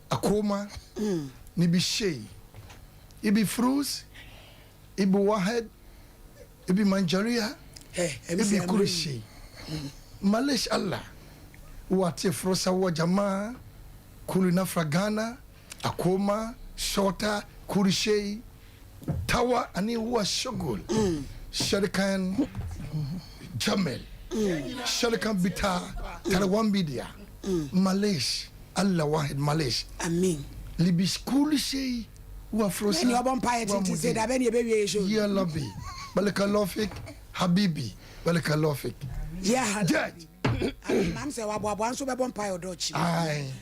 akoma ni bi shey ibi fruits ibi wahed ibi manjaria ibi kurishi malish Allah wati frosa wa jamaa kulina fragana akoma shota kurishi tawa ani huwa shugul sharikan jamel sharikan bita tarawan bidia malish Allah wahid malish amin libish kurishi wa frosa ni obon paye tinti se da be ni be wie show ya labi balaka lofik habibi balaka lofik ya judge mam say wa boabo anso be bon paye odochi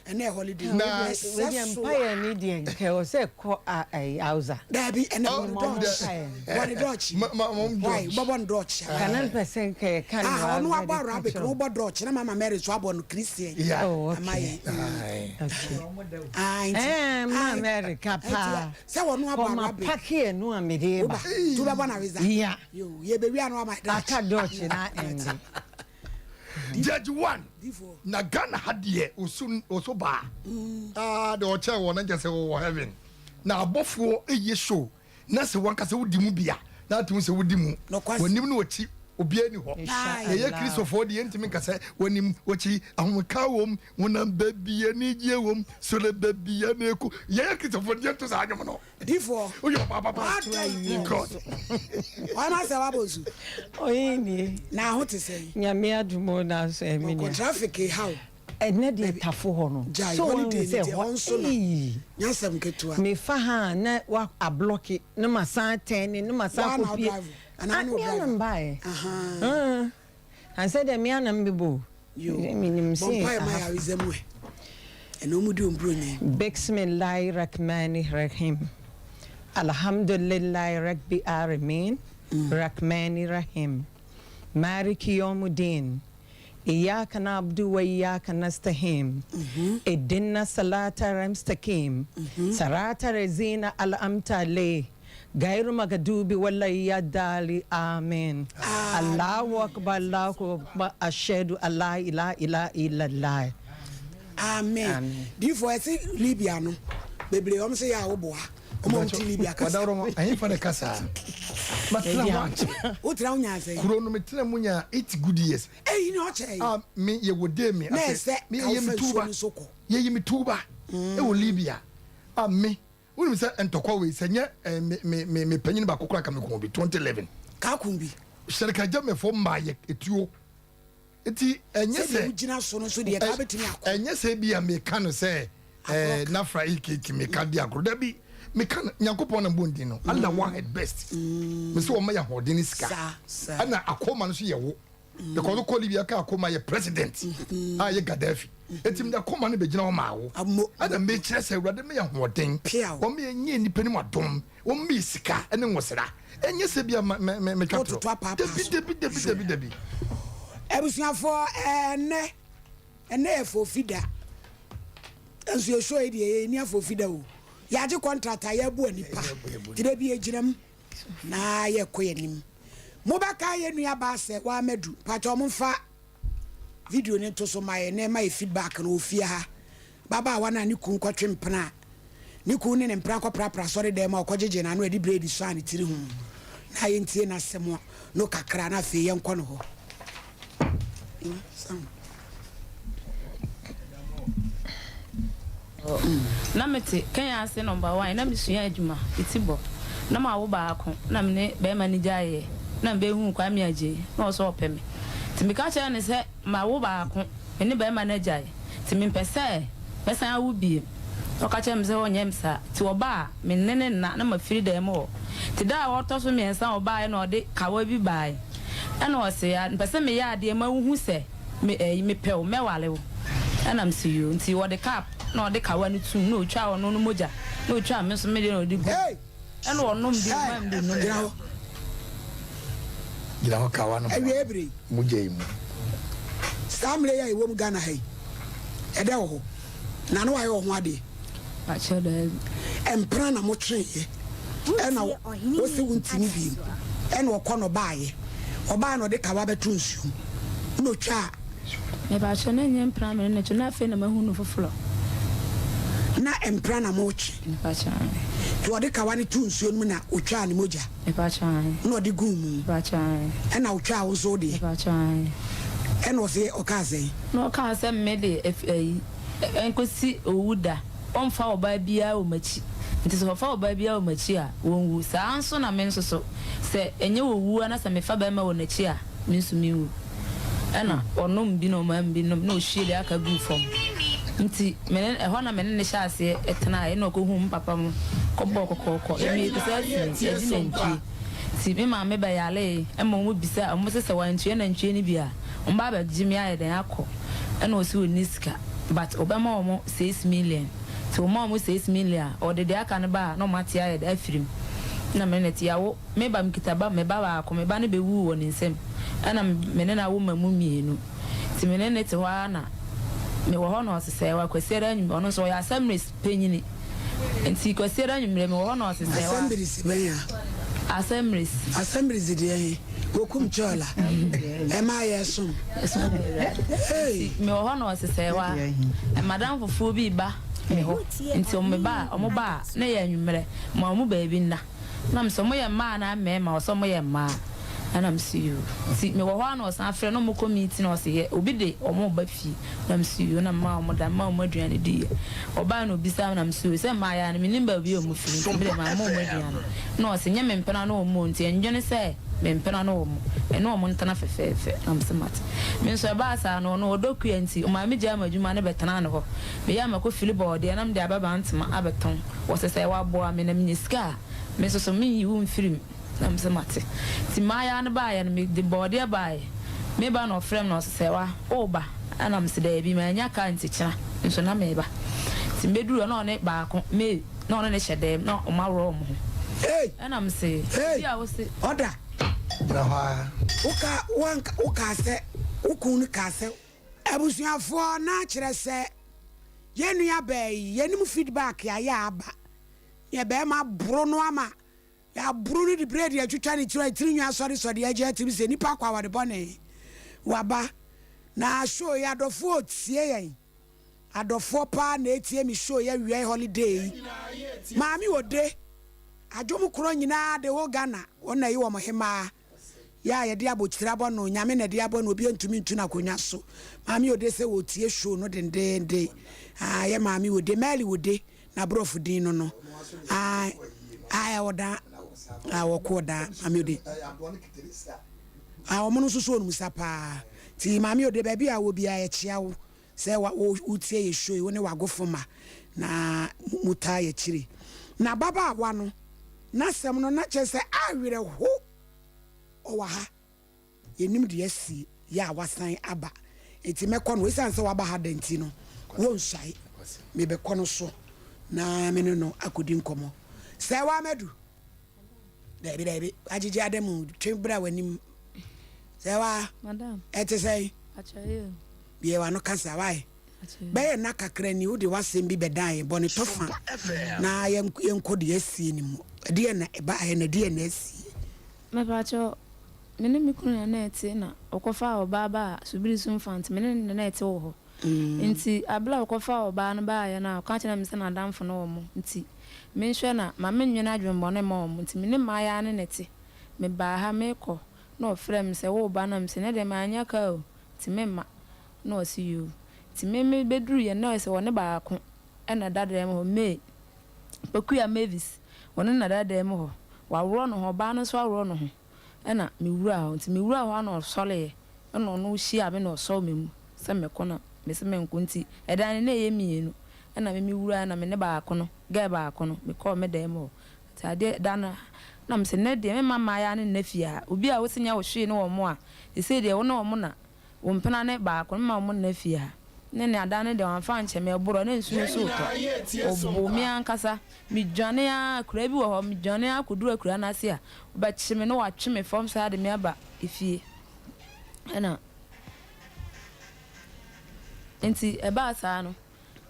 ene holiday na we empire ni die nke o se ko auza da bi ene odochi wani dochi why bobo dochi kanan person ke kan wa onu abo rabe ko bobo dochi na mama Mary so abo no Christian amaye mama Mary kapa se wonu abo rabe pake nu amede ba tu be bona visa yo ye be wi anu ama aka dochi na endi Judge 1 na Ghana hadie osoba the hotel won na say wo heaven na abofo eye show na se wanka se wodi mu bia na tum se wodi mu wonim no wachi obi ani ho ye Christopher de ntimi ka se wonim wachi ahomka wom wonam babia ni je wom so le babia na eku ye Christopher de to sa anyom no difo oyo papa God why ma se wabozu oyini na ho te say nyame adumo na so emi ni traffic how ene de tafo ho no so holiday onso na nyasam ketua me fa ha na wa ablock no masan 10 no masan kopi ananu bai I said me anam bibo minim say boy my awizemwe eno mudi ombronye bismillahir rahmanir rahim alhamdulillahi rabbil alamin rahmanir rahim maliki yawmiddin iyyaka na'budu wa iyyaka nasta'in ihdina siratal mustaqim siratal ladzina an'amta alayhim غير مغضوب ولا يضالين آمين الله أكبر الله أكبر أشهد أن لا إله إلا الله آمين دي فوسي ليبيا نو بيبلي ام سي يا وبوا ام تي ليبيا كاسا ودارو اي فدا كاسا matla o tra unya say kuro me tra munya 8 good years ni o chei me ye wode me me ye mi tuba e wo Libya me wonu se entokwa we senye me panyin ba kokora ka me ko bi 2011 ka kumbi sherika jame fo maye etuo eti enye se ugina so no so de ka betimi akọ enye se bia me ka no se na fra ikeki me ka dia akro da bi me ka nyankopon na bondi no Allah one best me so o ma ya hodini sika ana akoma no so ye wo the kono koli bia ka akoma ye president ye Gaddafi etim da akoma no be gina o ma wo ana me kire se urade me ya hoden o me enye nipa ni madom o me sika ene nwosera enye se bia me katro debi ebusuafo ene efofida enso ye show e ni afofida o ya je contractor ya bu anipa tire bi egiram na ye koyenim mobaka ye nua ba se wa medu pacho mfa video ne to so my na my feedback na ofia ha baba wa na ni ku nkotwe mpena ni ku ne mpena ko prapra sorry dem okojeje na no edi bread so an tiri hu na ye ntie na semo no kakra na fe ye nko no ho na mete kan ya se number 1 na misua adwuma itibo na ma wo baako na me be manager ye na be hu kwa me aje na so opeme timi ka cha ne se ma wo baako me be manager ye timi pese pesa awu bi o ka cha me se onyem sa ti oba me nene na ma firi dem o ti da wo to so me ensa oba ye na ode kawa bi bai na o se ya pese me ya ade ma hu se me pe o me wale o na am see you nti wo de cap no de kawa ni tun no twa ono no moja no twa me so me de no de go eno ono mbi ma mbi no gira ho kawa no ebre moja imu samle ya iwo Ghana hai ede ho na no ayo ho ade a chede empra na mo twen ye ena wo se wuntini bi ena wo kono baaye oba no de kawa betu nsu no twa me ba chone nyem pra me ne chona fe na mahu no foforo na empra na mochi Pacha. to ode kawani tu nsuo mu na otwa ne moja Pacha. na ode gu mu Pacha. e na otwa wo so de Pacha. e na ose okaze No ka se me de enkosi owuda onfa oba bia o machi nti so fa oba bia o machi a wonwu saa nso na me nso so se enye wowu na se me fa ba ma wo na chi a me nso mi wu ana onom bi no ma bi no na ohie de aka gu fom nti me ho na me ne hya ase etena e na okohu papa mu kobọ kokoko emi bisa si edi na nti si me ma me ba yale e mo mu bisa mo se wa ntue na ntue ni bia mba ba gimi aye den akọ e na osi oni sika but obama omo 6 million so omo 6 million o de aka ne ba na mate aye da afirim na me ne tiawo me ba mkitaba me ba ba akọ me ba ne be wu woni nsem ana me ne na wo mamu mienu ti me ne te wa na me wo ho na osese wa kwasiera nyum ono so ya assemblies penyini enti kwasiera nyum me wo ho na osese wa assemblies de wokum chola e ma yesom hey me wo ho na osese wa e madam fufu bi ba me ho enti o me ba na ya nyumre ma mu ba bi na na so mo ye ma na me ma so mo ye ma and I'm see you. See me wa no san frɛ no mo committee no se ye obi de omo ba fi na I'm see you na ma mo da ma mo aduane di oba no bisa na I'm see you say ma ya na me nimba bi o mo fi me ma mo aduane no se nye me mpena no mo nti enjone se me mpena no mo e no mo ntana fefefe na mse mat me nso ba sa no no odoku anti o ma me gya madwuma ne betana ne ho me ya ma ko fili board ya na me de ababa ntama abeton wo se se wa boa me na me nyska me so me yi wo mfirim na mse mate ti maya na ba ya na me de body ba me ba no frame no se wa o ba ana mse da bi ma nya ka nti kira nso na me ba ti meduru na one ba ko me na one ne hyede na o ma ro mo hey ana mse ya wo se order braha uka se ukun ka se abusuafo na kire se yenu ya bai yenim feedback ya aba ye be ma bro no ama ya bro ni bread ya twitwa ni tirinwa sorry ya je atimi se nipa kwa wade bone waba na show ya adofo tie yen adofo pa na etie mi show ya wi holiday maami ode adwom kro nyina de wo Ghana wona yi wo mohema ya ye de abotira bo no nyame na de abo no obi ntumi ntuna konya so maami ode se wo tie show no dendende ye maami ode mali ode na brofu din no oda wokoda maami ode omono susu onu sapa ti maami ode ba bia wo bia ye chia wo se wa utie ye show wo ne wagofoma na muta ye chiri na baba awa no na sem no na chese awere ho owa ha yenim de asi ya wasan aba enti mekọ no esan se waba ha danti no wo nsai me be kọ no so na me no akodi nkomo se wa medu debi ajiji ademu twebra wanim se wa madam ete sei achaye bie wa no kasa wai be na kakra ni wo de wasem bi bedan boni tofa na yenkodi asi ni mu de na eba na de na asi me pacho mene mikunu na ete na okofa obaba subiri sunfant mene na ete wo ho nti abla okofa oba na ba ya na ka chena mse na damfo na wo mo nti me hwe na ma menwena adwembo na mo mo nti mene ma ya ne nete me ba ha me ko na ofre mse wo ba na mse ne de ma anya ka o ti me ma na o si you ti me beduru ye na se woni ba ko na dadare mo me Pakuya Mavis woni na dadare mo wa woro no ho ba no so woro no ho na me wura ho nti me wura ho na osole na no hia me na oso me mu se me kona me se me nkunti edan na ye mienu na me wura na me ne ba akono ga ba akono me call me dem ho ta de dana na me se ne de me mama ya ne nafia obi a wo senya wo hwe ne wo mo a e se de wo na wo mo na wo mpena ne ba akono ma wo nafia ne ne adane de wan fa nche me boro na nsu nsu to obo mi ankasa mi dwane a kura bi wo ho mi dwane a kudura kura na se a ba chime no wa tweme form sa de me aba efie na enti eba sa no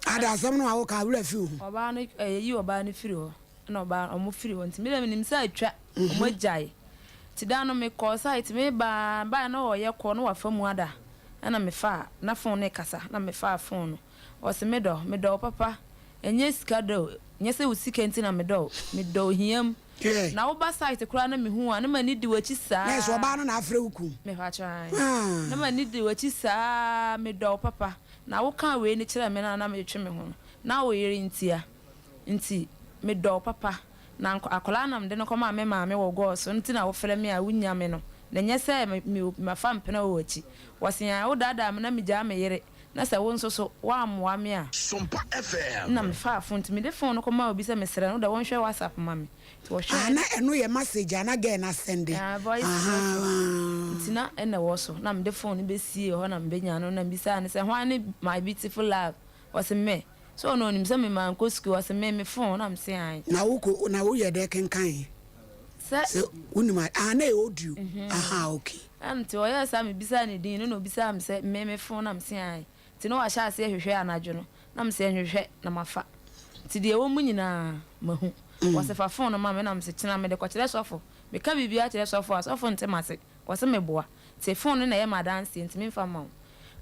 ada asem no awo ka wura fi ho oba no yi oba no firi ho na oba omo firi ho enti me dem nim sa atwa omo jai ti da no me call site me ba na o ye ko no wa famu ada na me fa na phone ne kasa na me fa phone o se me do papa enye sika do nye se usika enti na me do hiam na wo ba site kura na me hu a na mani di wachi saa na so ba no na afre wuku me fa try na mani di wachi saa me do papa na wo kan we ni kire me na me twe me ho na wo yiri nti me do papa na akola na mde no koma me ma me wo go so nti na wo fere me a wunya me no na nye se me fa mpena wo wachi wasia wo dada me na me ja me yire na se wo nso so wa amwa me a Sompa FM na me fa phone me de phone no koma obi se me sere no da won hwe WhatsApp ma me to wo hwe na eno ye message ana ge na send voice tina ena wo so na me de phone be sie ho na me nya no na bi sa ne se hwan my beautiful love was me so no nim se me man ko school was me phone na me se an na wo ye de kenkan se unima na e audio okay anti o ya sa me bisa ne din no bisa me se me phone na me se an ti no wa sha se hwehwe anadwo no na me se hwehwe na mafa ti de wo mu nyina mahu was fa phone no ma me na me se kina me de ko kire sofo me ka bibia kire sofo asofo ntemase was me boa ti phone na ye ma dance nti me fa ma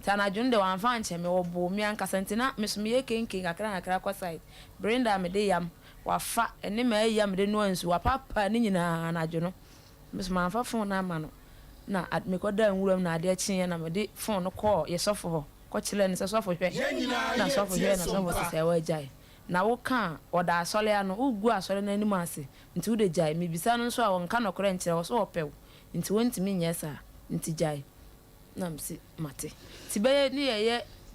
tana junde wa mfa nche me obo mi ankasa ntina me so me ye kenken kakra kwa side Brenda me de yam wa fa ene ma yam de no ansu wa papa ni nyina anadwo no me so ma fa phone na ma no na me ko da nwuram na ade akyen na me de phone no call ye sofo ho ko kire ne se sofo hwe na sofo hwe na sofo se wa jai na wo kan oda asole ano ugu asole na anim ase nti wo de jai me bisa no so a won ka no kore nkire wo so opew nti wontimi nyesa nti jai na msi mate tibe ni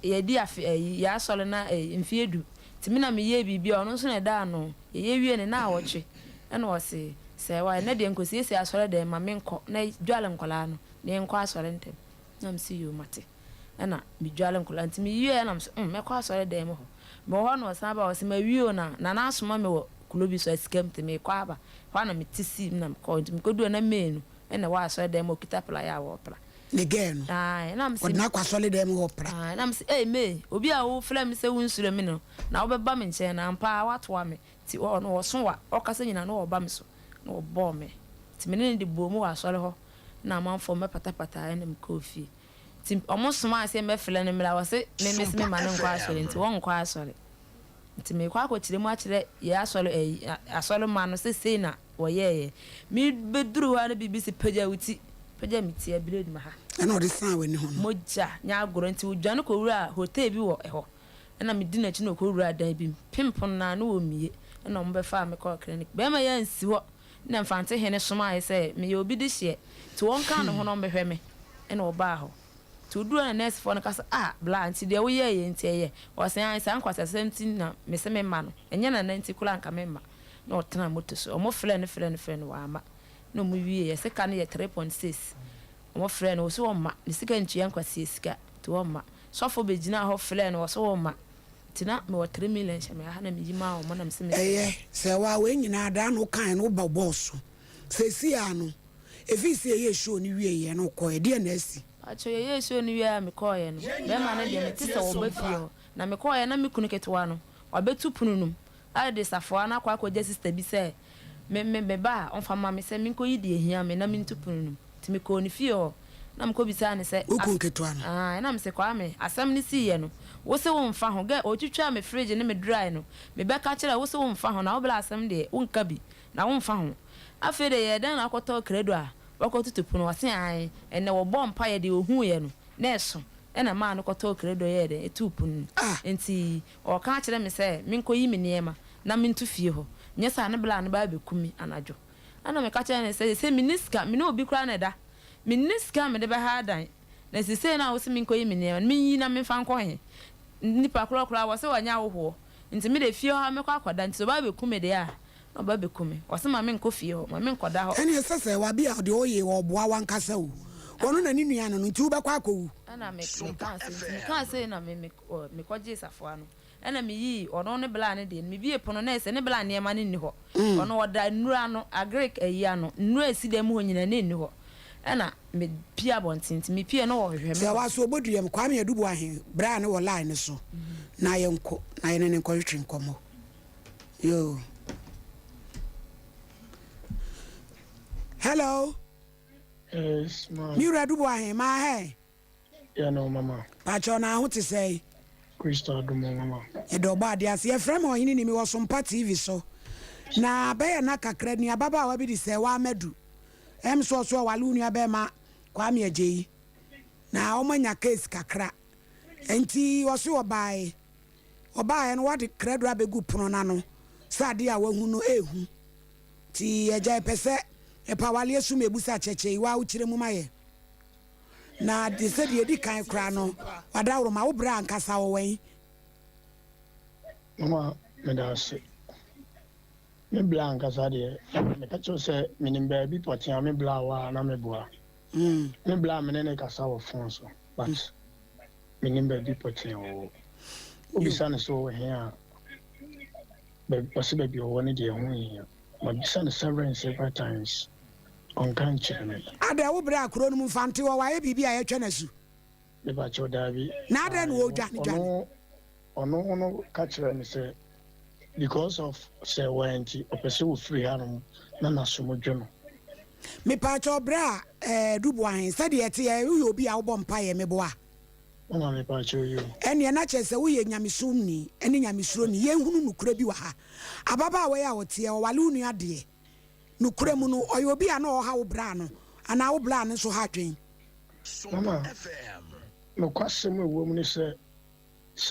ye di afi ya sole na mfie du timi na me ye bibia ono so na da no ye wie ne na awotwe na wo se wa na de nkosi esi asole de ma me nko na dwale nkola no ne nko asole ntem na msi yo mate na me dwale nkola ntimi wie na msi me ko asole de mo ho no san ba wo se ma wie na na asoma me wo kulobi so askem te me kwa ba kwa na me tisi na ko ntimi ko du na me no na wa asole de mo kitapla ya wo pra again na msi na kwa solid dem opera na msi me obi a wo flam se wunsure me no na wo beba me nche na mpa wato me ti wo no wo so wa o kasa nyina no wo ba me so na wo bo me ti me ne de bo mu wa sore ho na manfo me patapata na me kofi ti omo soma ase me fle ne mra wo se me mesi me ma ne nkwa asore nti wo nkwa asore nti me kwa akire mu akire ye asore ma no se na wo ye mi beduru ha na bibisi paja wuti paja miti abire di ma ha ana odi san we ni ho moja nya agoro nti odwane ko wura hotel bi wo eho na me di na chi no ko wura dan bi pimpon na no omie na mo be fa me ko clinic be ma ya nsi ho na mfante hene soma aye se me ye obi di hye ti won kan no ho no behwe me na oba ho ti oduro na nurse fo no kasa bla nti de wo ye nti ye o se an san kwasa 17 na me se me ma no enye na nti kula nka me ma na otena moto so o mo frɛ ne wa ama no mu wie ye se kan ye 3.6 omo frɛ no so ma ne sika ntua nkwasi sika to ma sofo begina ho frɛ no so ma tina me 3 million hye me ha na me yima o mo na me se me se wa we nyina da no kan no ba boss se si ano efi se ye show ni wie ye no ko e de na asi acho ye show ni wie me ko ye no be ma na de me tisa wo ba fie na me ko ye na me kunu ketewa no obetu pununum a de safo na kwa akɔgye sister bi se me ba on fa ma me se me ko yi de ehia me na me ntu pununum ti me ko ni fie ho na me ko bisa ne se ukun ketewa no na me se kwa me asam ni si ye no wo se wo mfa ho ga otwitwa me fridge ne me dry no me be ka kire wo se wo mfa ho na wo bla asam de wo nka bi na wo mfa ho afi de ye dan na akɔtɔ kredo a wakɔtutu puno wase an ene wo bɔ mpa ye de ohu ye no na eso ena ma no kɔtɔ kredo ye de etu pun enti o ka kire me se me nko yi me niema na me ntu fie ho nyesa ne bla ne ba be kumi anadwo ana me ka kire ne se miniska me no obi kra na da miniska me de ba ha dan na sise na wo se me nko yi me niema me yi na me fa nko he nipa kura wo se wanya wo ho nti me de fie ho me kɔ akɔda nti so ba be kumi de a no ba be kumi wo se ma me nko fie ho ma me nkɔda ho ene sese wa bia de oye wo boa wankasa wo wono na ni nua no nti wo be kwa akɔwu ana me kan se na me kɔgye safo ano ana me yi ono ne bla ne de me bie pono na ese ne bla ne ma ne ni ho ono oda nnura no agric ayi ano nnura esi dem ho nyina ne ni ho ana me pia bontinti me pia no wo hwehwe me wa so oboduam kwa me adubu ahen bra ne wo line so na ye nko na ye ne nko hwetwe nkomo yo hello yes ma mi adubu ahen ma he ya no mama pa cho na ho te sei Crystal Dumama. Edo ba dia se efrem ohini ni mi wo Sompa TV so. Na be ya na kakra ni ababa wa bi di se wa medu. So walu nua be ma kwa me ajeyi. Na o manya case kakra. Enti wo so obae. Obae no wade kredo abegu pono na no. Sade a wahu no ehu. Ti eja pese epawale esu mebusa cheche wa u kire mu maye. Na de se de di kan kra no wada woro ma wo bra ankasa wo wen. Mama me da se. Me bla ankasa de me ka cho se minimba bi potia me bla wa na me boa. Me bla me ne kasa wo fon so. But minimba bi potia wo. Obi sana so here. Be possible be one de ho here. Ma bi sana several times. On country me. Ada wo bra akro no mu fante wo waye bibia ye twa nasu. Me ba cho da bi. Na ada no wo dwane. Ono catch me say because of say warranty opese wo free hanom na nasomo dwono. Me pa cho bra dubu ahin sade ete ye wo obi a wo bom pa ye meboa. Mama me pa cho you. Ene na chese wo ye nyamesum ni ene nyamesuro ni ye hunu nukura bi wa ha. Ababa we ya wote ye wale unu ade. Nukura mu no oyo obi a na o ha wo bra no ana wo bra no so ha twen. Mama no kwasem ewo mu ni se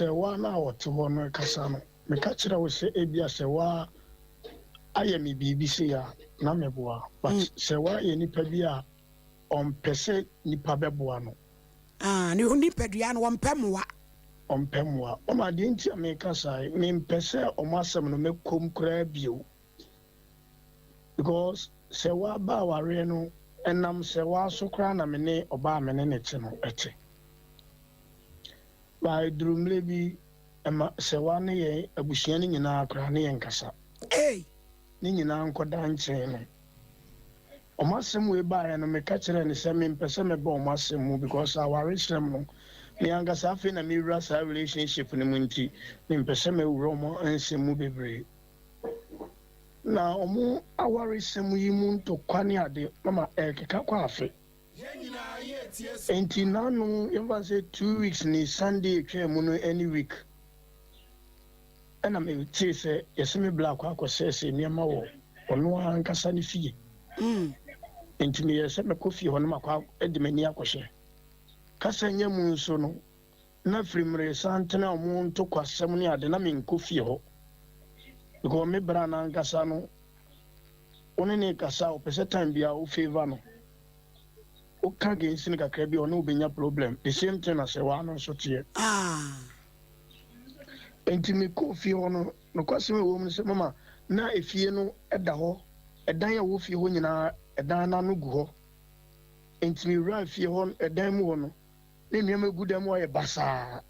wa na wote ho no kasa no me ka kira wo se ebia se wa aye me bibi se ya na meboa but se wa ye nipa bi a on pese nipa beboa no ni nipa dua no wompemwa o ma de ntia me kasa me mpese o masem no mekom kra bio because se wa ba ware no enam se wa so kra na me ne oba me ne nete no ete by drumle bi ema se wa ne ye abusua ne nyina kra ne ye nkasa ne nyina nkoda nche no o masem we ba ya no me ka kire ne se me mpese me ba o masem mu because our shem no me angasa afi na me wura sa relationship ne mu nti me mpese me wura mo ensem mu bebre na omo awari semu yi mu to kwani ade mama keka kwa afi enti nanu yamba say 2 weeks ni Sunday twa mu no any week ana me tie se yeseme black kwa se niama wo ono ankasa ne fie enti me yeseme kofi ho no makwa edimani akɔhye kasa nya mu nso no na frimre santena omo to kwasem ne ade na me nkofi ho because me brana nkasa no one ne kasa o pese time bia o favor no o ka against ni kakra bi ono obenya problem the same thing as wa no so tie enti me kofi ho no kwase me wo mu se mama na efie no eda ho edan ya wo fie ho nyina edan na no gu ho enti me ra fie ho edan mu ho no ne nua magudam wo ye basa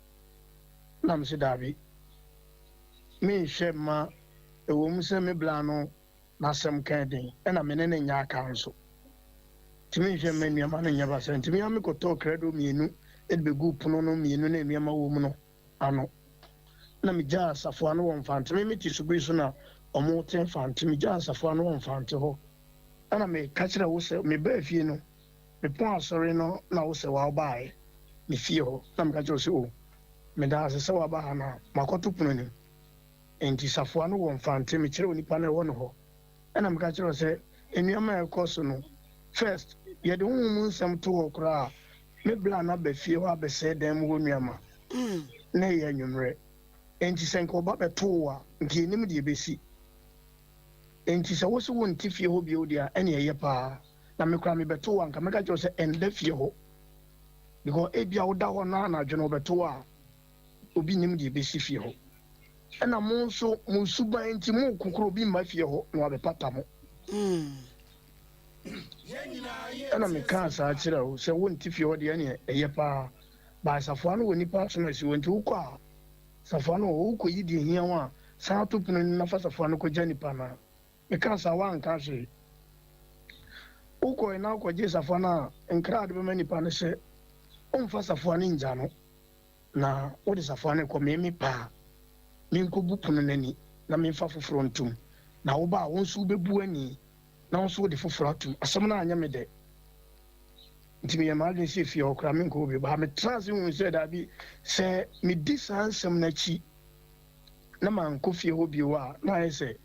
na me se dabi me hwe ma ewo mu se me bla no na sem kan den e na me ne nya aka nso timi hwe me nua ma no nya ba se timi am ko to credo mienu e be gu puno no mienu na nua ma wo mu no ano na me ja safo no won fante me ti so bi so na omo ten fante me ja safo no won fante ho ana me ka kira wo se me ba fie no me pon asori no na wo se wa bae me fie ho na me ka kira se o me da se wa ba ha na makoto puno ni enti safo no won fante me kire onipa na wo no ho ana me ka kira se enuama ekoso no first ye de mu nsam to ho kra me bla na ba fie ho abese dem wo nuama na ye anwumre enti senko ba beto wa nki nim de besi enti se wo so won ti fie ho bi o dia ene ye pa na me kra me beto wa nka me ka kira se ende fie ho because ebia wo da ho na na dwene beto wa obi nim de besi fie ho ena mo nso mo suba enti mo kokoro bi ma fie ho na abepata mo ena me ka sa akira o se won ti fie ho de ene eye pa ba safo anu woni pa so na si won ti ukwa safo anu o ko yi de hia wa sa to punu na fa safo anu ko jani pa na me ka sa wa nka se uko ina ko je safo na nkra de be mani pa na se on fa safo anu nja no na o de safo anu ko me pa min ko bupunu nani na min fa foforo ntum na wo ba won so bebu ani na won so de foforo atum asem na anya me de ntimi ya ma se fie okra me nko bi ba me trans hu se da bi se me di sansem na chi na man ko fie ho bi wa na ye se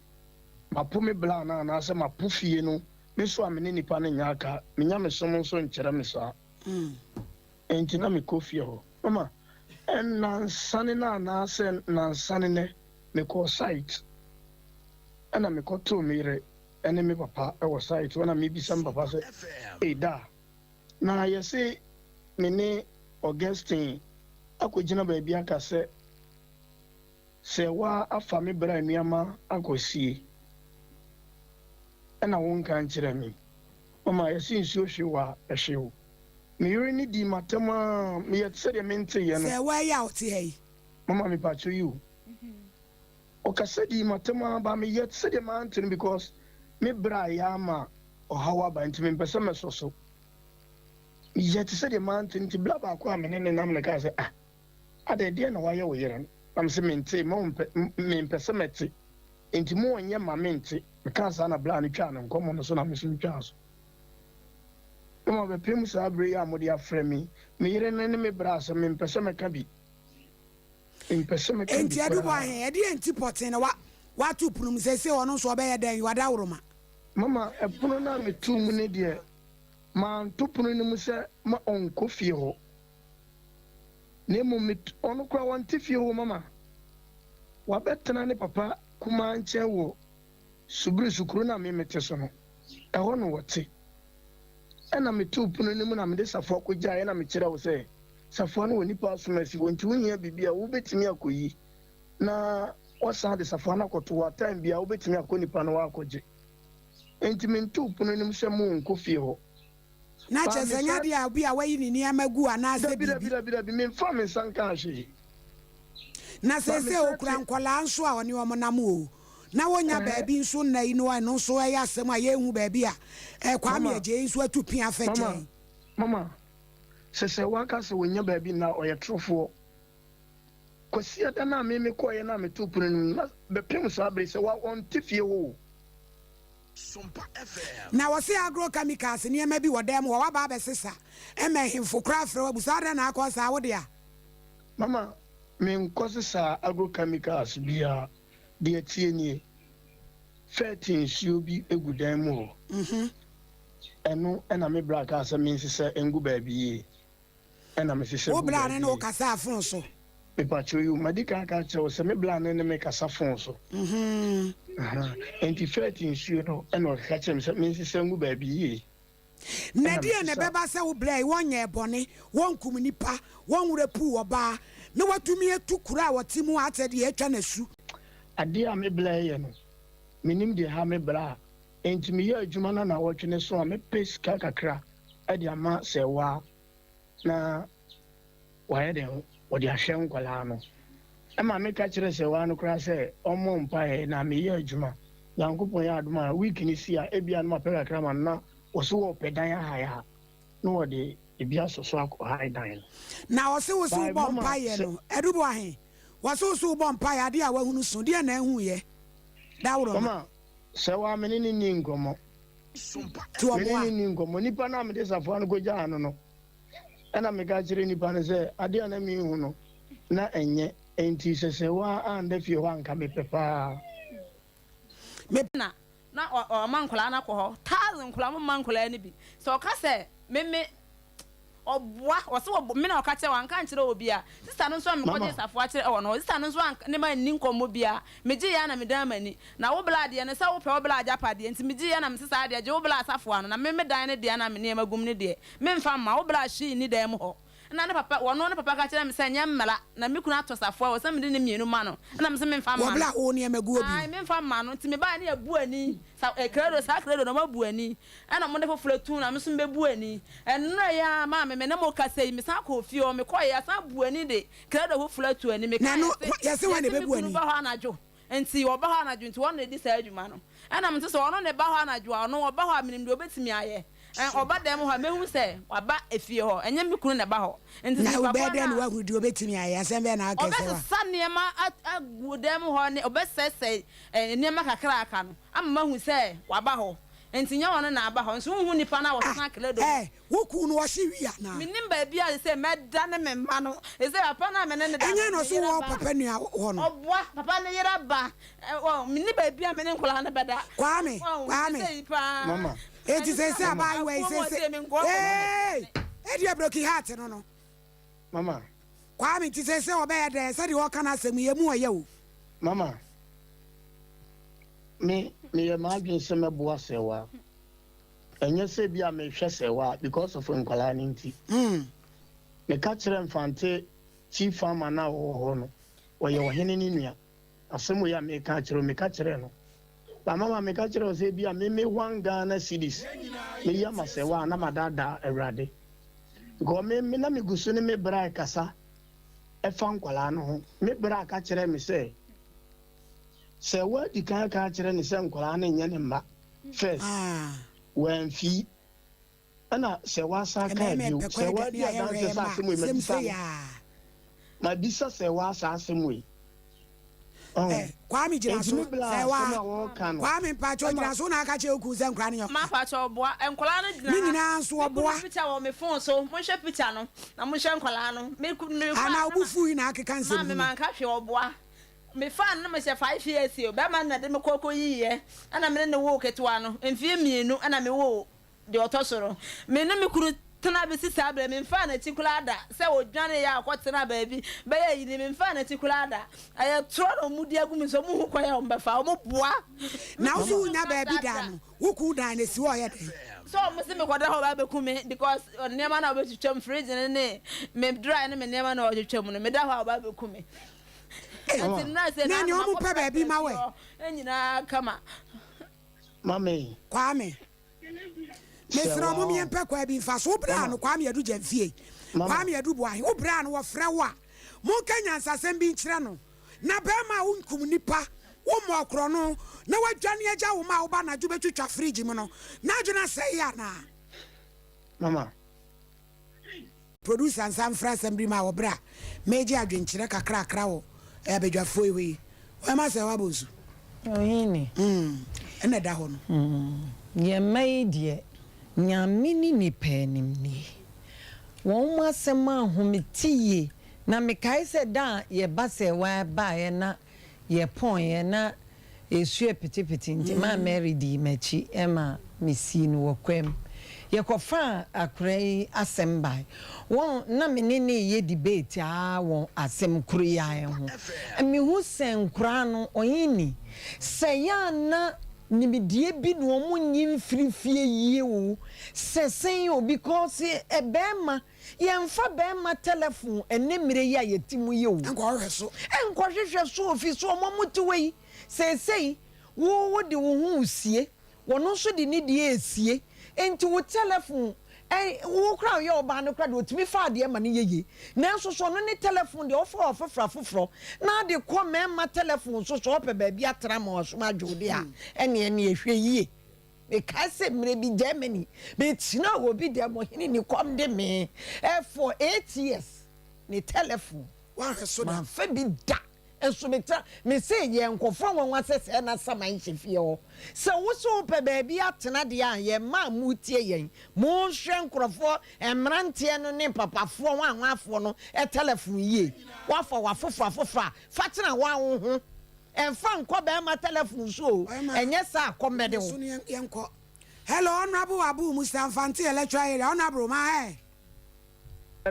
mapo me bla na se mapo fie no me so amene nipa na nya aka me nya me so nso nkyere me so enti na me ko fie ho mama en na sane na se na sane ne me ko site ana me ko to mire ene me papa e wo site wana me bi sam papa se da na ye se me ne Augustine akogina ba bi aka se wa afa me bra nuama akosie ena won kan kire me mama ye se nsuo hwe wa ehwe me yori ni di matama me ye se de mente ye no se wa ya oti hey mama me pacho you o ka se di matama ba me ye se de mountain because me bra ya ma o hawa ba ntimi mpese me soso ye te se de mountain ti bla ba ko amene ne nam ne ka se ade de na wa ye wo yere am se mente mo me mpese mete enti mo onye ma mente me ka sa na bla ni twa no nkomo no so na me so twa so mo be pem sa bre ya mo de afre me yere ne me bra so me mpese me ka bi mpese me ka bi enti adu ba he edi enti potin na wa tu punum se ono so be ye den wada woroma mama epuno na me tu mu ne de man to puno ni mu se ma onko fie ho ne mo mit ono kwa wanti fie ho mama wa betena ne papa kuma nche wo subiri sukuru na me mete so no e ho no wote ena me tu puno ni mu na me de safo ko gya na me kire wo se safo no woni pa so masi wonti wohia bibia wo betimi akoyi na wasa de safo na koto wa time bia wo betimi akoni pa no wa akoje enti me tu puno ni mu se mo onko fie ho na chesenya dia bia wayi ni amagu ana se bi me fa me sanka hwe na sese okura nkola nso a oni wo nam o na wonya baabi nso na ino no so ya asem a yehu baabi a kwa me aje nso atupi afeche mama sese waka se wonya baabi na oye trofo kwasi ada na me koye na me tupunu na be pem so abre se wa on tifie wo Sompa FM. na wose agrochemicals ne ma bi wodam wo ba be sesa e ma himfo kra fra abusada na akosa wo dia mama me nkosi sa agrochemicals bia de atie ni 13 sio bi egudan mu eno ena me bra ka se me nsese engu baabi ena me sese wo bra ne no kasa afun so me pacho yu madika ka che wo se me bra ne me kasa fon so enti 13 sio no ena ka che me nsese engu baabi na dia ne beba se wo bra wonye ebone wonkum nipa wonwure pu oba na watumi etukura watimu atede atwa na su ade a me bla ye no minim de ha me bla enti me ye adwuma na wotwene so a me pes kakra ade ama se wa na wa ye de o de ahwe nkwala no ama me ka kire se wa no kra se omo mpa he na me ye adwuma yankopon ya aduma week ni si a ebia no mapɛ kakra ma na wo so wo pedan ha ya no wo de ebia so akɔ ha dan na wo se wo so bo mpa ye no edubo ahe wo so bo mpa ya de a wahunu so de na ehu ye da woro mama se wa me ni ngomo to omo ni ngomo nipa na me de safo no goja no no ana me ga kire nipa no se ade na me hu no na enye enti se wa anda fie wa nka me pepa me na o mankola na ko 1000 kola mo mankola ni bi so ka se me obwa o se me na o ka che wa nka nkire obi a sister no so me ko je safo a kire e wo no sister no so ne ma ni nkomo bia me ji ya na me dan mani na wo bla de ne se wo pe wo bla aja pade enti me ji ya na me sister de je wo bla safo ano na me dan ne de na me ne magum ne de me mfa ma wo bla shi ni dem ho na ne papa wono ne papa ka kire me se nya mmala na me kuna atosafo wo se me de ne mienu ma no na me se me mfa ma wo bla o ne magu obi ai me mfa ma no enti me ba ne abu ani credo no mabu ani ana mo ne foforo tu na me so be bu ani enra ya ma me ne mo ka sei me sa ko fie o me ko ya sa bu ani de credo foforo tu ani me ka na no ya se wa ne be bu ani ba ha na jo enti wo ba ha na jo enti won ne di sa adwuma no ana me so wono ne ba ha na jo ono wo ba ha minim de obetimi aye oba dem ho mehu se waba efie ho enye me kunu ne ba ho enti na obede no wa hudi obetimi aye asem be na akese wa obese sanema agu dem ho ne obese se nema kakra aka no amma hu se waba ho enti nya wono na aba ho nso hu nipa na wo snack le do woku no wo hye wi ana minim ba bia say meda ne me ma no say papa na me ne da enye no so wo papa nua ho no oboa papa ne yera ba minim ba bia me ne nkola ne beda kwame mama eti say abai we say edi abroki heart no mama kwame ti say obey de say de wo kana asem ye mu oye o mama me ye ma dwen se meboa sewa enye se bia me hwe sewa because of nkwala ni nti me ka kire mfante chief farmer na ho no oye ohene ni nua asem ya me ka kire no ba mama me ka kire o se bia me wanga na cities me ya masewa na madada awrade go me na me gusu ne me bra kasa e fa nkwala no ho me bra ka kire me se wa di ka kire ne se nkwala na nya ne mba first when fi ana se wa sa ka bi se wa di adanse sa se mu ma bisa se wa sa se mu kwame jira so se wa kwame pacho jira so na aka che oku se nkra ne yo ma pacho boa enkola no jina ni nyina so oboa picture wo me phone so mo hwe picture no na mo hwe enkola no me ana obufu na akeka nsem ma me man ka hwe oboa me fan na me se 5 years o be man na de me kokko yiye ana me ne wo ketwa no mfie mienu ana me wo de otosoro me ne me kuru tena be sisa abra me fan na tikulada se odwane ya akwotena baabi be ya yi me fan na tikulada aye tro no mudi agum so mu hu kwaya ombefa o mo boa na usu nya baabi da no wuku da na si wo ye de so mo se me kwada ho ba be kume because nema na obetwam fridge ne me dry ne me nema na obetwam no me da ho ba be kume na ni omu pe baabi ma we enyina kama mame kwame mesra mo mi empe kwa bi fa so bra no kwame adu jamfie kwame adu bo ahe wo bra no wo frɛ wo a mo kanya nsasem bi nkire no na be ma unkum nipa wo mo okro no na wadwane agya wo ma wo ba na ju betwitwa fridge mu no na adwena sɛ ya na mama producer nsam fra assembly ma wo bra meji adwenkire kakra wo abedwafo ewe wo ma sɛ wa bozu ohini ena da ho no ye mai die nyamini ni penim ni won ma sema ahometiye na mekai se da ye ba se wa ba ye na ye pon ye na esu epitipiti nti ma Mary di machi ema mesi no wokwem ye kofa akrai asembai won na menene ye debate won asem kuru ya ho emi hu sen kura no oyini se ya na nimidie bi no mo nyim firifie yie wo sesen o because ebema ye mfa bema telephone enemire ya yetimu ye wo enkohwe so ofi so mo mutuwe sesei wo de wo hu usie wono so de ni die esie enti wo telephone wo kra ye oba no kra de otimi fa de ma ne yeye na so so no ne telephone de ofo foforo na de ko mema telephone so ope ba bi atra ma so ma jode a ene ehwe yie e ka se mre bi Germany be tina wo bi de mo hini ni kom de me for 8 years ni telephone wa so ma fa bi da enso me say ye nkofo won asese na saman hyefie ho se wo so pe ba bi atena de a ye ma mu tie yen mo hwe nkrofo emrante no ne papafo wan afo no telephone yie wa foforo fa tena wa wo ho emfa nko ba ma telephone so enye sa akomede wo yenko hello honorable Abu Musa Fanti electoral area honorable ma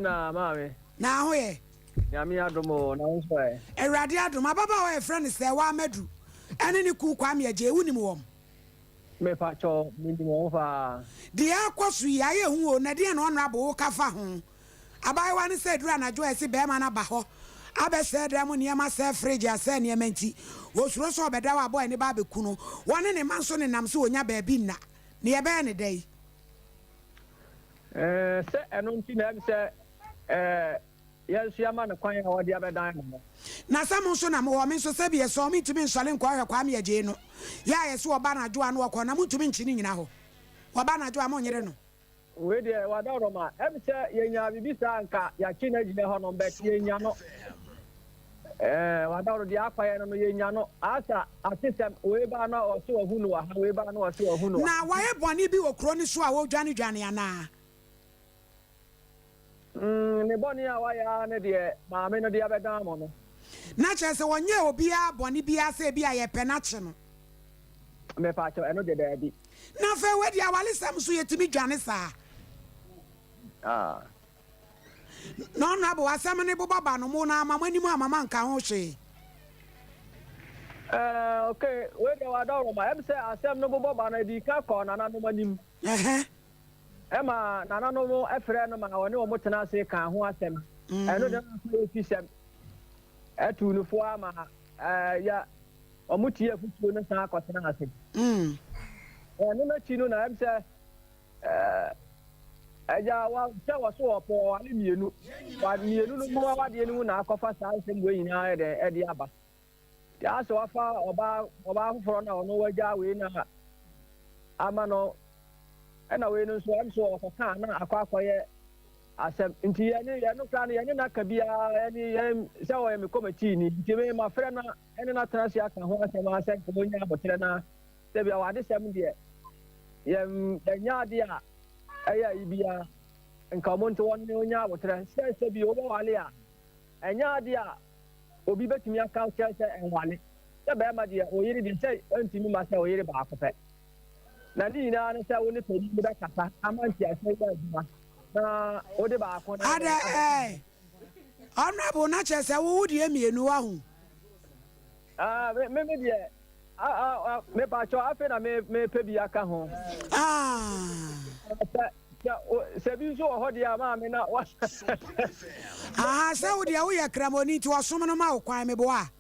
na maame na ho ye Yami adomo na nso e. Erade adom ababa wa friend say wa madu. Ene ni ku kwame aje wunim wom. Me pa cho mindim won fa. De akwasu ya ye hu o na de na ono abo ka fa ho. Abai wa ne say dura na jo ese be ma na ba ho. Abese de mo niam ase fridge ase niam nti. Wo suro so obeda wa boy ne ba be ku no. Wone ne manso ne nam so onya ba bi na. Ne ye be ne dai. Se eno nti na bi se yes yama na kwan ya wodi abedan no na sam so na mo me so se bi so me tumi nsole nkwa hwe kwa me aje no ya ye so oba na joa no okọ na mutumi nchi ni nyina ho oba na joa mo nyere no we de wada roma em se yenya bibi sa nka ya chi na jine ho no bet yenya no wadawro de akwaye no ye nya no asa asisem we ba na o so hu no ha we ba na o so hu no na waye boni bi okro ni so a wo dwane ana ne boni a waya ne de ma me no de abeda mo no na che se wonye obi a boni bi ase bi a ye penache no me pa cho eno de bi na fe we dia wale sam so yetimi dwane sa no na bo asem ne bo baba no mo na mama ni mu amama nka ho hwe okay we de wadawro ma em se asem no bo baba na di ka ko na no manim ema na no mo efre no ma woni o motena se ka ho asem eno de no fi sem etu no fo ama ya o mutie futuo no sa akotena ase no na chi no na em se aja wa cha wa so opo ani mienu no mo wa de ni na akofa sa ase ngwe nyina e de aba ya so afa oba foforo na ono waja we na ama no na we no so am so okoka na akwakoye asem nti ye no kra na ye na kabia ye se wo me komati ni nti me ma frɛ na ene na transi aka ho asem asem ko nya abotre na se bia wa de sem de ye nya de a aya ibia nka mo nto won onya abotre se bi obo wale a enya de a obi betimi aka se enwale se be ma de oyiri de se antimi ma se oyiri ba akopɛ na di na ne se woni pedi bi da kasa amanti ase ba duma na ode ba akona ada honorable na che se wo de emienu wa hu me de me pa cho afi na me pebi aka ho se bi so ho de ama me na wa se wo de wo ye kramoni ti osom no ma wo kwan me bo a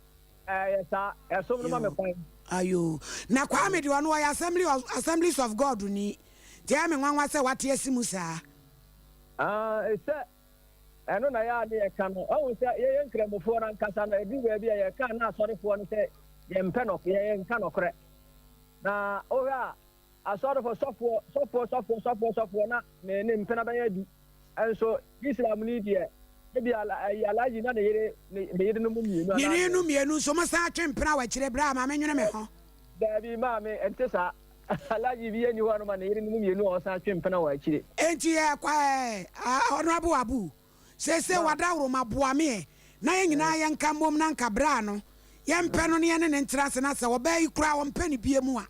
sa esom no ma me kwan ayo na kwa me de ono ya assemblies of God ni ti ame nwanwa se wate asimu saa ese eno na ya de ka no o se ye nkramofo na nkasa na edi we bia ye ka na asorefo no se ye mpe no ye nka no kore na o ha asorefo sofo na me ne mpe na ba ya di enso Islam ni de e bia alaji na yere no mu mienu yere no mienu so ma sa twempena wa kire bra ma menwene me ho da bi ma me entesa alaji bi eni ho no ma na yere no mu mienu o sa twempena wa kire enti e kwa honorable abu se wadawro ma boa me na ye nyina ye nka mom na nka bra no ye mpe no ne ye ne ntrase na se wo ba yi kura wo mpe ne bie mu a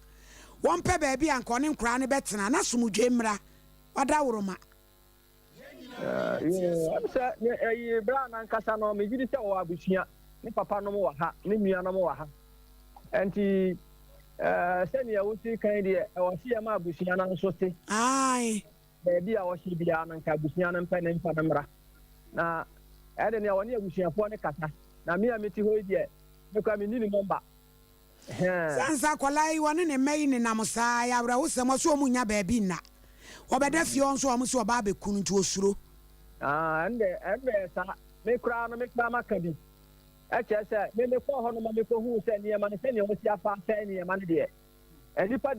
wo mpe ba bia nka ne nkura ne betena na sumudwe mra wadawro ma abisa ye bra na nkasa no me gidi se wo abusua ne papa no mo wa ha ne nua no mo wa ha enti se ne wo si kan de e wo si ma abusua na nso se ai be a wo si bia na nka abusua na mpa ne mpa na mra na ede ne woni abusuafo ne kasa na me ameti ho de me kwa me ni number sansa kwalai woni ne mai ne namusa ya bra wo se mo so mu nya ba bi na obeda fie on so o mo so ba be kunu nti osuro ende sa me kra no me kra maka bi e che se me ko ho no ma me ko hu se ne ma ne se ne o si afa se ne ma ne de enipa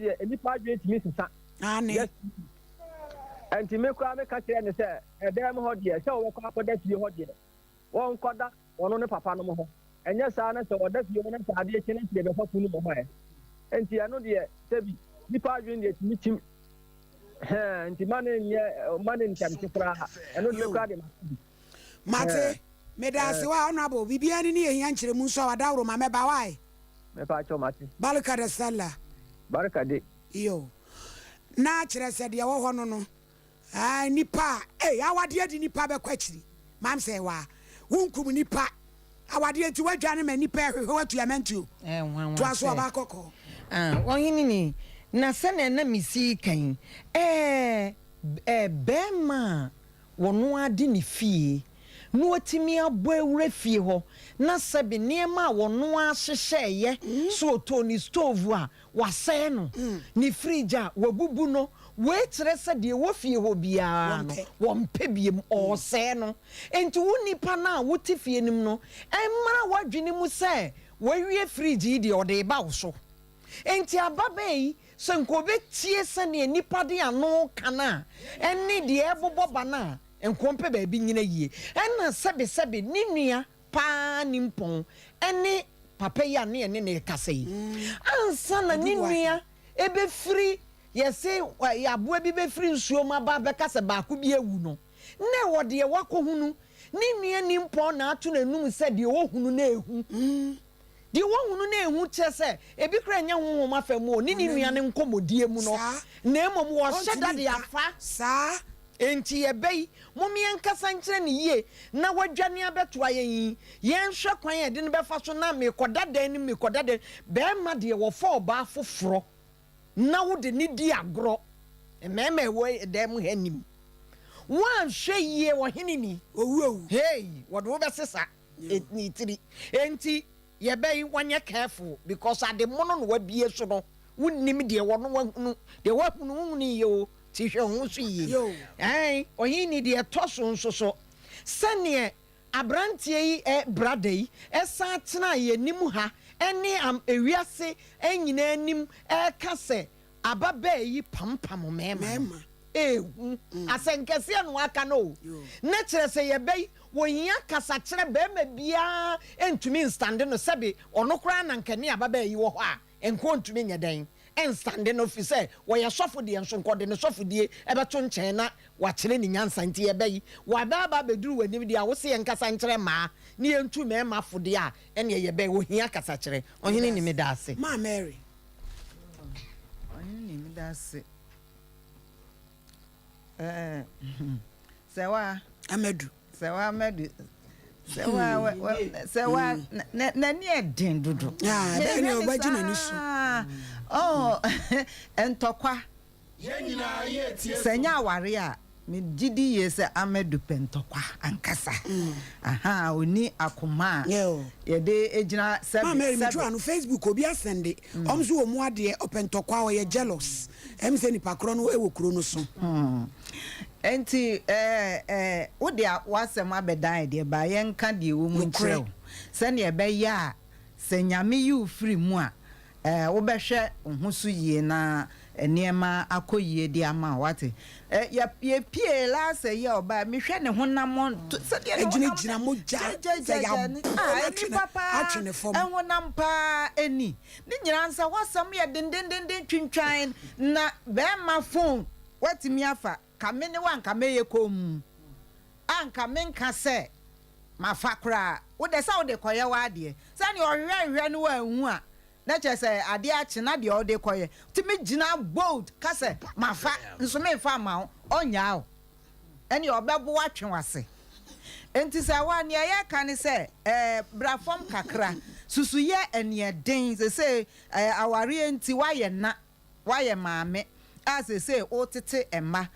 adwe ti mi sisa ane enti me kra me ka kire ne se e dem ho de se o ko akoda fie ho de won koda wono ne papa no mo ho enya sa na se oda fie no sa ade kine ti be fa kunu mo ho enti ano de se bi nipa adwe de ti mi tim nti mane ntamti kra eno de kra de mate me da se wa honorable bibia ni ehia nkire mu so wadawro ma me ba wai me pa cho mate barka de sala barka de yo na kire se de wo ho no nipa awade di nipa be kwachiri mam se wa wunkum nipa awade nti wadwane ma nipa ehwe watu ya mentu to aso ba kokko won hini ni na sene na misi kan bema wono ade ne fie no otimi abo ewure fie ho na sebe niema wono ahyehye so to ni stove a wasɛ no ni fridge a wabubu no we kire se de wo fie ho bia no wo mpe biem o sɛ no enti wo nipa na wo ti fie nim no emra wadwene mu sɛ wawie fridge de o de ba wo so enti ababai senko betie sene nipa de ano kana enne de ebobo bana enkompe ba bi nyina yie enna sebe ni nua pa nimpon ene papa ya ne ne kasa yi ansa na ne nua ebe free yese ya boa bi be free nsuo ma ba be kasa ba ko bi ewu no na wo de wakọ hunu ne nua nimpon na ato na num se de wo hunu na ehu de wo hunu na ehu che se ebi kra nya honhom afamu ni nua ne nkomodie mu no na emom wo hyeda de afa saa enti yebei momie nkasa nkyere ne yie na wadwane abeto ayen yen hwe kwan ye de ne befa so na mekodadan ni mekodadan be ma de wo fo ba foforo na wo de ni di agro ememe wo dem hanim wan hwe yie wo henini owu hey wo do be sesa etni tiri enti yebei wanye careful because ade mono no wabie so no wonnim de wo no wahunu de wahunu ni yo ti hwe ho so yie ohini de etoso nso so sane abrantie yi brother yi esa tena ye nim ha ene am ewiase enyina anim kase ababa yi pampam mema asenkese no aka no na kire se ye bai wohia kasa kire be ma bia entumi instand no sebe onokora na nkane ababa yi wo ho a enko ntumi nyadan enstande no fi say wo ye sofo de enso nkode ne sofo de ebeto nchen na wa kire ni nyansa nti ebayi wa baba beduru wanim de a wo se nkasa nkire ma ne entu mema fode a ene ye bai wo hia kasa kire ohene ni medase ma Mary ohene ni medase sewa Amedu sewa na ni edin dudu ni obaji na nisu entokwa senya aware a me gidi ye se Amedu pentokwa ankasa aha oni akoma ye de ejina ma Mary me twa no Facebook obi asende omzo wo mu ade opentokwa wo ye jealous se ni pakro no ewo kuro no so enti wo de wasem abedan de ba ye nka de wo mu nkyerɛw se ne ebe ya se nyame yu free mu a wo behwe ohusu yie na eniema akoyie de ama wate ya pie la se ye oba mi hwe ne honam se de ejina moja ya ni papa atwene fom honam pa eni ni nyina nsa wasam ye dendendenden twintwan na be ma phone watimi afa kamene wanka meye kom anka menka se mafa kra wo de sa wo de koye wa de sa ne ohwehwe no wa hu a na che se ade a che na de o de koye timi gina bold ka se mafa nso me fa ma onya o eni obebo atwe wase enti sa wa ne ya ka ne se brafom kakra susu ye ene den se aware enti wa ye maame as say o tete emma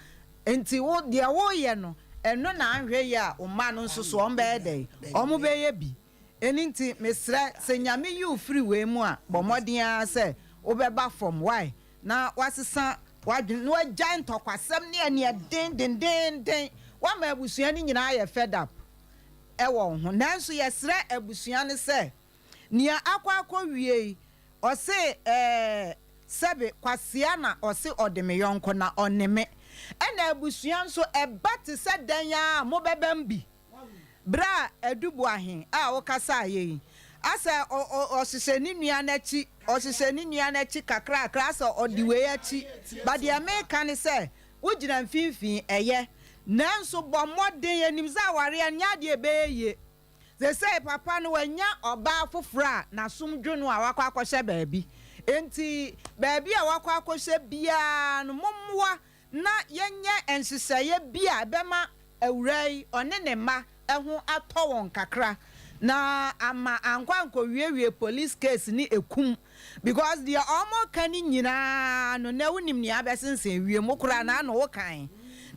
enti wo de wo ye no eno na anhwe ya o ma no nso so ombe dey omo be ye bi enti mesra se nyame yu free we mu a bomoden a se wo be ba from why na wasesa wadwen no agyan tokwasem ne ene den wa ma abusua ni nyina ye fed up e wo ho nanso ye sra abusua ne se nia akwa wie o se sebe kwasia na ose odeme yonko na oneme ena abusua nso ebate se dan ya mo bebambi bra adubu ahen a wo kasa ayi asa osise ni nua na chi kakra asa odiwe achi bade america ne se wogina mfimfin eye nanso bomoden yanim za ware anya de ebeye ze say papa no wanya oba fofora na somdwo no a wakwa akɔhye baabi enti baabi a wakwa akɔhye bia no mommoa na yenye enseseye bia bema awurai one ne ma eho atɔ won kakra na ama ankwanko wiewie police case ni ekum because the almost kan nyina no na wonim ni abesensen wie mokura na no wokan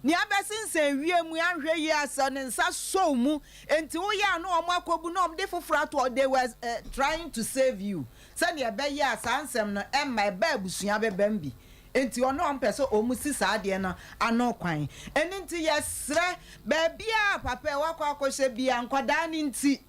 ni abesensen wie mu anhwe yi asa ne nsa so mu enti wo ya no omakobu no omde fofora to they was trying to save you say ne be ya sansem no emma eba abusua bebambi enti ono ompese omusi saade no ano kwan enti yesre ba bia papa wakwa akɔhye bia nkwada ni nti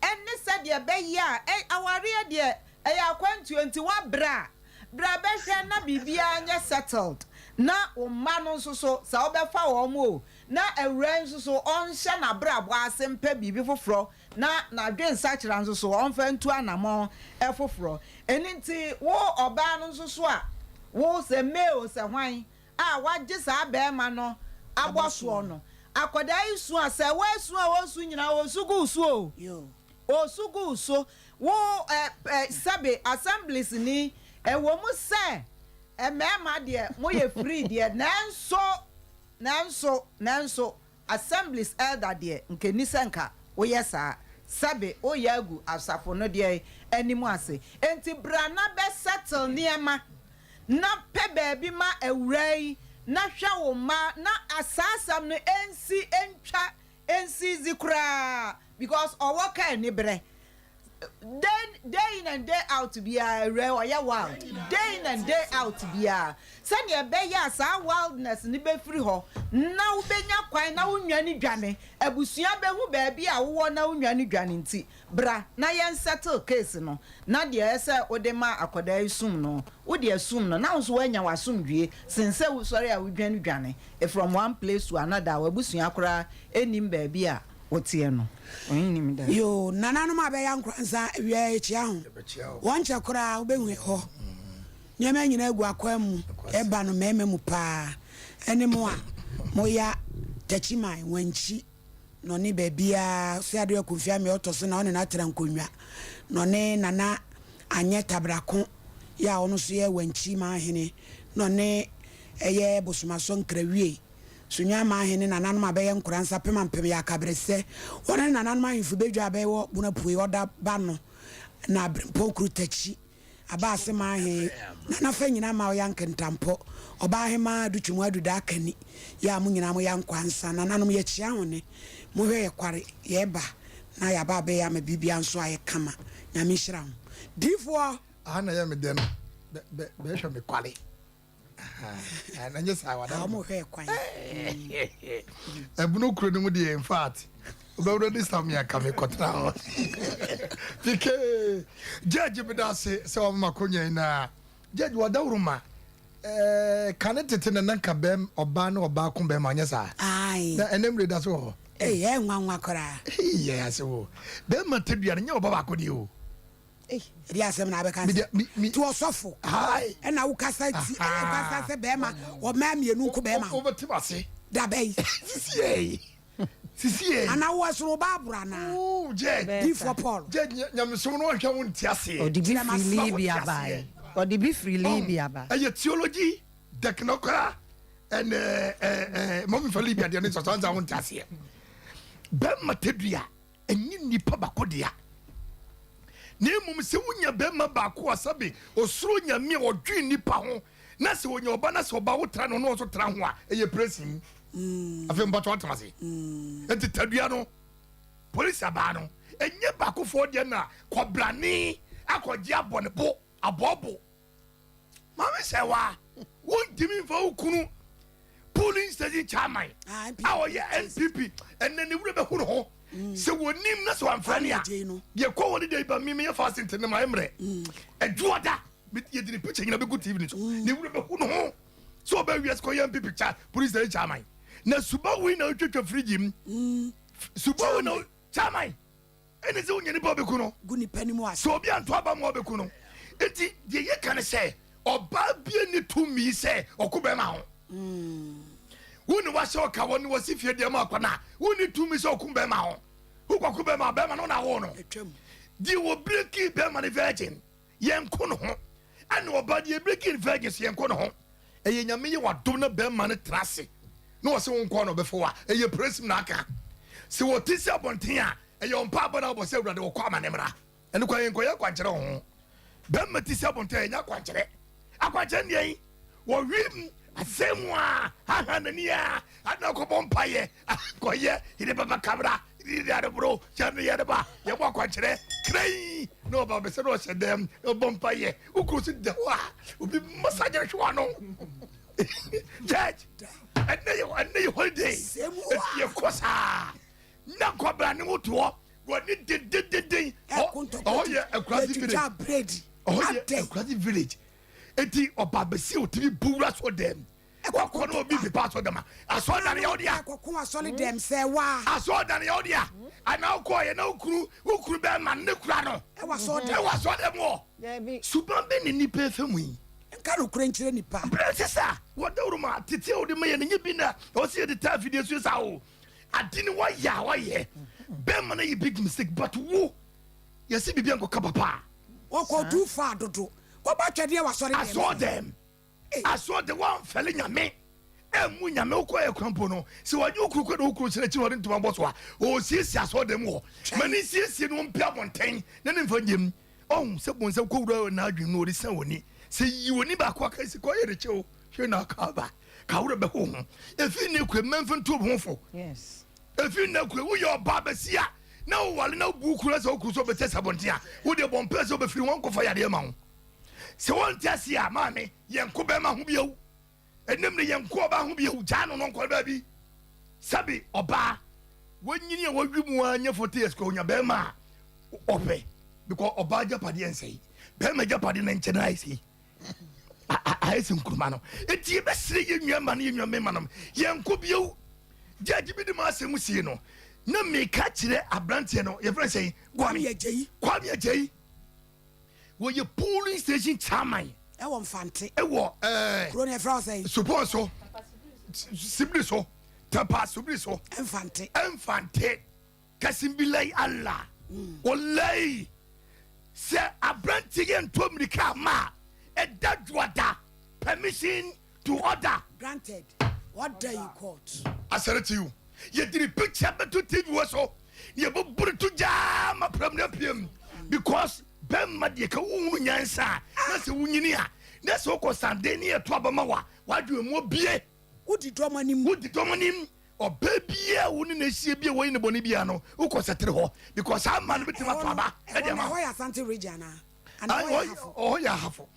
enne se de be ya aware de ya kwantu enti wa bra behwe na bibia nya settled na o ma no nso so sa obefa wo mo na awura nso so onhye na bra bo asempa bibi foforo na dwen sachira nso so on fa ntu anamon efoforo enti wo oba no nso so a wo se meo se hwan a wagye sa be ma no aboso no akoda isu a se wesu a wosu nyina wosugu su o yo osugu so wo sabe assemblies ni wo mu se mema de mo ye free de nanso assemblies elder de nke nisenka wo yesa sabe o yagu asafo no de animu ase enti brana be settle niema na pe baabi ma awurai na hwa wo ma na asasam no ensi zikura because owo ka ni bre then day in and day out to be a real wild day in and day out to be a send your be ya sa wildness ni be free ho na wo benya kwan na wo nwa ni dwane abusua be hu baabi a wo na wo nwa ni dwane nti bra na yen settle case no na de ese odema akoda isum no wo de asum no na wo so wanya wasumdwie sense wo sori a wo dwane dwane from one place to another abusua kora enim baabi a wotie no oyinim da yo nana no ma be ya nkransa wie echi ahu won che kora obehu ho nyema nyina egu akwam eba no meme mu pa ene mo a mo ya tachiman wanchi no ne babia so ade akufia me otoso na one na tera nkonwa no ne nana anye tabrako ya ono so ye wanchi ma hene no ne eye bosumaso nkrawie sunya ma hene nanan ma be ye nkuransa pema mpem ya kabrese wona nanan ma hifu bedwa be wo buna pue oda ba no na pokru tachi aba ase ma he na fa nyina ma ya nkentampo oba he ma dutwumu aduda akani ya mu nyina mo ya nkwansa nanan ya chia hone mo hwe ye kware ye ba na ya ba be ya ma bibia nso aye kama nyame hira ho difo ana ya me den be hwe me kware and I just I want to move here quite. Ebunu kuro no mu de in fact. Oba this time ya come kotra. Pike judge me da se o makonya na judge wadawruma kanetete na nanka bem oba na oba kun bem anya sa. Ai. Na enem re da so. Eh nwanwa kora. Yes o. Bem matedua nya oba ba ko di o. Ri asem na abeka to osofo hai e na wo kasa ti kasa se be ma o ma mienu nko be ma o beti base da be sisi ana wo so ba bura na o je di for paul je nyamso no hwa won ti ase o di bi free libya bai o di bi free libya bai e theology technocrat and mom for libya de so sanza won ti ase be matedua enyi nipa bakodia ne mum se wunya bema ba ko asabe osuro nyame odwi nipa ho na se wonya oba na se oba wo tra no no so tra ho a eye pressing afem bato atmase enti tadua no police aba no enye ba ko fo de na kobrane akogye abone bo abobo mama se wa won dimi fo kunu polling station chairman awo ye NPP enne ne wure be hu ho se wonim na so amfani a ye ko woni dey ba me fasting te na ma emre eduoda me ye di picture nyina be good TV ni so ne wure be hu no ho so be wies ko ye MPP cha police dey chairman na suba wi na twetwa fridge suba wi na chairman ene se wonyani ba be ku no guni pani mo ase so obi anto aba mo be ku no enti ye ye kan se oba bie ni tumi se okobe ma ho woni wa se oka woni wasi fie de ma akwana woni tumi se okumbe ma ho ukwakumbe ma be ma no na wo no di wo breaki be ma virgin yenko no ho ani oba di breaki virgin se yenko no ho eye nyame ye wadom na be ma ne trase no wo se wonko no be fo a eye presim na aka se wo tisi abonten a eye ompa abona obo se awurade wo kwa ma ne mra ene kwa yenko ye kwankere ho be ma tisi abonten nya kwankere akwankere ne wo wim asemwa hanania ana ko bompaye ko ye ide baba kabra ide ya bro chanu ya ba ye bo kwankere krei no ba be se no sedem bompaye ukrusi de wa obi masaje hwa no judge and you holiday ye kosa na kobra ne woto woni de oh yeah across the village oh yeah across the village eti oba besi otimi buwura so dem wakɔ no obi pepa asɔ dɛm a asɔ da ne yɛ ɔde a kɔko asɔre dɛm sɛ wa asɔ da ne yɛ ɔde a ana wokɔ yɛ na wokuru bɛɛ ma ne kura no ɛwɔ asɔ dɛm ɛwɔ asɔ dɛm wɔ suban bɛ ne nipa efe mu yi nka no kura nkyerɛ nipa brɛ sisa wɔda wuro ma tete a wode ma yɛ ne nye bi na ɔsi yɛ de taa fidie so sa o ade ne wɔyɛ a wɔyɛ bɛɛ ma na yɛ big mistake but wo yɛsi bibi nkɔka papa wɔkɔ tu fa dodo wɔba twɛdeɛ wɔ asɔre dɛm asɔ dɛm asɔ dɛm wɔn fɛlɛ nyame ɛmu nyame wokɔ yɛ krampo no sɛ wɔnyɛ wokuru kɔ na wokuru kyerɛ kyerɛ wɔde ntoma bɔ so a ɔsiesie asɔ dɛm wɔ ma ne siesie no mpia bɔntɛn na ne mfa gyem ɔhu sɛ bɔnsɛm kɔwura na adwene no ɔde sɛ w'ani sɛ yi w'ani baako aka si kɔyɛ rekyɛ o hwɛ na aka aba ka worɛ bɛho ho ɛfiri ne kura mmɛmfa nto ho fo ɛfiri ne kura woyɛ ɔbaa bɛsi a na wowale na wobu kuru sɛ wokuru sɛ wobɛkyɛ sɛ bɔnten a wode bɔmpɛ sɛ wobɛfiri wɔn nkɔfa yadeɛ ma ho sɛ wɔnte ase a maame yɛnko bɛma ho biawu ɛnam ne yɛnko ɔba ho biawu gyaa no no nkɔre baabi sabi ɔbaa wɔnyini a wɔwi mu a nyɛ 40 years kɔ onya bɛrima a ɔpɛ because ɔbaa gyapadeɛ nsɛyi bɛrima gyapadeɛ na nkyɛn ayɛ sɛyi ayɛ sɛ nkuruma no enti yɛbɛsere yɛ nnuama no yɛ nnuama no yɛnko biawu gyagye bi de ma asɛm sie no na meka kyerɛ aberanteɛ no yɛfrɛ sɛyi kwame agyayi wɔyɛ polling station chairman ɛwɔ mfante ɛwɔ kuro ne ɛfrɛ sɛ supɔn so sibiri so tapa sibiri so ɛmfante kasimbilai ala wɔlai sɛ aberanteɛ yɛ ntɔ mirika ama ɛda dwada permission to order granted what day you court asɛre to you yɛdiri picture bɛto tv wɔ so yɛbɛboro to gyaa ma pram na piem because bɛmma deɛ ka wohunu nyansa a na sɛ wonyini a na sɛ wokɔ sande ne yɛto abama wa wadwe mu bie wodi dɔm anim ɔbɛ bia wo ne na ahyia bia wɔyi ne bɔne bia no wokɔ sɛtere hɔ because saa ma no bɛtumi ato aba ɛdeɛ ma hɔ yɛ asante region ɔhɔ yɛ ahafo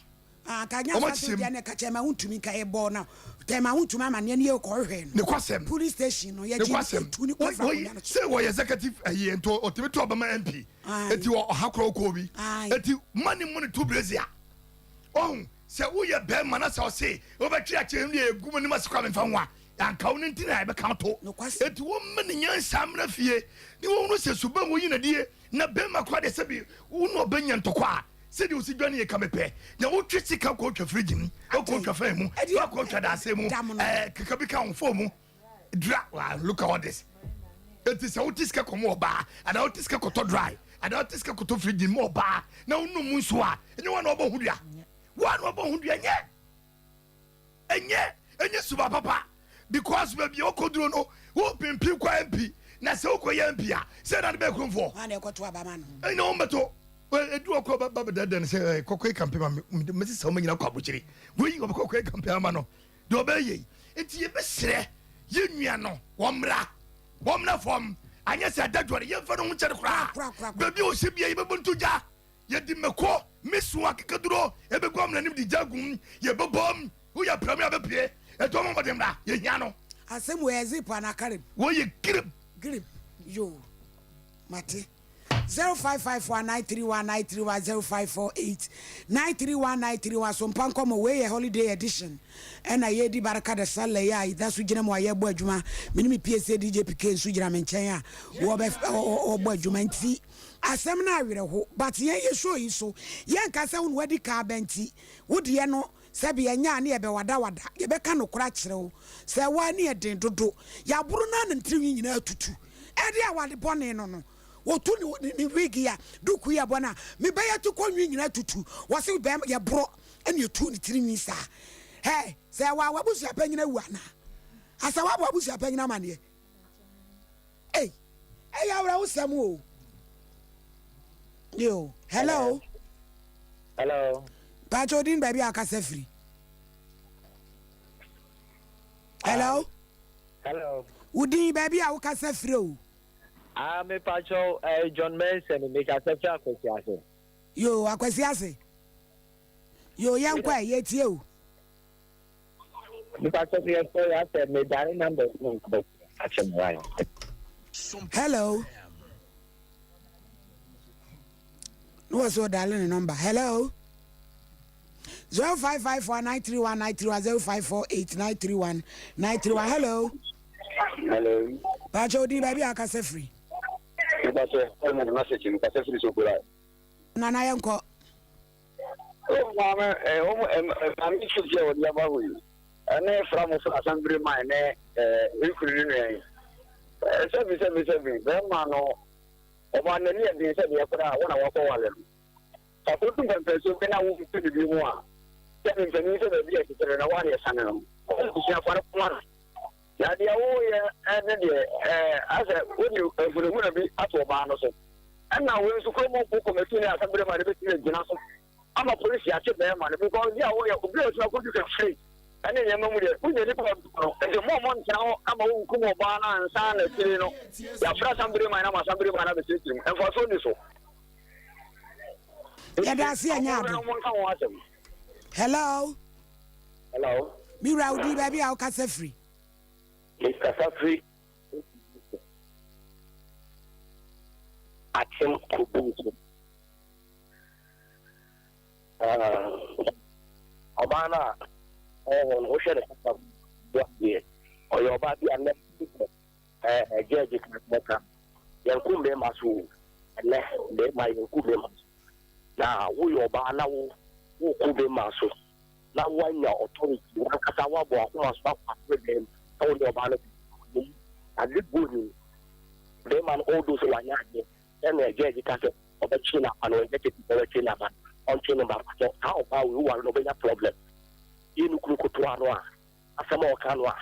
kanya asante region ne ka kyɛ ma wontumi ka ɛbɔ no tɛma wontumi ama neɛ ne yɛ kɔhwehwɛ no ne kwasɛm police station no yɛgye tu ne sɛ wɔyɛ executive ayi nto ɔtumi to ɔbɛma mp eti ɔha korɔ kɔɔ bi eti mane mu ne to brezia ɔhu sɛ woyɛ bɛrima na sɛ ɔse wobɛtwe akyerɛ ne yɛ gu mu ne ma sikwa memfa ho a anka wo no nti na yɛbɛka to eti wɔmma ne nyansa mmra fie ne wɔhunu sɛ suba wɔyi nadie na bɛrima koraa deɛ sɛ bi wo ne ɔbɛnya ntɔkɔ a sɛdeɛ wosi dwane yɛ ka mepɛ na wotwe sika kɔɔtwa firigi mu wokɔɔtwa fan mu wakɔɔtwa daasɛ mu keka bi ka wo fo mu dra look at all this eti sɛ wote sika kɔmɔ ɔbaa anaa wote sika kɔtɔ dry anaa wote sika kɔtɔ firigi mu ɔbaa na wonom mu nso a ɛnyɛ wɔn na ɔbɔ ho dua wɔn na ɔbɔ ho dua ɛnyɛ suba papa because baabi a ɔkɔduro no wɔpempi kɔ mp na sɛ wokɔyɛ mp a sɛ na de bɛɛ kuromfoɔ ɛnyɛ wɔn bɛtɔ edu ọkọ baba dada ne sẹ kọkọ campaign ma mẹ sisan ọmọ nyina kọ abukyere wọnyi ọbẹ kọkọ campaign ama no de ọbẹ yẹ eti yẹ bẹ srẹ yẹ nua no wɔmra fam anyɛ sɛ adadwɔre yɛmfa no ho kyɛre koraa baabi a ɔhyɛ bia yɛbɛbɔ nto gya yɛde mmɛkɔ meso akekaduro yɛbɛgu amnanim de gya gum yɛbɛbɔm woyɛ pram a bɛpie ɛtɔ ma mɔde mmra yɛhia no asɛm wɔ ɛze pa na karem wɔyɛ grip yo mate 0554931931 0548 931931 Sompa Nkomo we holiday edition ɛna yɛdi baraka de sala ya ida so gyina mu ayɛbɔ adwuma mene me PSA DJ PK so gyina me nkyɛn a wɔbɔ adwuma nti asɛm na awerɛ ho but yɛn show yi so yɛn kasa wo wadi ka bɛnti wodiɛ no sɛbi yɛnya ne yɛbɛwada yɛbɛka no kora kyerɛw sɛ wa ne yɛden dodo yɛaboro na ne ntiri nyina tutu ɛde awade bɔne no wotu ni wigi ya duku ya bona me baya to konwi nyina tutu wose be ya bro ene tu ni tiri mi sa hey se wa wabusu apanyina wu ana asa wa wabusu apanyina mane eh ya wra usam o yo hello Pachodin baby akasa free hello udin baby akasa free o me pacho John Manson make a search akwasiase. Yo akwasiase. Yo yankwa yetie o. Me pacho me for ya said me dial number no but action right. Hello. No so dial number. Hello. 0554931931 hello Hello. Pacho di baby akase free Pacho I'm message in Pacho free so good. Nana yanko Oh mama I'm sure you will never win. And from assembly mine including seven no one near the said you put out 1 hour for one. I put them so can I will to be more. Seven pennies of the vehicle and 1 year son. Ya dia wo ye de asa woni ofuru na bi ato ba no so ana wo nso ko mo ko committee na assembly ma de be tire gina so ama police ya che be ma because dia wo ye obi o tuna ko du ka free ani ye mamu de kunye ni ko de mo ntia ho ama wo ku mo ba na nsa na tire no ya fra assembly ma na be tire enfo so ni so ya da si anya ado hello mi raudi baby akase free Mr. Safri Atem Kubutu Obana on Ocean or your body and Judge Maka Yankumbe Masu and let my Yankumbe now who your Bana who Kube Masu now when your authority Kasawa Boa stop with them. All your balance and this building, they man all those who are young, and they get it of a China and we get it for a China man on China. How about you are no problem? In Kukutuanoa, Asamo Kanwa,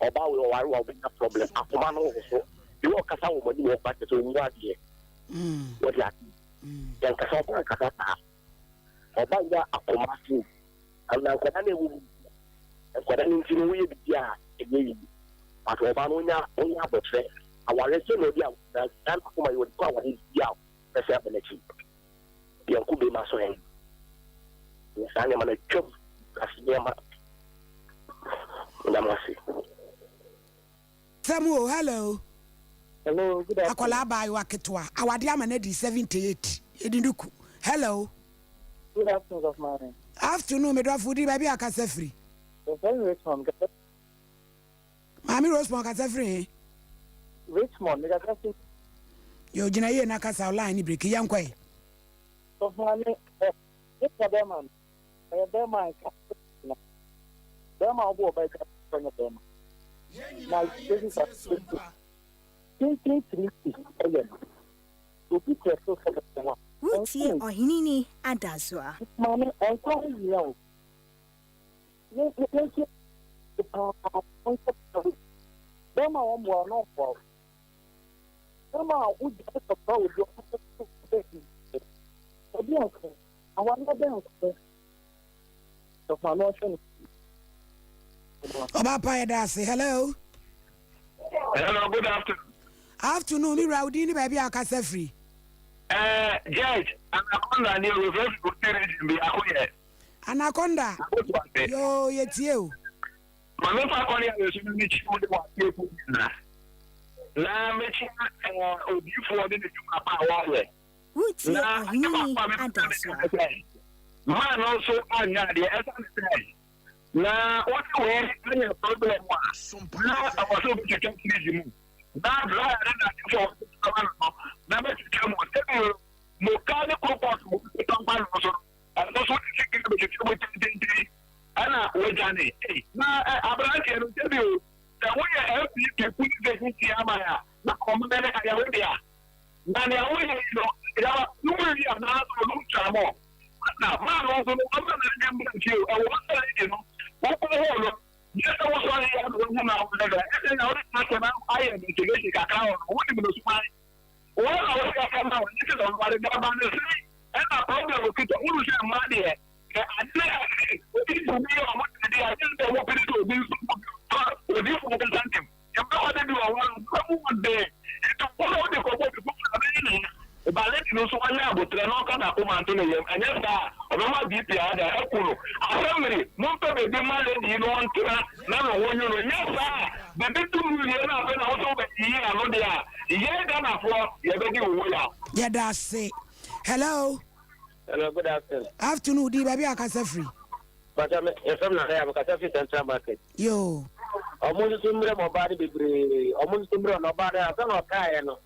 about you are no problem. Akumano also, you are Kasao when you are back to India. What that? Then Kasapa Kasata, about that Akumasi, and now Kadani and Kadani we be but Obanonia only have a threat. Our resident that Kuma would call his yaw, the ability. The Uncle be Masoen. The Sanyaman a job, Casiyama. Namasi. Samuel, hello. Hello, good afternoon. Akolaba Waketwa. Our diamond is 78. Edinuku. Hello. Good afternoon, of mine. Afternoon, me foodi baby akase free. Richmond. Mami Rosemont akase free. Richmond, Yo jina ye na kasa online ni break yankwa. Of mine, it's a demand. A demand. Dema obo by Dema. My this is a 3 again. To be careful for the one. Wuti ohinini adazwa. Mami, I call you. Dema omo no for. Dema would get a power with your I want to dance. So, my notion. Obapa Edasi, hello. Hello, good afternoon. Afternoon, mi Raudini baby akase free. Judge, Anaconda near reverse to be acquired. Anaconda. Yo, it's you. My father is in the children of La Mechi or before the power. Wuti ohinini adazwa. Man also anya the essence. Now, what way problem was? Now, I was able to come to you. Now, never to come on. Mokane Kopo, and also chicken with Anna, Wejani. Now, Abraham can tell you that we are helping to put the Yamaya, the common idea. Now, you know, you are not so long. Now, man, also, I'm going to remember you. I want to let you know. What the whole yes, I was only a woman out there. And now I am to get a cacao. What do you mind? Well, I was going to come out. This is on what the government is saying. And I probably will get the ocean money. I think what is for me or what I think they will be to do with this one incentive. You know what they do one day. To follow the corporate but let you know so I have to not come up and yes, I deeply I could. Assembly, not to be demanded you want to now when you know, yes, the big 2 million and also the year, no, they are. Yeah, gonna for you're going to yeah, that's it. Hello. Hello, good afternoon. Afternoon, D baby akase free. But if I'm not there, I'm going to Central Market. Yo. Almost to me, my body be almost to me, no body. I don't know, Kayano.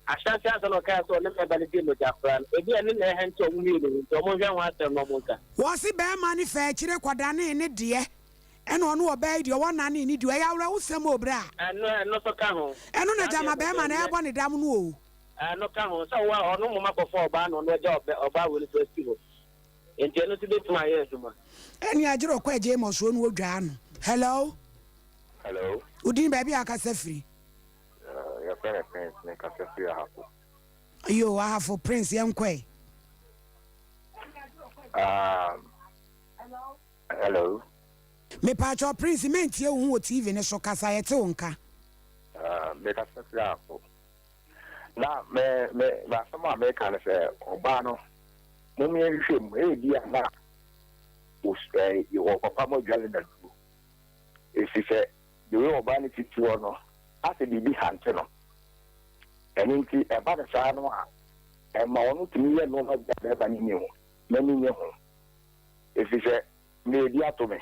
I shan't answer no car, so let me validate with your friend. Again, in the hands of me, so more than one time, no more. Was it bear manufacturer quadrani in it, dear? And on who obeyed your one nanny need to a some more bra. And not a camo. And on a jama bear man, I want a damn woo. And no camo, so well, no more for ban on the job of our will festival. In general, to my ears, and ya jiro kwa James one would drown. Hello? Hello? Udin baby, I can say free. Your parents make us a free house. You are for Prince Young Quay. Hello? Me patch Prince meant you who TV in a soccer at Onka. Make us a free house. Now, someone make us say, Obano. No, me, you dear, now. You walk up a more jolly than you. If you say, you will buy it to honor, as a baby hunter. And into a bad son, and my own to me, no one that any new. Many new. If you say, maybe to me,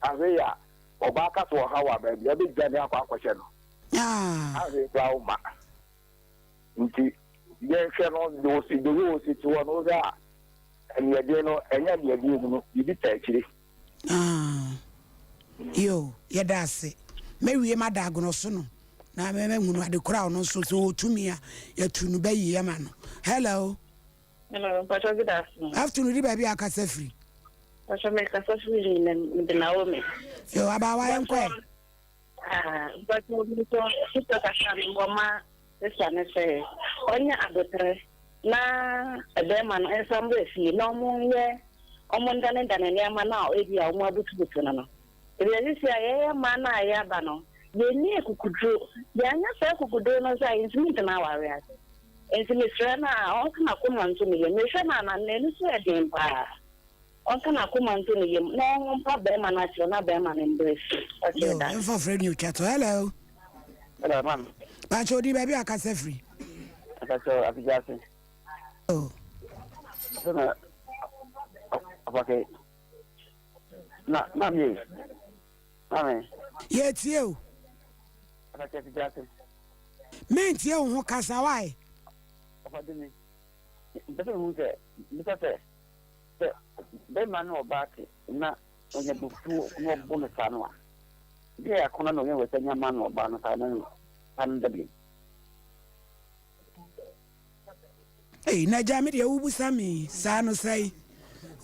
as they are, or back up for how I may be a big journey of our question. Ah, as a flower. Into the rules, the rules, it's one over there. And you know, and you did actually. Ah, yo, yeah, that's it. Maybe my dad no soon. Now, I remember the crown also to me, ya to be yaman. Hello. Hello, but good afternoon. Afternoon, baby, I can say free. I shall make a social in the Naomi. Yo, about why I'm quite. But you don't Mama, the son is say, on your other. Na ebeman ensemble fi no monye omondane dane ne ama na ebi a omo abutubutu no ebi si aye ma na aye ba no ye ni ekukudro ye anya fa ekukudro no sai intimate na ware ase intimate na on kana kuma nto ne ye me hwe na ne ni so edin pa on kana kuma nto ne ye no on pa be ma na tro na be ma ne embrace okay that for friend you chat. Hello man Pacho di baby I can say free. Pacho afijase. Oh. Okay. Na me. Amen. Yes, you. Meant you who casa why? Better who say, Mr. They man no back, not on your book, no bonus. They are coming with a man or banner and the Hey, na jami de ubu sami sa no say.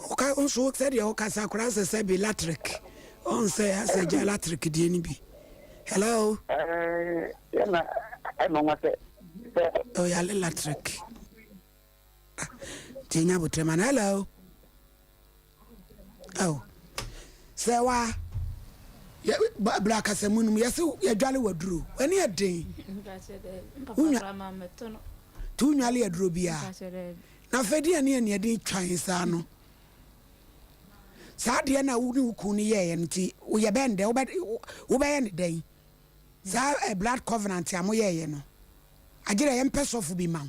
Oka onso said the oka sakura say be electric. On say as a electric di ni bi. Hello. Yeah, I know what it. Oh, ya electric. Tinya butreman hello. Oh. Say wa. Ya black asemunum yesu ya dwale waduru. Wani adin. Tu nyale aduro bia na fedi ane ne de twan sa no sa de na wo ni ku ni ye nti wo ye bende wo be ye ne den sa blood covenant am ye no agire ye mpesofu bi ma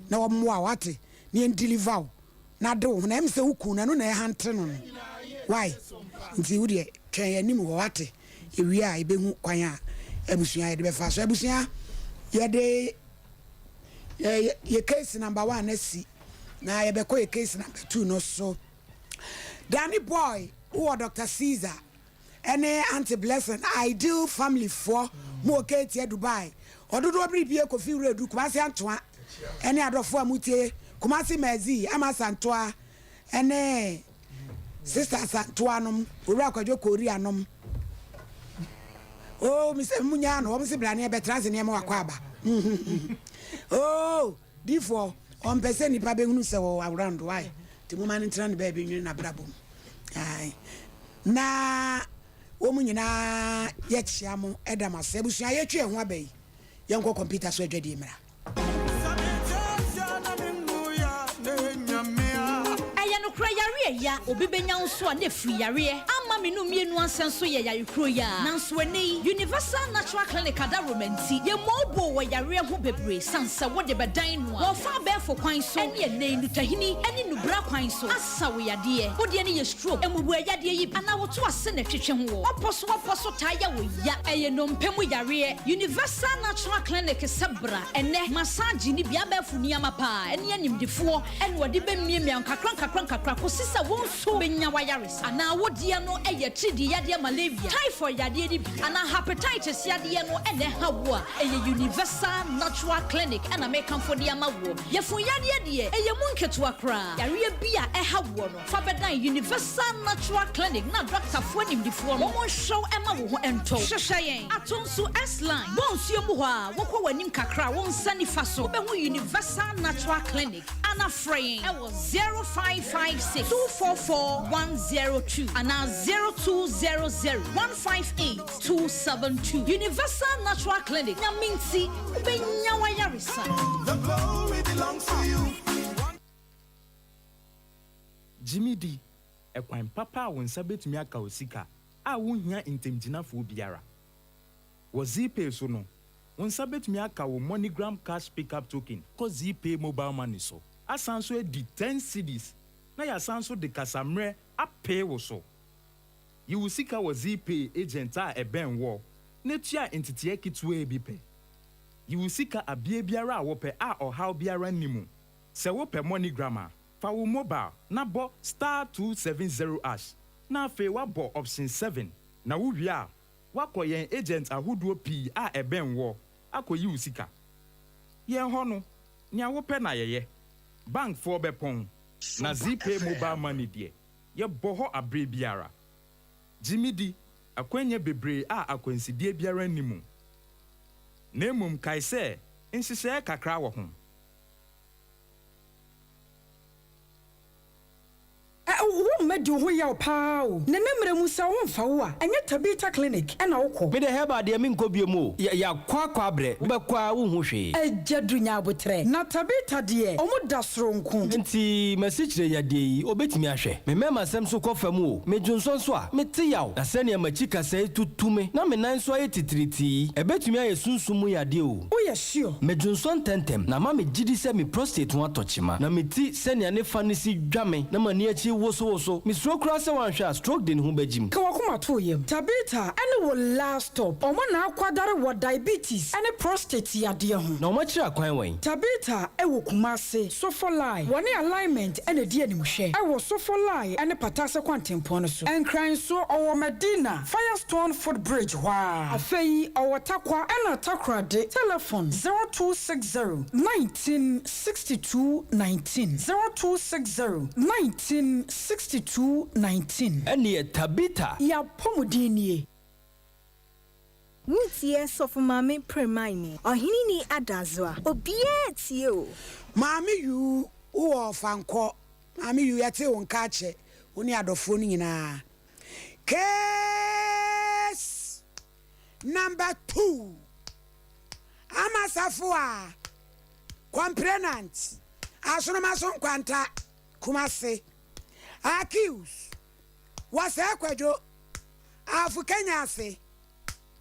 na wo mo a wate ne deliver na de wo na em se wo ku na no na e hante no why nti wo de twan ye nim wo wate e wi a e be hu kwan a abusua ye de be fa so abusua ye de your case number 1 let's see. Now you be call your case number 2 no so. Danny boy, who Dr. Caesar, any Auntie Blessing, ideal family for more Kate Dubai. Or do not be a coffee red do Kumasi Antoine, any other for Mutie, Kumasi Mezi, Amas Antoine, and Sister Santuanum, Urako Koreanum. Oh, Mr. Munyano, Mr. Blania Betras in Yamakwaba. Oh, therefore, on person ni pabe hunu se wo around why. Ti mo man tran baby nyu na brabo. Ai. Na wo mu nyina ye chia mo edam ase busua ye twe ho abai. Ye nko computer so adwadi mra. Aya no kra yare ya obi benya nso a na free yare ama me no mienu ansenso ye yarekro ya nanso eni Universal Natural Clinic ada romanti ye mobo wo yare ho bebre sansa wo de bedan no wo fa be for kwan so ene ene nutahini ene nubra kwan so asa wo yade wo de ne ye stroke emubu yade yi ana wo to ase na twetwe ho oposo taya wo ya eye no mpemu yare Universal Natural Clinic sebra ene massage ni bia ba funi amapa ene animdifo ene wo de be miemia kakran ko sisa wo so benya wa yare ana wo de no eye tridi yade malaria typhoid yade ni ana hepatitis yade no ene hawo eye Universal Natural Clinic ana make am for the amawo ye fun yade de eye munketo akra yare bia hawo no fa bedan Universal Natural Clinic na doctor fo nimdifo no mo show ema wo ho ento hwehweyen atonso S-line bonsuo mu ho a wo kwa wanim kakra wo nsani fa so be ho Universal Natural Clinic ana fraying e wo 0556 244102 ana 0200 158 272 Universal Natural Clinic nyaminti ubenya wa yarisa. The glory belongs to you. Jimmy D, ekwan papa wo nsa betumi aka osika a wo hia intemgyinafo biara. Wo ZPay so no, wo nsa betumi aka wo MoneyGram cash pickup token ko ZPay mobile money so. Asanso edi 10 cedis na ya sanso de kasamre apay wo so. You will sika wo ZPay agent a eben wo na tua entity ekitwe bi pe. You will sika abie biara a wo pe a ohaw biara nimu. Se wo pe MoneyGram a fa wo mobile na bo *270 # na fe wa bo option 7 na wo wi a wakoyen agent ahoduo pi a eben wo akoyi usika yen ho no nya wo pe na yeye bank for bepon na ZPay mobile money de ye bo ho abre biara Jimmy D akwenye bebre a akwensidie biara nimu na emum kai se nsise kakra wo ho wo medi ho ya pao ne nemre musa wo mfa wo a enye Tabita Clinic na wo ko me de heba de me nkobie mu ya kwa abre wo be kwa wo hu hwe ejadu nya abotre na Tabita de omo da soronko nti masichire ya de yi obetimi ahwe me mema sem so kofa mu o me dwonso so a me te yaw na se ne machika sai tutume na me nan so aye titiriti ebetimi aye sunsumu ya de o o ya sure me dwonso tentem na ma me gidi se me prostate ho atochima na me ti se ne ne fa ne si dwame na mani achi woso mi stroke cross one shot stroke den hu bajim ka wakoma to yem Tabita ene wo last stop omo na akwadare wo diabetes ene prostate yade ho na omo kira kwan wen Tabita e wo kumase sofolai woni alignment ene die anim hwe e wo sofolai ene patase kwantempo no so enkran so owo Medina Firestone Footbridge wa afei owo takwa ena takrade telephone 0260 1962 19 0260 1962-19 Eni Tabita ya pomodini Wutie sofu mami premaini ohini ni adazwa obie tie o mami yu uwo fanko mami yu yate wonka che woni adofo ni nyina case number 2 amasafua complainant asonomason kwanta kumase accused was ekwajo afu Kenya ase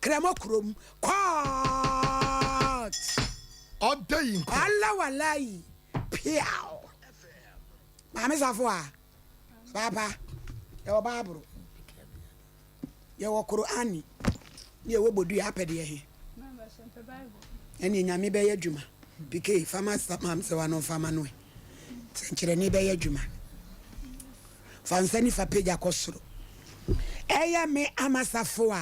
kremokrom court odayin alla walai piao mame safo papa yo babro yo Qur'ani ye wo bodu apede he eni nyame be yadwuma pk farmers mam se wa no farmer no senkire ni be yadwuma fansani fa page akosoro eya me amasafo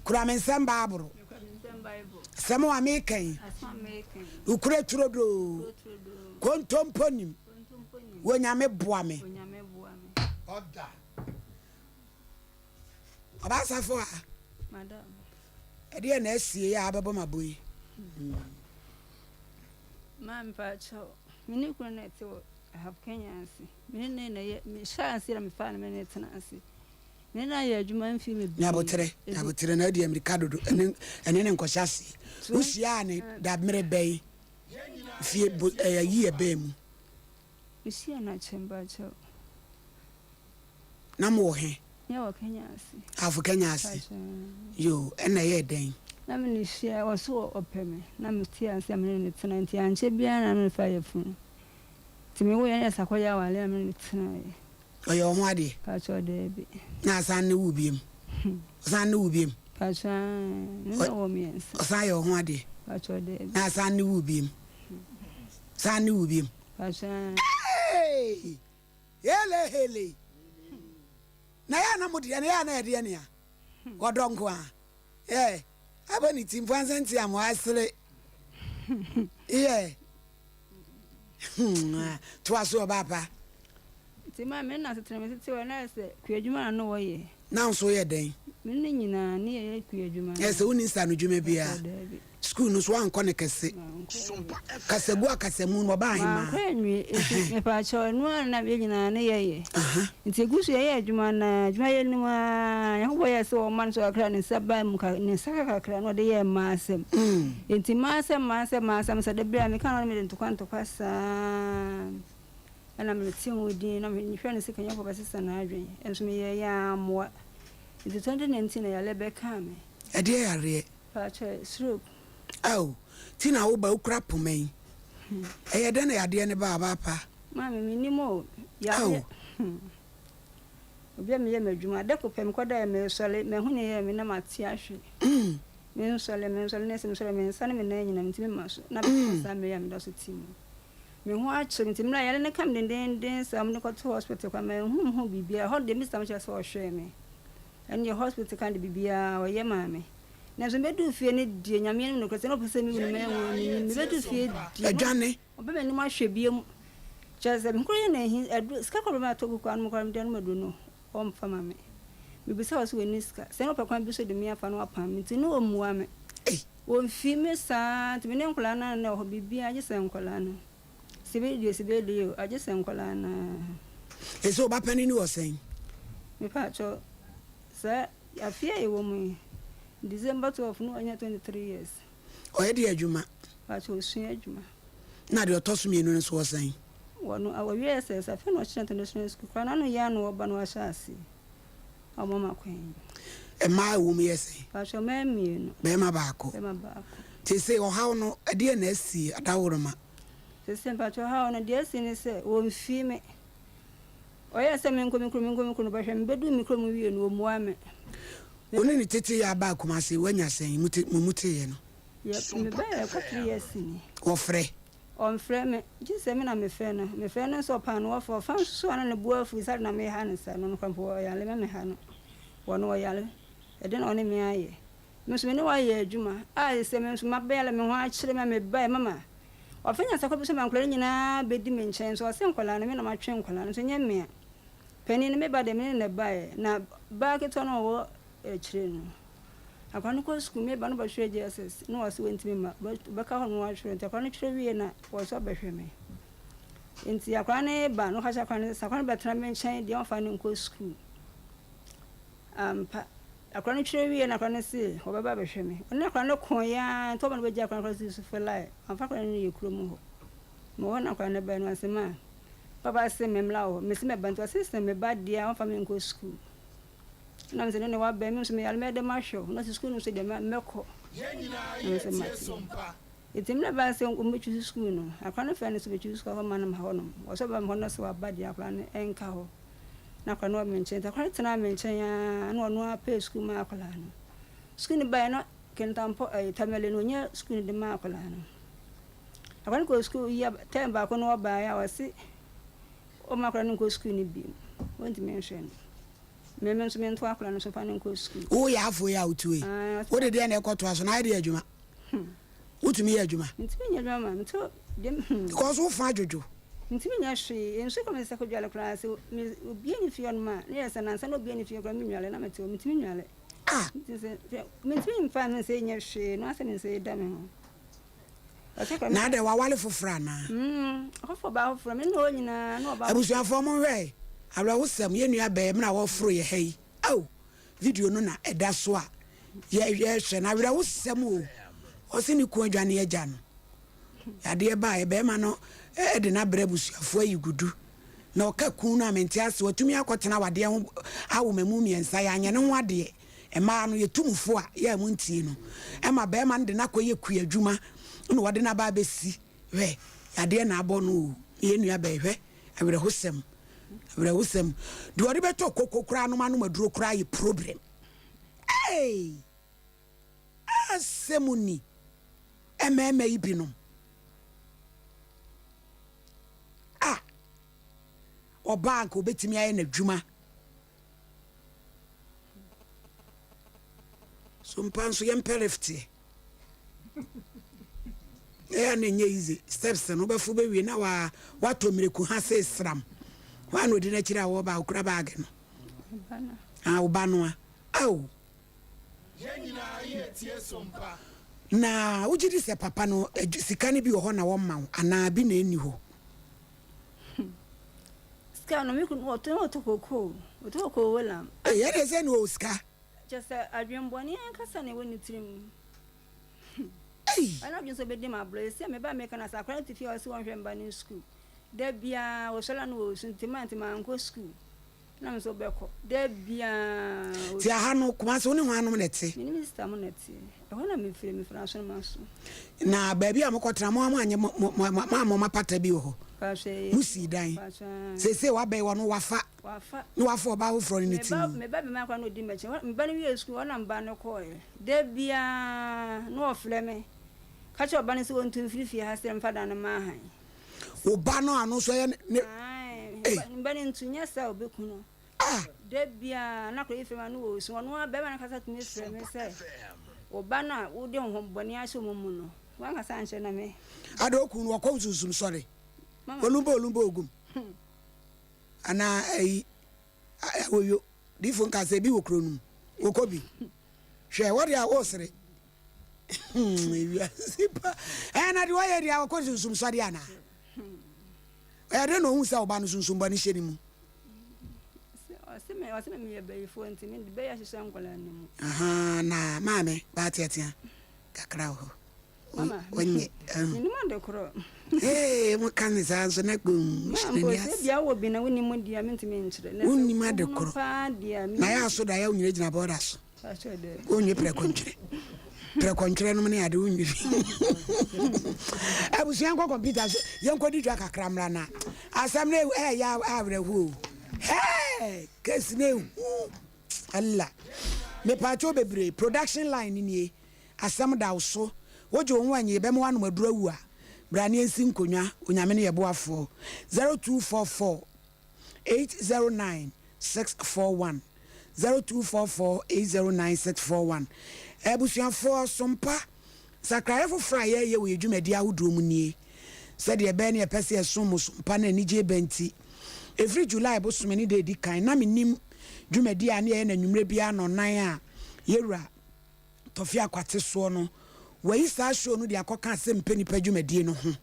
kura me nsamba abro samo wa me kan ukure turodo kontomponim wonyame boa me oda abasafo madam ede na asie ya abebo maboyi mam pacho mini kuna to have Kenyans mini na me sha ansira me fa na me tena ansi me na ya adwuma mfi me na botere na di America dodo ene ne nkohyase usia ne da mere bei fie yi ebe mu usia na chemba cho na mo he ya Kenya asi afu Kenya asi yo ena ye den na me ni hia wo so opeme na me ti anse me ni tena nti anche bia na me fa ye funu ti me wo ye sakoya wale me ni tena ye oyo ho ade ka cho de bi na san ne wubiem san ne wubiem ka cha ni na wo mi ense san yo ho ade ka cho de bi na san ne wubiem san ne wubiem ka cha hele na ya na mudi na ya na ede ne ya odonko a abani timfansanti am wasle to aso baba ti ma me na tetere me tete we na se kuadwuma na wo ye na so ye den me ni nyina ni ye kuadwuma se woni sta no dwuma bia school no so anko ne kese kasebu akasemu no ba hima kwanwi me pa cho no na be nyina ne ye nti gusu ye adwuma na adwuma ye ni ma ya ho ye se o man so akra ne saba mu ka ne saka kakra no de ye ma asem nti ma asem se de bia me kan no me de ntokwanto kwasa ana me tin wodi na me hwe ne sika nya ko basisa na adwen enso me ye ya mo nti 2019 na ya lebe ka me e de ya re pa cho stroke tina wo ba ukra pomen e de na ya de ne ba pa ma me ni mo ya obi me ye madwuma de ko pem ko da me sole me hu ne ye me na mate ahwe me sole ne se sole me sane me na nyina ntimi ma so na be sa me ya me da so tim me hu a chiri ntimi na ya ne kam den sam ne ko to hospital kwa me hu bibia ho de mi sam che so hwe me en ye hospital kan de bibia o ye ma me na so me du fie ne die nyame no ko se no pese mi me wo me be du fie die adwane obe me ni ma hwe biem chese me ko ye na hi edu ska ko ma to bu kwa no ko me den ma du no o mfa ma me me bi se wo so ni ska se no pa bi so de mi afa no apa me ti no omuwa me wo mfi me sa ti me ne nkola na na ho bibia je se nkola no sibe die o aje se nkola na eso ba pani ni wo sen me pa cho sa afia e wo mu December 12 no anya 23 years o ye de adwuma pa cho sun adwuma na de otoso mi enu so wo sen wono awo yes sa fe no china international school kwa na no ya no oba no ashasi o mama kwen e ma wo mu yes pa cho ma mi no be ma ba ko ti se o ha no de na asi adawroma ti se pa cho ha no de asi ni se wo mfi me o yes me nko no ba hwe me bedu mikro mu wie no mu ame oni ni tete ya ba kuma se wanya sen mumute ye no ye me ba ko 3 years ni wo frɛ on frɛ me ji se me na me frɛ no so pa no wo for fan so ana ne bo afu sa na me ha ne sa no kwampo ya le me ha no wono ya le e de na oni me aye me so me ne wa ye adwuma a se me so mabɛ le me ho a kyere me ba mama ofanya sa ko bi so man kula nyina be di me nkyɛn so se nkola no me na ma twe nkola no so nya me pani ne me ba de me ne ba na ba ke to no wo kyere no akwano ko school me ba no ba hwe JSS no wase wentimi ma ba ka ho no wa hwe nti akwano kyere wie na wo so ba hwe me nti akwano ba no ka cha akwano sa akwano ba tra me nkyɛn de on fa no ko school pa akwano kyere wie na akwano se wo ba ba hwe me ona akwano ko ya to ba no ba ji akwano ko su fela an fa akwano ye kuro mu ho mo wona akwano ba no asema baba se memla o me se me bantu system me ba dia on fa me ko school na mse ne wa be me so me yale me de ma show na school no so de me ko itim na ba se on me choose school no akwana fa ne so be choose school ho manam ha no o so ba me ho no so wa ba dia akwana ne enka ho na akwana me nchen ta akwana tena me nchen ya na ono a pay school ma akwana no school ni ba no kentampo tamele no nya school de ma akwana no akwana ko school ya temba ko no ba ya wasi o ma akwana ko school ni bi wonti me nhwe me so me nto akwana no so fa ne ko school o ya afo ya utue o de de na ekoto aso na ide adwuma utumi ya adwuma ntimi nya adwuma nto dem ko so fa adwojo ntimi nya hwe enso ko me se ko dwale kra se obi ani fie no ma ne yesa na nsa no obi ani fie kra me nwale na mete o ntimi nwale me ntimi mfa me se nya hwe no ase me se da me ho na de wa wale fofra na ofo ba fofra me no nyina no ba abusuafo mo hwe abra wosam ye nua be me na wo foro ye hei video no na eda so a ye hwe na abra wosam o se ni ku adwane agya no ya de ba e be ma no e de na bra busuafo ayigudu na oka kun na mentiase watumi akotena wade ho awo mamu miensa ya anye ne ho ade ema no yetumfo a ya mu ntie no ema be ma nde na koye kuadwuma no wade na ba besi we ade na abo no ye nua ba hwe awre hosem de wade beto kokokura no ma no maduro kura ye problem hey asemuni ememe ibino o bank obetimi aye na dwuma so mpanso yem perifte na nye easy steps no befu be wi na wa to mireku ha se sram wa no di na kira wo ba okura bag no ubano au yenyina ye tie sompa na ujidi se papa no sikani bi wo ho na wo ma ana bi na eni ho no me kun otoko wala ya de se no ska just adwemboni ankasa ne woni tirim ana bi so be dem ablo se me ba me kana sa kwara tifi o se won hwemba ni school da bia o sola no suntimanti man ko school na me so be ko da bia ti aha no kuma so ne ho anom nete ni minister mo nete e ho na me fire me fra so ma so na ba bia mo kotra mo anye mo mapata bi ho musi dan se wa be wono wafa no wafa oba wo fro ni ti me ba me akwa no di meche me ba ni wi school ona mba no ko de bia no ofle me ka che oba ni se won tun firi ha se mfada na ma han oba no anu so ye me ba ni ntunya sa obeku no de bia na ko ife ma no so no ba na kasa tun fre me se oba na wo de honboni a so mumu no wa kasa anche na me adoku no ko susum sorry olumbo ogum ana oyo difo nka se bi wo kronum okobi hwe wode a osere sipa na di waye dia ko susum so dia na de no hu sa oba no susum bani hyeni mu waseme me ye be fo ntimi de be ya hyehyɛ nkola ni mu na mame ba tiatia kakra ho mama onye ni mande kro mo kan za so na gum ni bia wo bi na woni mu dia mentimi nkyere na woni ma de kro na ya so da ya onyire gina boda so onye prekontre no me ade onye abusian ko computer yen ko di dwa kakra mra na asam na ya awrehu kes ne Allah me pacho bebre production line ni asam da so wojo won anye be mo anu adura wu a brane ensi nkonwa onyame ne yeboafo 0244 809 641 0244 809 641 ebusuafo sompa sakraye fofra ye we dwumadi ahodo mu nie se de be ne pese esom sompa na nije benti every July bosome ni de di kan na menim dwumadi a ne ye na nwumre bia no nan a yewura tofia kwate so no we isa show no de akoka se mpeni pa dwumadi no ho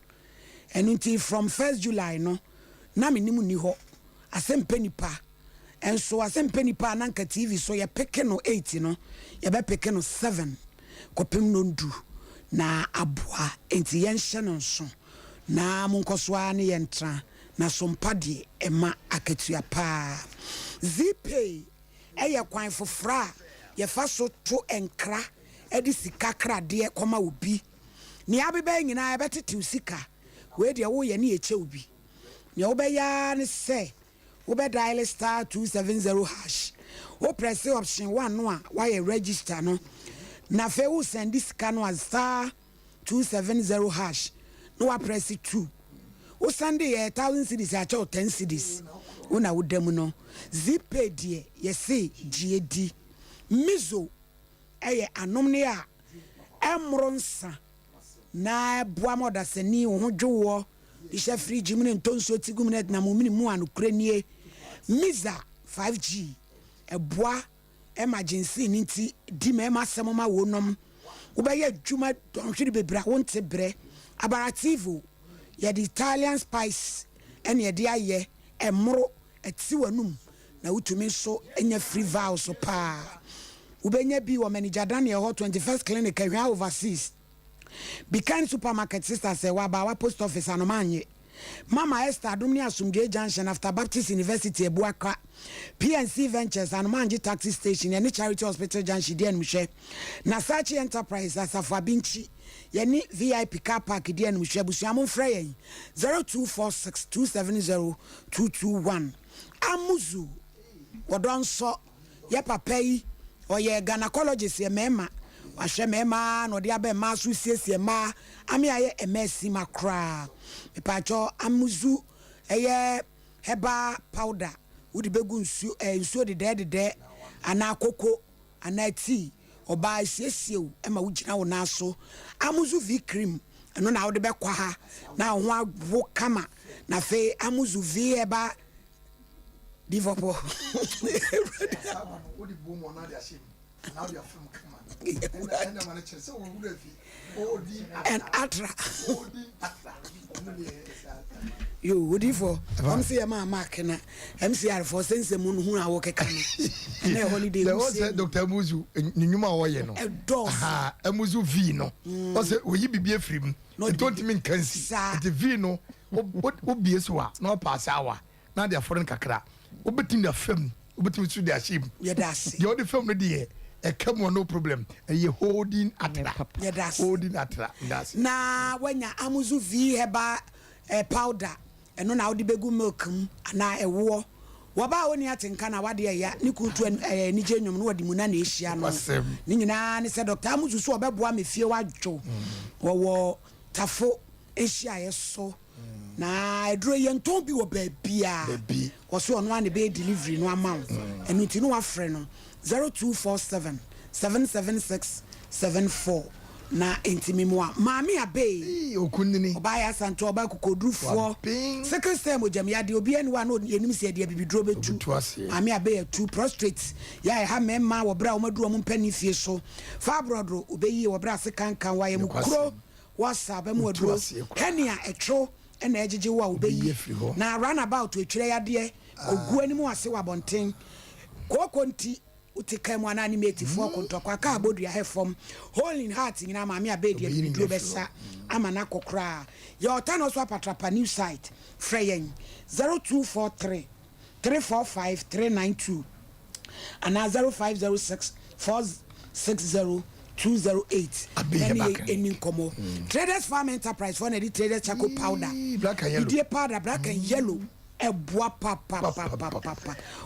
enu from 1st July no na menim ni ho asempeni pa enso asempeni pa na nka TV so ye peke no 8 no ye be peke no 7 kopem no ndu na aboa enti ye nhye no nso na munkosoa ne ye ntra na sompa de ema akatua pa zipay eye kwan fofra ye fa so to enkra edi sika krade koma obi ni abebe nyina ye betete sika we de wo ye ne ye che obi ni obeya ne se wo be dial star 270 hash wo press option 1 no a wa ye register no na fe wo send sika no as star 270 hash no wa press 2 wo send ye 1000 cedis a cho 10 cedis wo na wo dem no zipay de ye se GD mizo eye anom ne a emronsa na boa moda sani wo dwowo isha fridge mu ne ntonso tigum net na mumini mu anokure nie miza 5G eboa emergency nti di me masem ma wonom wo be ye dwuma donhwiri bebra wonte bre abarativo ye the Italian spice ene ye de aye emro eti wanum na wutumi so enya free vows so pa ubenya bi wo manager Daniel Hot 21st clinic ahwa overseas Bikan supermarket sister say wa ba wa post office anomanye Mama Esther Dumni Asumdwe Junction after Baptist University Ebuaka PNC Ventures and Manji Taxi Station and Charity Hospital Junction Dian Mushe Nasachi Enterprise Asafa Binchi Yeni VIP car park Dian Mushe Busiamu Frey 0246270221 Amuzu Wadonso Ye Papei or ye gynecologist ye mema wahwe mema no de abe ma so siesie ma ami aye emesi makra mepacho amuzu eye heba powder wudi begu nsu nsu de de ana koko ana tea oba siesie ema wugina wo na so amuzu v cream eno na wo de bekwa ha na ho awo kama na fe amuzu v heba divopo wudi boom on na dia shim now dia film kama and Atra. You would you for MC Mark and MCR for sense the moon who I walk a can. And a holiday was Dr. Muzu in Numa Oyeno. A dog, a Muzu Vino. Was it will you be a free? No, don't mean can see the Vino. What would be a swap? No pass hour. Now they are foreign cacra. Obeting the film, obeting to their ship. Yeah, that's the other film, dear. Come on, no problem. You holding atra. Yeah, that's holding atra. That's na when ya amuzu v heba powder. And no the begu milk na a war. Waba oni atinka na wade ya ni kutu ni genyum no wadi mu na ehia no. Ni nyina ni se Dr. Amuzu so obeboa me fie wadwo. Wo tafo ehia yeso. Na edro yenton bi wo ba bia. Wo so ono ane be delivery no amount. Enu ti no afre no 0247 77674 na intimimwa mami abe okunini obaya santo oba kokodrufo second time ojamia de obi eni wa no yenim se de bibidro betu mami abe tu prostrate ya ha memma wo bra wo maduro mo mpani fie so fa brodro obeyi wo bra se kankan wa yem kro wasa ba mu aduro henia etro ena ejeje wa obeyi na run about etwere yade ogu ani mu ase wa bonten kokonti utika mu anani mate fo kontokwa ka abodua hefom hole in heart nyina maami abedi bidro besa amana kokra ya otano so apatrapa new site freyen 0243 345 392 and 0506 460 208 any Nkomo Traders Farm Enterprise for the traders charcoal powder black and yellow powder black and yellow e boa papa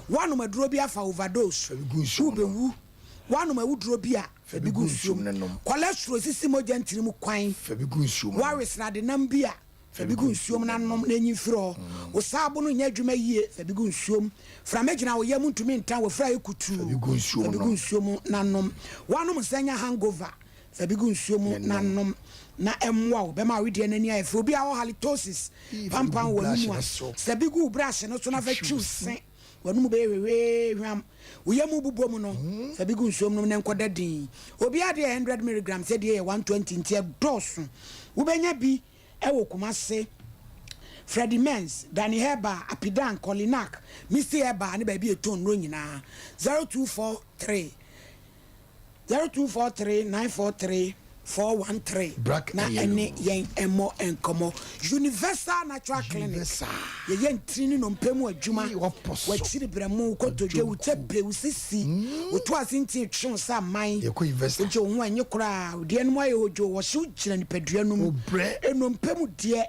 one ma drobia fa overdose ubewu one ma wudrobia fa bigu nsuom cholesterol sisi moja ntiri mu kwan fa bigu nsuom worries na de nambia fa bigu nsuom na nom na nyifiro wo sabo no nya adwuma yie fa bigu nsuom fra magina wo yam ntumi ntan wo fra ekutu fa bigu nsuom na nom one mo sanya hangover fa bigu nsuom na nom na emwa wo be ma we de nani afi obi a wo halitosis pampan wo mu a sabigu brush no so na fa chusen wonu be wewe hwam wo yamu bubo mu no sabigu nsuom no nkoda din obi a de 100 mg se de 120 ntia dosu wo benya bi e wo kumase Freddy Mens, Danny Heba, Apidan, Colinak, Mr. Heba, and baby a tone runina 0243 943 413 na ene yen emo enkomo universal natural clinic ye yen trini no mpemu adwuma wa chiri bremu kotodwe utepe usisi oto asinti twon sa man nje ho anye kura de no aye hojo wo hye ugina ni padua no eno mpemu de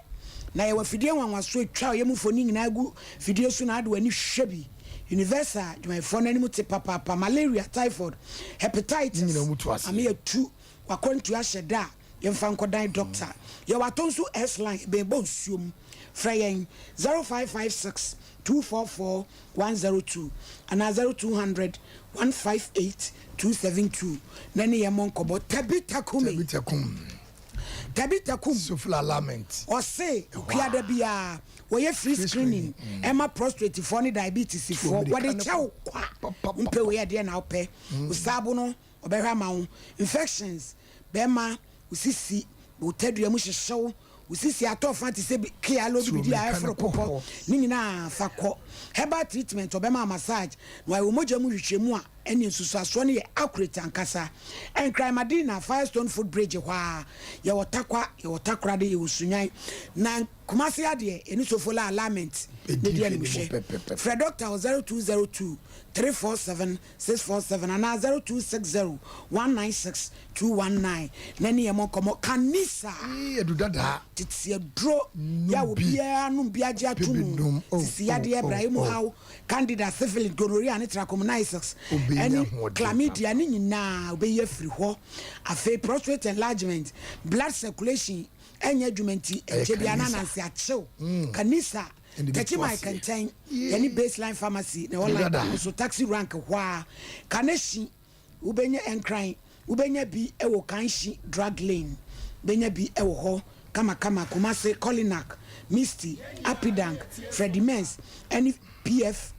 na ye wa fidie wanwaso atwa ye mu foni nyina agu fidie su na ade wani hwebi universal my phone animu te papa malaria typhoid hepatitis ami atu wakontu asheda yemfa nkodan doctor ye watonso S line be bonsuom freyen 0556 244 102 and 0200 158 272 nani ye monkobo tabitakum sufla lament o say kuada bia we free screening emma prostate for ni diabetes for what they chew kwa mpe we de na ope usabo no obehwa ma infections bema usisi utadua mu hyehyew usisi atofa te se kia lo bi dia afro kokko ni nyina fakọ herbal treatment obema massage no ayo moja mu hwehwemu a ɛne nsusuasoɔ no yɛ accurate ankasa Nkranmadina Firestone Foot Bridge hɔ a yɛwɔ takwa yɛwɔ takorade yɛwɔ sunyan na Kumasi adeɛ ɛne sofola alignment ne deɛ no hwɛ frɛ doctor 0202 347 647 ana 0260 196 219 na ne yɛmɔ nkɔmmɔ kanisa edudada tete aduro ya wo bia no bia gye atum sisi yadeɛ Ibrahim haw candida syphilis gonorrhea ne trichomoniasis ɛne chlamydia ne nyinaa obɛyɛ firi hɔ afei prostate enlargement blood circulation ɛnyɛ adwumanti ɛgye bia na nanse akyew kanisa Tachi my contain any baseline pharmacy na online so taxi rank hwa kaneshi ubenya enkran ubenya bi ewo kanshi drug lane benya bi ewo ho kama Kumasi Colinac Misty Apidank Freddy Mens any PFA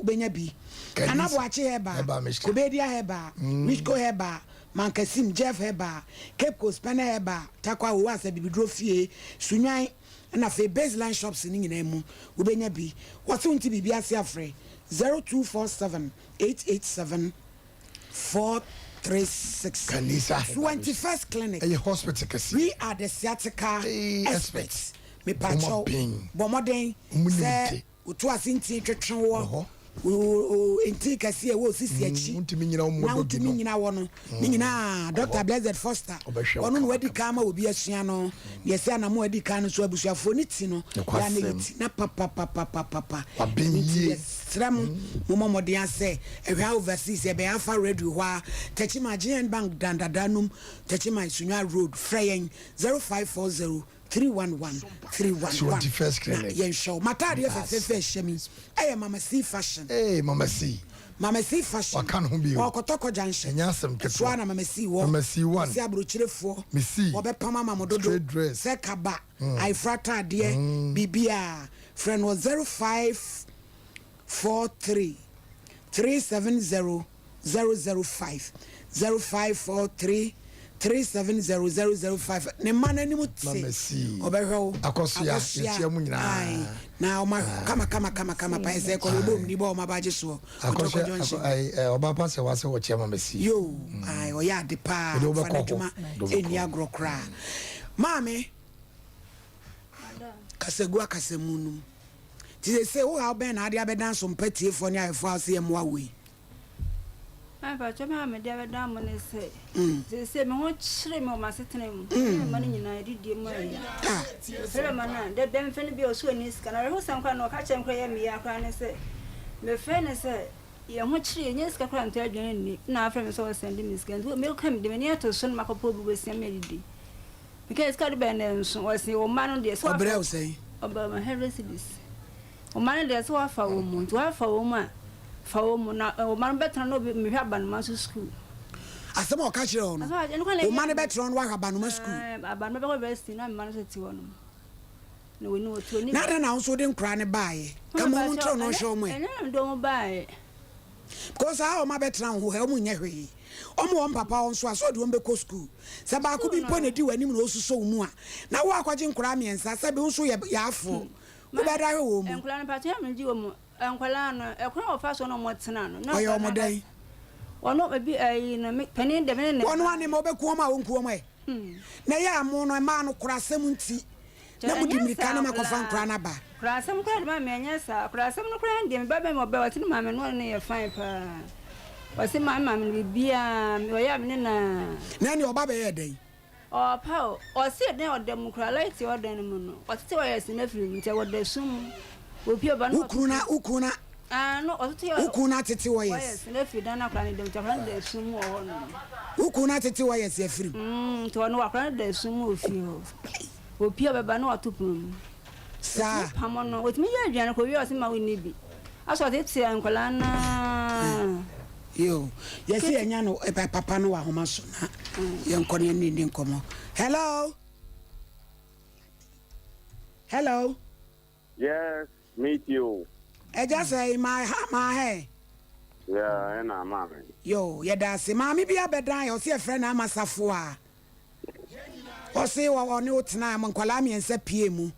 ubenya bi anabo ache heba kubedia heba Mishko heba Mankasim Jeff heba Cape Coast Pena heba takwa uwasa bibidro fie sunyan na fe baseline shops ni nyina mu ubenya bi what unti bibia ase afre 0247 887 436 kanisa 21st clinic a hospital kasi we are the sciatica experts me pacho bomoden se utu asinti twetwewo enti kasi e wo sisi achi untimi nyina wo na untimi nyina wo no ni nyina Dr. Blessed Foster ono no wadi ka ma obi asua no yesi ana mo wadi ka no so abusuafo ni ti no ya na yiti na papa wabenye sram momode ase ehwa overseas e be afa radio hwa Techima GN Bank dandadanum Techima Sunya Road Freyen 0540 311 311 21st clinic yen show matade fefe shemi Mama C fashion Mama C fashion wakan ho bi okotoko junction nyasem keto na Mama C wo Mama C one si abrochirefo Messi obepama mamododo se kaba aifrata de bibia friend was 0543 370 005 0543 3700005 ne mana ni muti obehwe akosia etia mu nyina na oma kama pa ese ko bom ni bo ma baje so akosia oba pa se wase wo chiama mesi yo ai o ya de pa fanatuma eni agrokra mame kasegua kasemunum ti se wo ha ben na ade abedan so mpatie fo ni ayefo ase yem wa we Papa, chama me dia da mo ne se. Se me ho chire me o masetene mu. Ma ni nyina di die mu ayi. Fere ma na de dem fe ne bi o so ani ska na re ho sam kwa na o ka chem kra ye me ya kra ne se. Me fe ne se ye ho chire nye ska kra nto adwene ni. Na afre me so o send me ska. Me kam de me ne to so no makopo bu besia me didi. Because ska de be ne nso o se o ma no de so. Obre o sei. Oba ma heresies. O ma no de so afa wo mu. To afa wo ma fawo na o man betra no me hwa banuma school asema o ka kire o no o man betra no wa banuma school abanuma be university na man so ti wono na we no to ni na so de nkra ne baaye ka mo ntro no hwo mo na ndo mo baaye because how ma betra ho he mo nya hwe o mo papa on so aso de on be ko school se ba ko bi po na di wani mu na osuso mu a na wo akwaje nkra miensa se be so ya afo wo be da hwe wo mu nkra ne pa te am ji wo mu enkwala no ekwa ofa so no motena no na oyo modai wono be ayi no panin de me ne wono ane mo be kuo ma wonkuo ma na ya amu no ma no kurasem nti na mudi mirika na makofa nkra na ba kurasem kwa de ma me anya sa kurasem no kura de me ba be mo be watini ma me no ne ye fine pa wasi ma me bibia me oya me na ni oba be ye den o pa o si de o de mu kura light o de mu no o tete o ye si na firi nti o de sum opia ba no ukuna no otuti ukuna tete wo yes na fida na kra ne dem tafan de sum wo no ukuna tete wo yes afiri to no akra de sum ofi ho opia ba no atopum sa pamo no otimi ya aduane ko wi o se ma woni bi aso tete ankola na yo yesi enya no papa no wa homa so na yenkone ni nkomo hello yes meet you. I just say my hair. Yeah, and I'm married. Yo, yeah, that's it. Mammy be a bed die or see a friend. I'm a safua. Or say, what no tonight, Moncolami and Sep Piemu.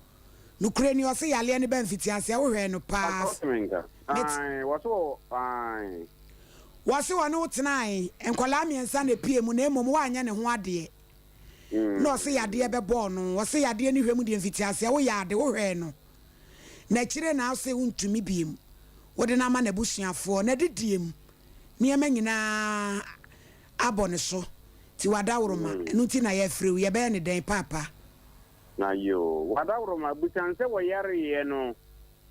No crane, or say, Alian benefit, and say, oh, no pass. I was all fine. wase wɔ no tenai enkwala miensa na pie mu na emom wa anya ne ho ade no se yade bɛbɔ no wase yade ne hwɛ mu de mfitiase wo yade wo hwɛ no na kire na ase untumi biem wo de na ma na busuafo na didiem niema nyina abɔ ne so ti wadawroma enu ti na ye frew ye bɛ ne den papa na yo wadawroma busanse wo yare ye no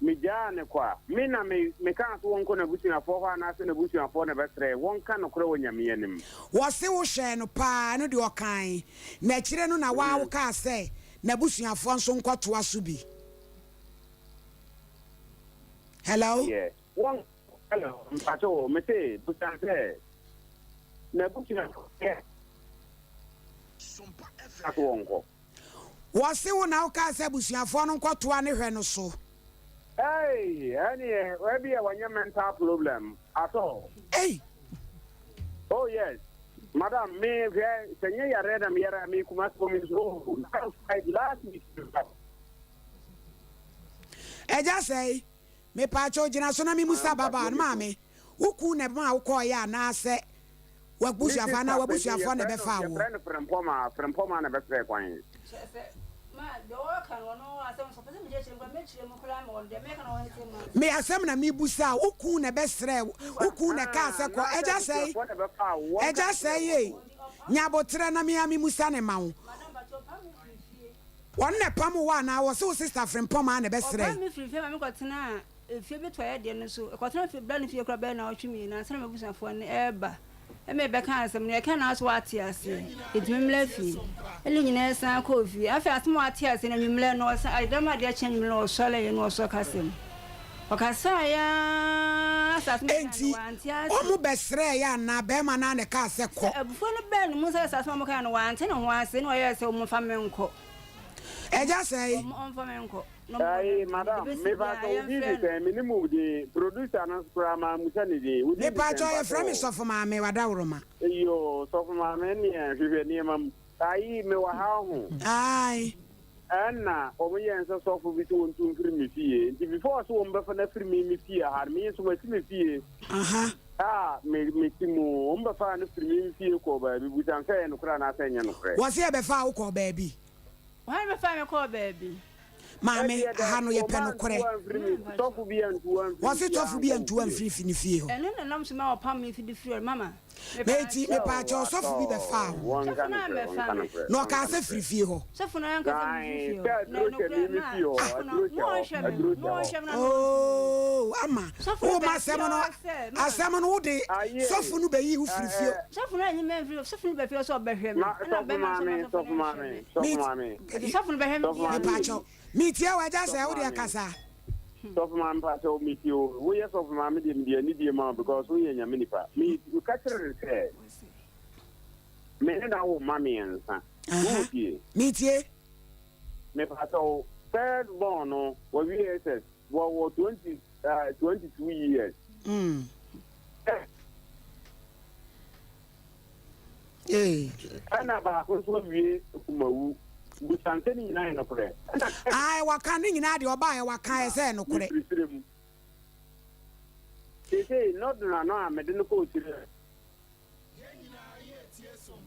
mijane kwa mina me kan so wonko na busuafo ho na se na busuafo na bɛsrɛ wonka no kora wonyame yanim wase wo hwɛ no pa no de okan na kire no na wa wo ka sɛ na busuafo nso nkɔto aso bi hello yeah one hello mpacho me say busanse na busuafo Sompa wonko wase wo na wo ka sɛ busuafo no nkɔto ane hwɛ no so. Hey, where be a mental problem at all? Hey, oh yes, madam, me, Senya Yareda, Mira, me, Kumas, last week. I just say, me pacho Jinasona Musa Baba and Mammy, who could never call ya na say, what bush of Anna, what bush of Fana Befa, from Poma, and a better coin. Me asem na mi busa oku na besre oku na ka se ko eja say ye nyabotre na me ami musa ne ma wo won na pam wa na wo so sister friend poma na besre me free me ko tena efie betoye de no so ko tena fie bla ne fie kra be na otwimi na se na mabusafo ne eba eme beka asem ne ka na so ate ase edwimle fi ele nyina san ko fi afi asem ate ase na nwimle no so adama de achen nwimle o so le no so kasem o kasa ya asasem enti o mu besre ya na be ma na ne ka ase ko ebufo no be no mu se asasem mo ka no wa ante ne ho ase no ye se o mu fa menko eja say on fa menko Hey, madam, me ba to di minimum di producer na scrama musani di. Me pa to e from so for ma me wadawroma. Yo, so for ma me ni hwehwe ni mam. Ai me wa ha ho. Ai. Anna, o me yen so for bi to wontu mfiri me fie. Nti before so wo mbefa na firi me fie ha, me so ma ti me fie. Aha. Ah, me ti mo, o mbefa na firi me fie ko ba bi butan fa no kra na sanya no kra. Wo se e befa wo ko ba bi. Wa befa me ko ba bi. Mame hanu ye pe no kore tofu bi antu wose tofu bi antu amfiri ni fie ho ene na nam se ma opam mi fi di fie mama meti me pa cho sofu bi be fa ho no ka se firi fie ho sofu na yanka firi fie oh ama o ma asem no de sofu no be yi hu firi fie sofu na nyi men firi sofu no be fie so be hwe me sofu mame sofu no be hwe me pa cho Metia wa just say we akasa. Sof man pa so metio. We yes of man me dey ni dey ma because we nya me nipa. Me you catch her say. Me na wo mami ensa. Metie. Me pa so third born no we yes wo 22 years. Ana ba ko so wie kumawu. Busante ni nyina no kore. Ai waka ni nyina de oba ya waka ese no kore. Say not no am de no ko tire.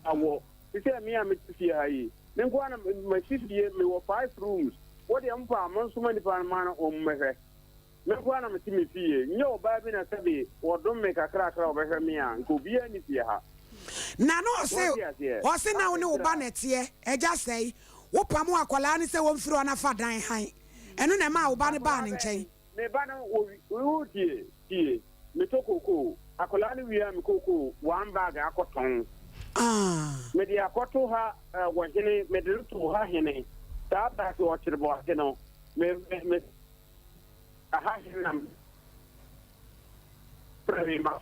Awo, say me am tifie ayi. Me ko ana ma tifie me wo 5 rooms. What dey am pa man so many pa man o mmehwe. Me ko ana me timi fie. Nye oba bi na sabe wo dom me kakra kakra obehwe me a nko bia ni fie ha. Na no say o se na wo ne oba na tie eja say wo pamu akwala ni se wo mfiri ona fa dan han eno na ma wo ba ne ba ne nchen me ba na wo tie me to koko akwala ni wi am koko one bag akoton me di akoto ha wo hene me de to ha hene ta ba so o chirbo akeno me aha hinam prema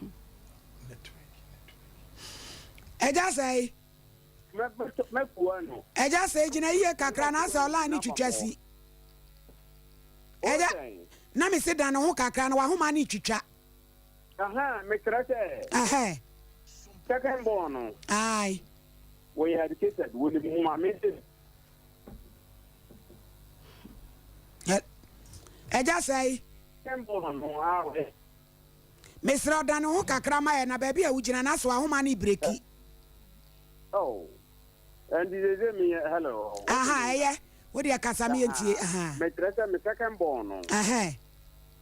eja say me kuano eja say jina iye kakra na sa ola ni twitwasi eja na me se dan ho kakra na wa homa ni twitwa aha me krate aha second born ai we educated we ni homa me eja say second born no awe Mr. Dan ho kakra ma ye na ba bia wugina na so ahoma ni breki. Oh. And they me hello. Aha, yeah. What dia kasa me entie aha. Me tresa me second born no. Aha.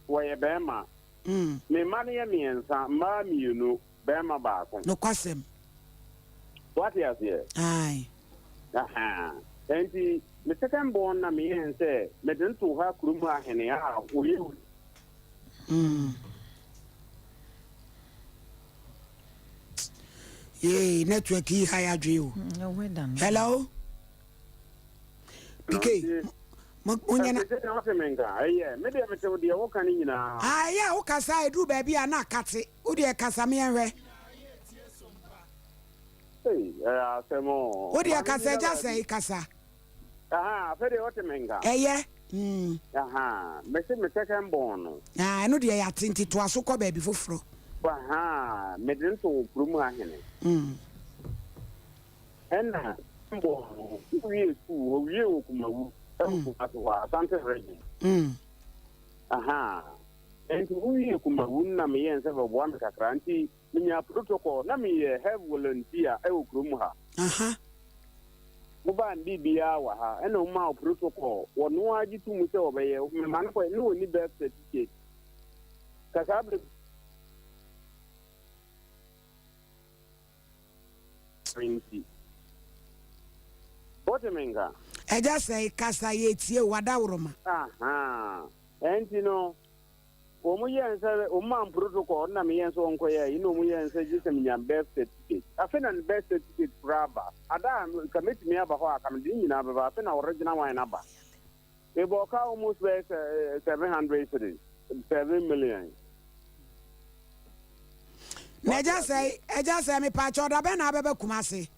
Wo ye bema. Me mane ye miensa ma mienu bema ba ko. No kwasem. What is here? Aye. Aha. And me second born na me en say me den to ha kurum ahene a wo ye. Yeah, network yi high adwe. Hello. PK. Munya na. Yeah, me dey me tell dey wo kan nyina. Ah, yeah, wo kasa edu ba bia na akate. Wo dey kasa me enwe. Hey, asemo. Wo dey kasa ja say kasa. Aha, fede what menga. Yeah. Aha, me se me second born no. Ah, no dey atenti to aso ko ba bi foforo. Aha, me den to kurum ahene. Enna mbo wiye ku wiye okumawu atwa sante region. Aha, enti wiye kumawu na me yen se bo bwan kakra nti minya protocol na me have volunteer e okurum ha. Aha. Mo ba ndi bia wa ha ena ma protocol wono agi tumu se obeye me man ko no ni birth certificate. Kasabre What menga? I just say kasa ye tie wada uroma. Aha. Enti no. Omo yen se o man protocol na me yen so onko ye, ino mo yen se jise me nyam birth certificate. Afena na birth certificate braba. Ada committee me aba ho akam din nyina ba afena original one na ba. E bo ka almost 700 cities, 7 million. Eja say me pa choda be na be Kumasi.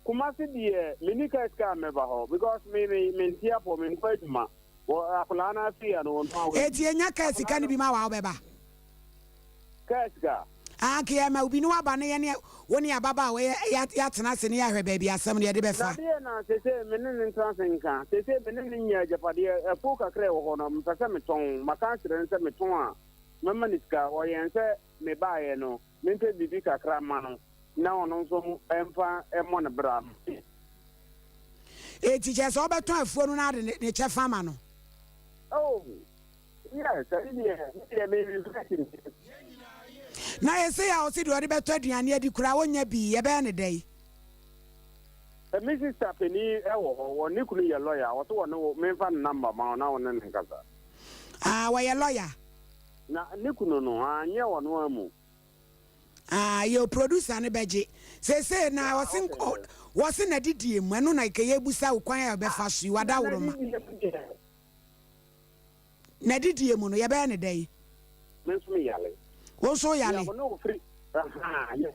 Kumasi die minika ska me ba ho because me ntia po me nkwaduma wo akulana fi ano no. Eti enya ka sika ni bi ma wa obeba. Kaska. Anke ma obi no aba ne ye ne woni ababa we ya tena se ne ya hwe ba bi asem ne ye de be fa. Na sese me ne ntansenka sese me ne nya japade e fo kakra wo ho no mpesa me ton maka kire nse me ton a mama niska wo yen se me ba ye no mente bibi kakra ma no na ono nso emfa emo ne bra. Eti je so beton afuo no na de ne che fama no. Oh. Yes, I did me. Na yesi ya osi do de beto aduane adi kura wonya bi ye be ne dai. Mrs. Tapeni wo ni kunu ye lawyer wo to wo me fa number ma na wo ne nkasa. Ah, wo ye lawyer. Na ni kunu no anye wo no amu. Ah, your producer ne beje. Say na wosin na didie mu eno na ke ye busa ukwan ya be fa so wada woroma. Na didie mu no ye be ne dai. Me so me yale. Wo so yale. Ya no free. Aha, yes.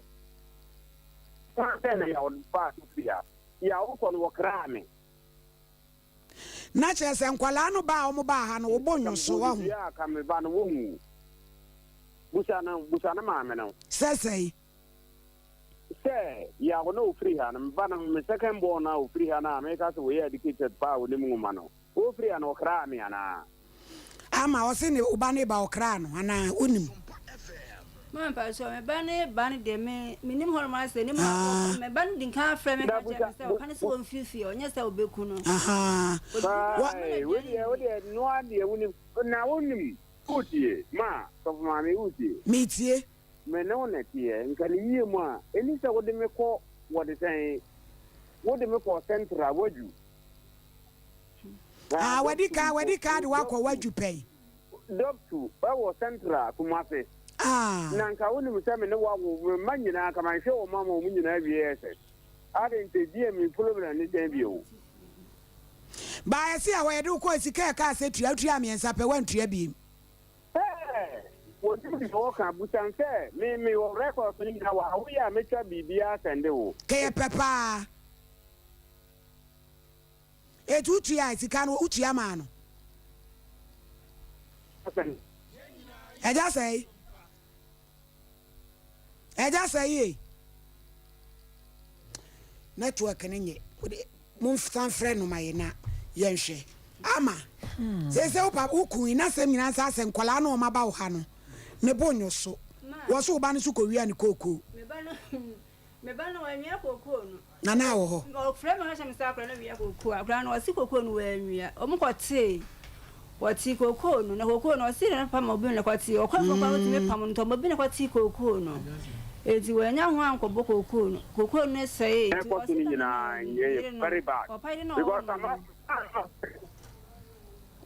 Ya on pass free. Ya wo kon wo kra me. Na che se nkwala no ba o mo ba ha no wo bonyo so wa hu. Ya ka me ba no wo hu. Busa na ma me no. Say ya wo no free ha no ba na me second born na o free ha na me ka so we educated pa wo ni mu ma no. O free na o kra me ana. Ama o se ne uba ne ba o kra no ana onim. Man pa so me ban de me nim horma se ni ma me ban din kan frame ka je se o kan se o mfifi o nya se o beku no. Aha. We de no ade woni na wonim utie ma so ma me utie. Me tie. Me no na tie nka ni yie mu a eni se wo de me ko wo de san wo de me ko central waju. Ah, wedi ka de wakọ waju pay. Doctor, I was central Kumasi. Ah. Nanka woni mu se me ne wa wo manyina ka man hwe wo mama wo nyina bi ese. Ade nte die mi problem ni den bi o. Ba ese a we de ko sika ka se tua amiensa pe wan tua bi. Wo ti bi wo ka busan se me wo record ni na wa wo ya me twa bibia sende wo. Ke pepa. Etu tua sika no utua ma no. Eja say network nenye mun fan friend no mayena yenhwe ama se upa ukun na se mina sa se nkwala no ma ba wo ha no ne bonyo so wo so ba no so ko wi an koko me ba no wa nwia koko no na na wo ho o frɛ me ha sɛ me sa akra na wi koko akra no wasi koko no wa nwia o mu kɔte wati koko no na koko no wasi na pa ma obi na kɔte o kɔ koko wati me pam no to obi na kɔte koko no eti wa nya ho an kɔbɔ koko no sɛ eti wasi ni nyina ye very bad because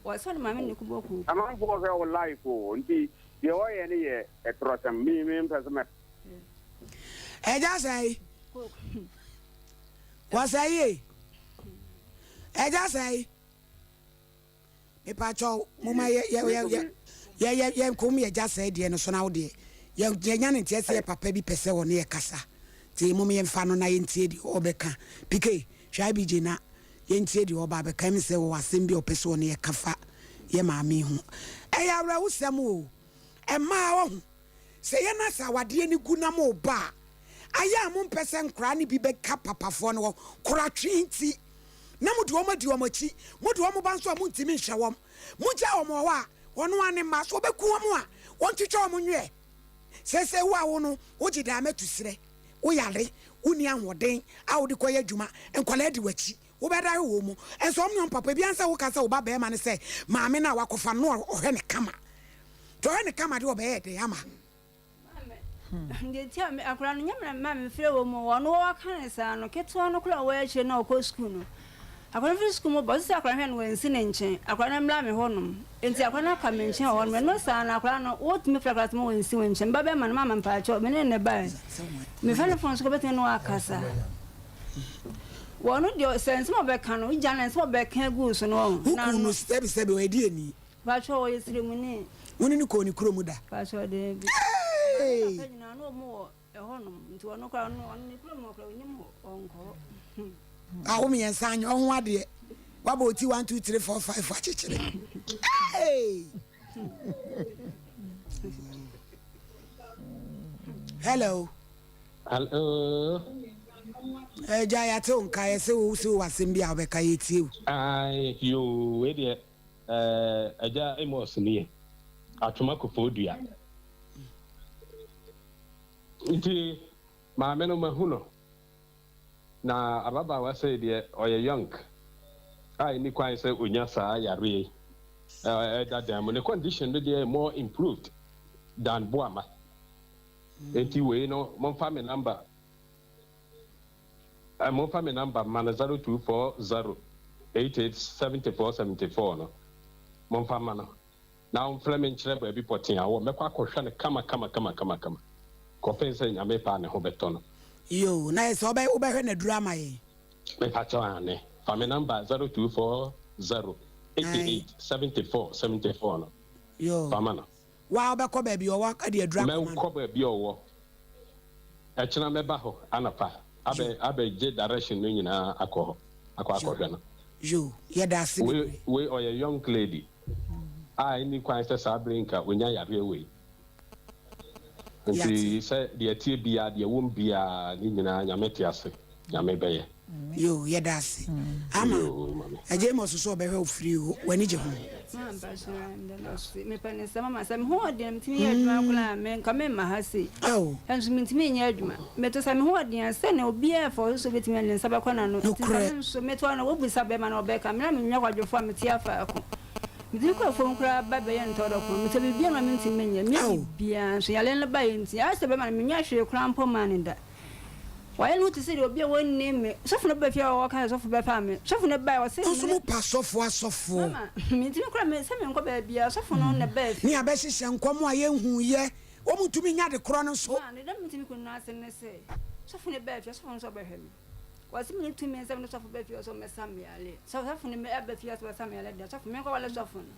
wasɔre maame ne kubɔ ku amanfo hwɛ wo life o nti deɛ wɔyɛ ne yɛ ɛtorɔsɛm me mpɛ sɛ mɛ ɛgya sɛe wɔsɛe ɛgya sɛe mepakyɛw moma yɛ kom yɛgya sɛe deɛ no so na wo deɛ yɛnya ne nteɛ sɛ yɛ papa bi pɛ sɛ wɔ ne yɛ kasa nti mom yɛmfa no na yɛntie deɛ ɔbɛka pike hwɛ bi gye na yɛntie deɛ ɔba bɛka mi sɛ wɔ asɛm bi ɔpɛ sɛ wɔ ne yɛ kafa yɛ maame ho ɛyɛ awerɛwo sɛm o ɛmaa wɔ ho sɛ yɛna sɛ awadeɛ ne gu nam wo ba a ayɛ a mompɛ sɛ nkora ne bi bɛka papafoɔ no wɔ koratwe nti na mode wɔm adi wɔm akyi mode wɔm ba nso a montimi nhyɛ wɔm mogya wɔm wɔ hɔ a wɔno ane ma so wɔbɛku wɔm a wɔntwitwa wɔm nwɛ sɛsɛ wo a wo no wogye daa mɛtu serɛ woyare woni ahoɔden a wode kɔyɛ adwuma nkɔla adi w'akyi wobɛda wo mu enso omnyom papa bia nsa wo ka sɛ wo ba be ma ne sɛ maame na wakofa no ɔhwɛ ne kama to ɔhwɛ ne kama de ɔbɛyɛ de ama ndi tia me akora no nyamra ma me frɛ wo mu ɔno wɔ ka ne sa no keto no kora wɔ akye na ɔkɔ school no akora fi school mu bɔ sɛ akora hwɛ no wansi ne nkyɛn akora na mla me hɔ nom enti akora na ka me nkyɛn hɔ no no sa na akora no wotumi frɛ akora tmo wansi wɔ nkyɛn ba be ma no mama mpaakye me ne ba me fa ne fon so ko betene no akasa wono de sense mo be kan no jalance mo be kan gu so no na no sebe we di ani ba cho wo yesire mu ni woni ni ko ni kuro mu da ba cho de bi na no mo e ho no nti wono kwa no ni kuro mo kwa ni mo onko a wo me yansan ho ade wa ba oti 1 2 3 4 5 achichire hello Jaya to nka yese wo so wasem bia obeka yetie ai yo we de aja emos ni atuma ko fodua nti ma me no mahu no na ababa wa say de oye young ai ni kwan say onya saa yare that them the condition they more improved than boama nti we no mon fa me number I'm from a number man 0240 887474 no Monfamano. Now Fleming Trevor be potting our Mekwa kama. Coffee saying I may pan a hobeton. You nice obey when a drama. Me patane. From a number 0240 887474 no. Yo Famana. Wow, back baby, or walk at the drama. Me cover be your walk. Echina mebaho anapa. Abe je direction no nyina akọ hwe no yo ye da se we or a young lady I ni kwan say sabrinka onya yare we nti say de tie bia de wom bia ni nyina nyamete ase nyame beye yo ye da se ama eje mo so so be hwe ofiri wani je ho me pene sama ma sam ho de mtimi ye adwuma kula me nka me ma ha se oh enso mtimi nye adwuma meto sam ho de ase na obi e for so betimi ne nsa ba kwana no so meto na wo bisa be ma na obeka me na me nya kwadwofo ameti afa ako mtimi ko fo nkura ba be ye ntodo ko mto be bia na me ntimi nye me bia so yale le ba ye nti ase be ma na me nya hwe kura mpo ma ne da why no to say obi e won name sofo no ba fia wo kan sofo be fa me sofo no ba wo say so mo pa sofo asofo me ntimi kura me se me nko ba bia sofo no na ba fi ni abehye nkom a ye hu ye wo mutumi nya de kro no so ne da mtimi ko no ase ne se sofo ne ba fi sofo no so ba hwe me wasi me ntumi nsem no sofo ba fi so me samuale sofo ne me ba fi so samuale da sofo me ko wala sofo no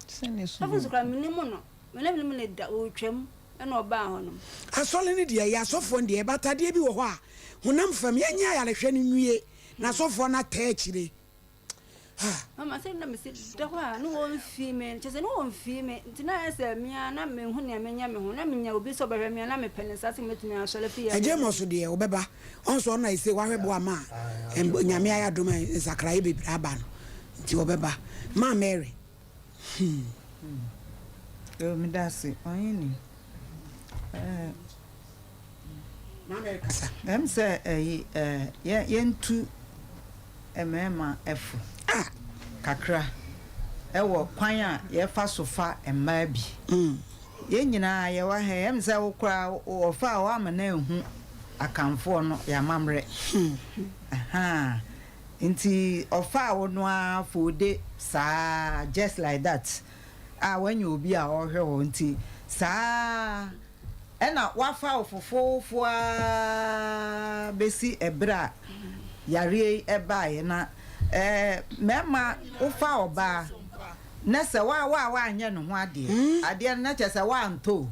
sofo so kura me ni mu no me na me ne da o twam e na oba ho no asole ne de ya sofo de e batade bi wo ho a honam fam yenya ya lehwe ne nwie na sofo na ta akire mama say na me se da ho no won fi me chese no won fi me ntina ese mia na me hu ne menya me hu na menya obi so behwe mia na me pene sase metumi asole fi ya eje mo so de obeba onso na ise wa hwebo ama nyame ya dom sakrai bebra aba no nti obeba ma Mary me dasi oyini say yentu emema efu kakra ewo kwan a ye fa sofa emma bi ye nyina ye wa he em say wo kra wo fa wa ma na ehu akamfo no ya mamre aha nti ofa wo no afode sa just like that when you obi a ohwe wo nti sa ena wafa ofofofo besi ebra yare ebae na mema ufa oba na se wa anye no ho ade na che se wa nto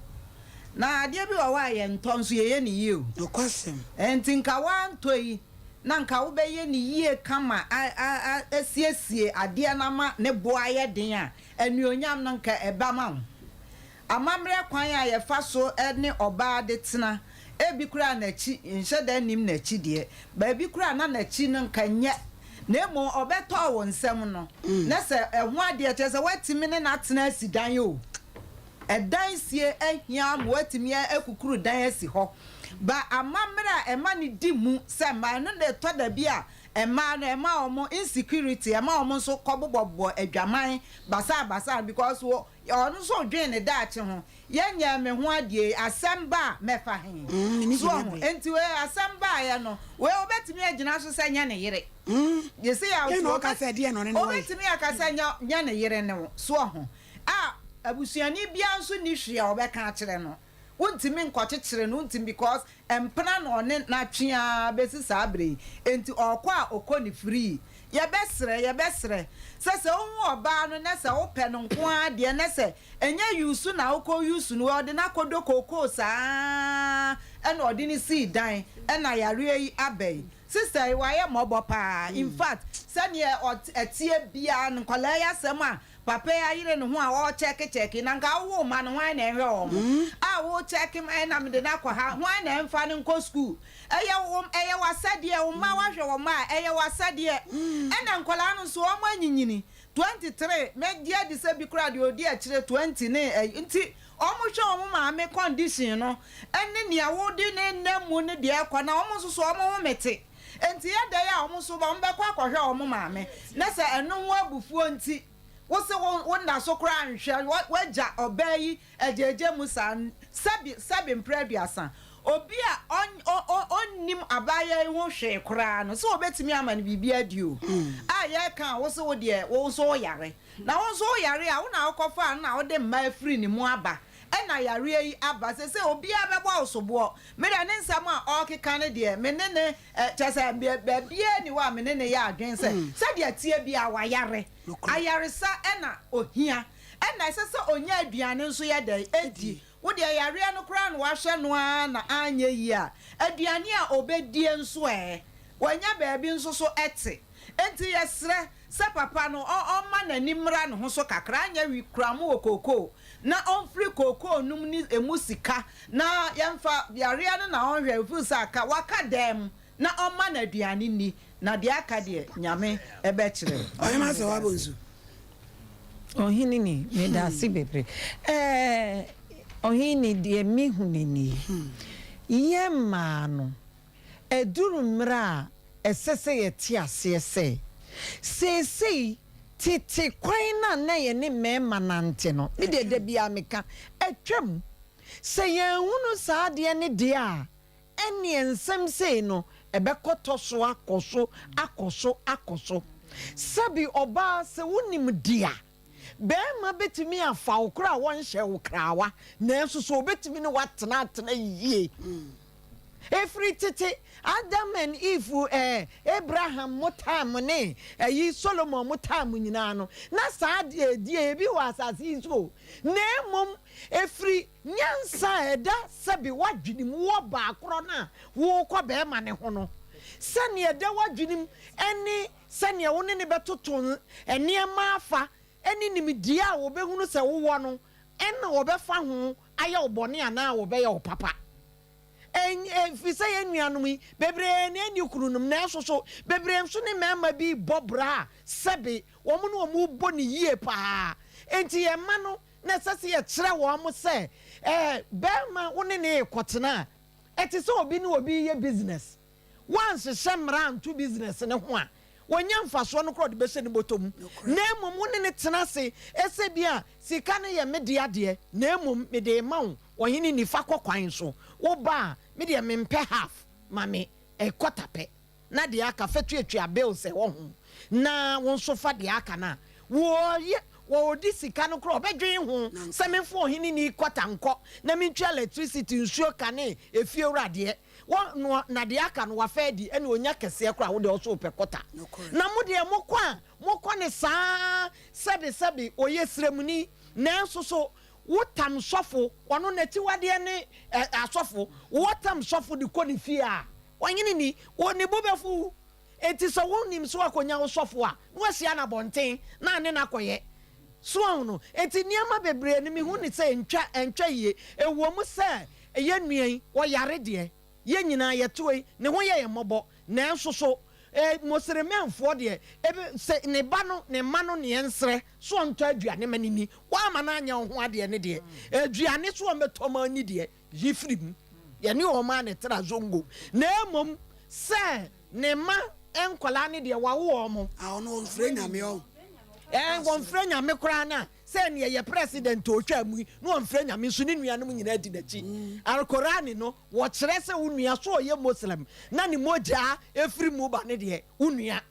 na ade bi wa ye nto nso ye ne yie o nokwasem enti nka wa nto yi na nka wo be ye ne yie kama asiesie ade na ma ne boa ye den a anuonyam na nka eba ma amamre kwan a ye fa so ne oba de tena ebi kura na chi nhede nim na chi de ba bi kura na chi no nka nye na emo obeto wo nsem no na se eho ade che se watimi ne na tena asidan o edan sie ehia mo watimi ekukuru dan asi ho ba amamre ema ne di mu se ma no de to da bi a ema no ema omo insecurity ema omo so kobobobo adwaman basa because ono so dwen ne daache ho yenya me ho ade asamba mefa hen so enti we asamba ya no we obetimi agina so senya ne yire ye se ya no ka se de no ne obetimi akasa nya ne yire ne so ho abusuani bia nso ni hwea obeka akire no wontimi nkwokyekere no wontimi because empana no ne na twea besi sabre enti okwa okoni free ye besre sese onwo oba no na se wo pe no nko ade na se enye yusu na okọ yusu no ode na kodo koko saa ena ode ni si dan ena yare yi abai sister wa ye mobo pa in fact sane etie bia nkola ya sema papa ya yire no ho a wo check na nga wo ma no hwan na ehwe o wo check me na me de na kwa ha hwan na emfa ne nko school eye wasade wo ma wa hwe wo ma eye wasade ena nkola no so wo ma nyinyini 23 me dia de se bi kura de odi a kire 20 ne nti omo hwe omo ma me condition no ene ne wo de ne nnamu ne de kwa na omo so omo mete enti ya da ya omo so ba mbekwa akohwe omo ma me na se eno ho abufuo nti wose wonda so kra anhwe waja obayi ejeje musa sabi mpreduasa obi a onnim abaya ho hwe kra no so obetimi ama ne bibia dio ye kan wose wo de wo so yare na wo so yare a wo na akofa na wo de mma free ni mu aba ena yare yi aba se obi abebo osobo me da ne nsam a okeka ne de me ne chese bia ni wa me ne ya adwen se de tie bia wa yare ayaresa ena ohia ena sese onya aduane nso ye da edi wo de yare no kra no wa hwe no na anya yi a aduane a obedie nso wanya baabi nso so ete enti yesre se papa no o ma na nimra no ho so kakra anya wi kramu okoko na onfri koko num ni emusika na yemfa yare no na onhwe fusa aka waka dem na oma na aduane ni na de aka de nyame ebe kire oyema se wabonzu ohini ni me da si bebre ohini de mi hunini yema no eduru mra esese ye ti ase se titi kwan na ye ne mema nante no me de bia meka atwam se ye hunu saade ne de a ene ensem sei no ebekoto so akoso sabi oba se wonim dia be ma betimi afa okra won hye wo krawa na enso so betimi ne watena yie every tete Adam and Eve Abraham motam ne yi Solomon motam nyina no na saa de bi was asiso na mom every nyansa eda sabi wadwenim wo ba akro na wo kɔ be ma ne ho no sane eda wadwenim eni sane wo ne betoto ene ma afa eni nimdia wo behunu se wo wo no ena wo befa ho aye obone ana wo be ye papa fisa ye nuanom yi bebre ne ani kununum na so bebre nso ne mema bi bobra sebe wo mo no mo bo ne yie pa enti ye ma no na sase ye kire wo mo se be ma wo ne kotena it is obi ni obi ye business once shemran to business ne ho a wonya mfaso no kro de be se ne botom na emom wo ne tena se ese bia sika ne ye mede ade na emom mede mawo ohini nifa kokwan so wo ba me de mempe half mame e quarter pe na de aka fetuatua bill se wo ho na won so fa de aka na wo ye wo di sika no kro bedwen ho se memfo ohini ni quarter nko na mentwa electricity nsuo kane efie wrade wo na de aka no wa fa di ene onya kese kro a wo de so pe quarter na mo de mokwa ne saa sebe oye sremuni na so wotam sofo ono nati wade ne asofo wotam sofo de koni fie a wanyini ni woni bobefu enti so wonim so akonya wo sofo a no asia na bonten na ne na koye so no enti niama bebre ne mi hu ni se entwa ye ewom se ye nuan wo yare de ye nyina ye toyi ne ho ye mobo na so mosremenfo de ebe se ne ba no ne ma no ne ensre so onto aduane manini wa ma na anya ho ade ne de aduane so metoma ni de yifrim ye ne o ma ne tra zongo na emom se ne ma enkola ne de wa wo mo a ono mfre nyame o mfre nyame kra na se ne ye president o twa mu no mfre nyame so ne nuanom nyina di dachi alkorani no wo kire se unua so ye muslim na ni moja efri mu ba ne de unua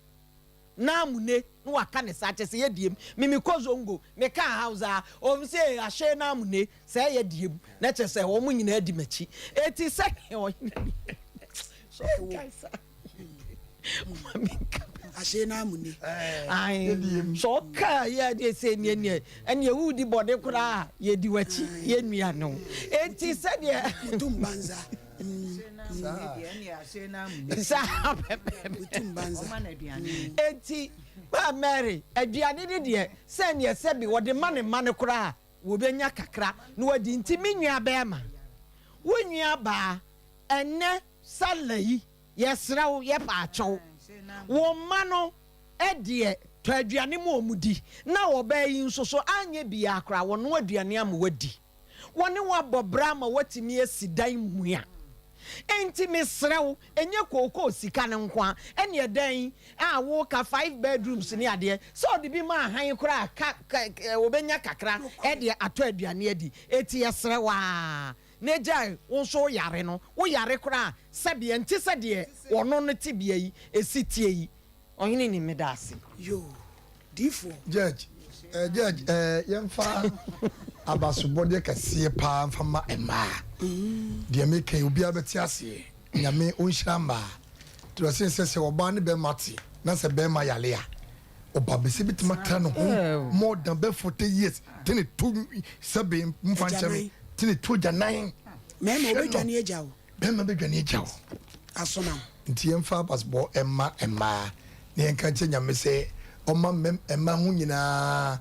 na amune no waka ne sa se ye diem mimi kozongo me ka hausa o se ahye na amune se ye diem na che se wo mu nyina di machi eti se o so kaisa ashe na amune ai so ka ya de se nie ene wudi bode kura ye di wachi ye nua no enti se de mutumbanza sa enti ba Mary aduane de se ne se bi wode mane kura wo benya kakra no wadi nti menua ba ma wo nua ba enne salayi yesrawo ye pa acho wo ma no edie to aduane mu omudi na wo ba yi nso so anye bia akra wo no aduane am wadi woni wa bobra ma watimi asidan mua enti mesrawo enye kokoo sika ne nkwa ene edan a wo ka 5 bedrooms ni ade so de bi ma han kura wo benya kakra ede ato aduane adi eti yesrawa neja wonso yare no wo yare kura sebie nti sede wono no tibia yi esitie yi ohini ni medase yo difo judge yemfa abasobode kase pa mfama ema de meke obi abeti ase nyame onhyamba to se oba ne be mate na se be ma yale a oba bese bitima tra no ho more than 40 years tene to sebe mfanchame tene to janan mema obedwane ejawo mema bedwane ejawo asona nti yemfa pasbo ema ne enka che nyame se oma ema hu nyina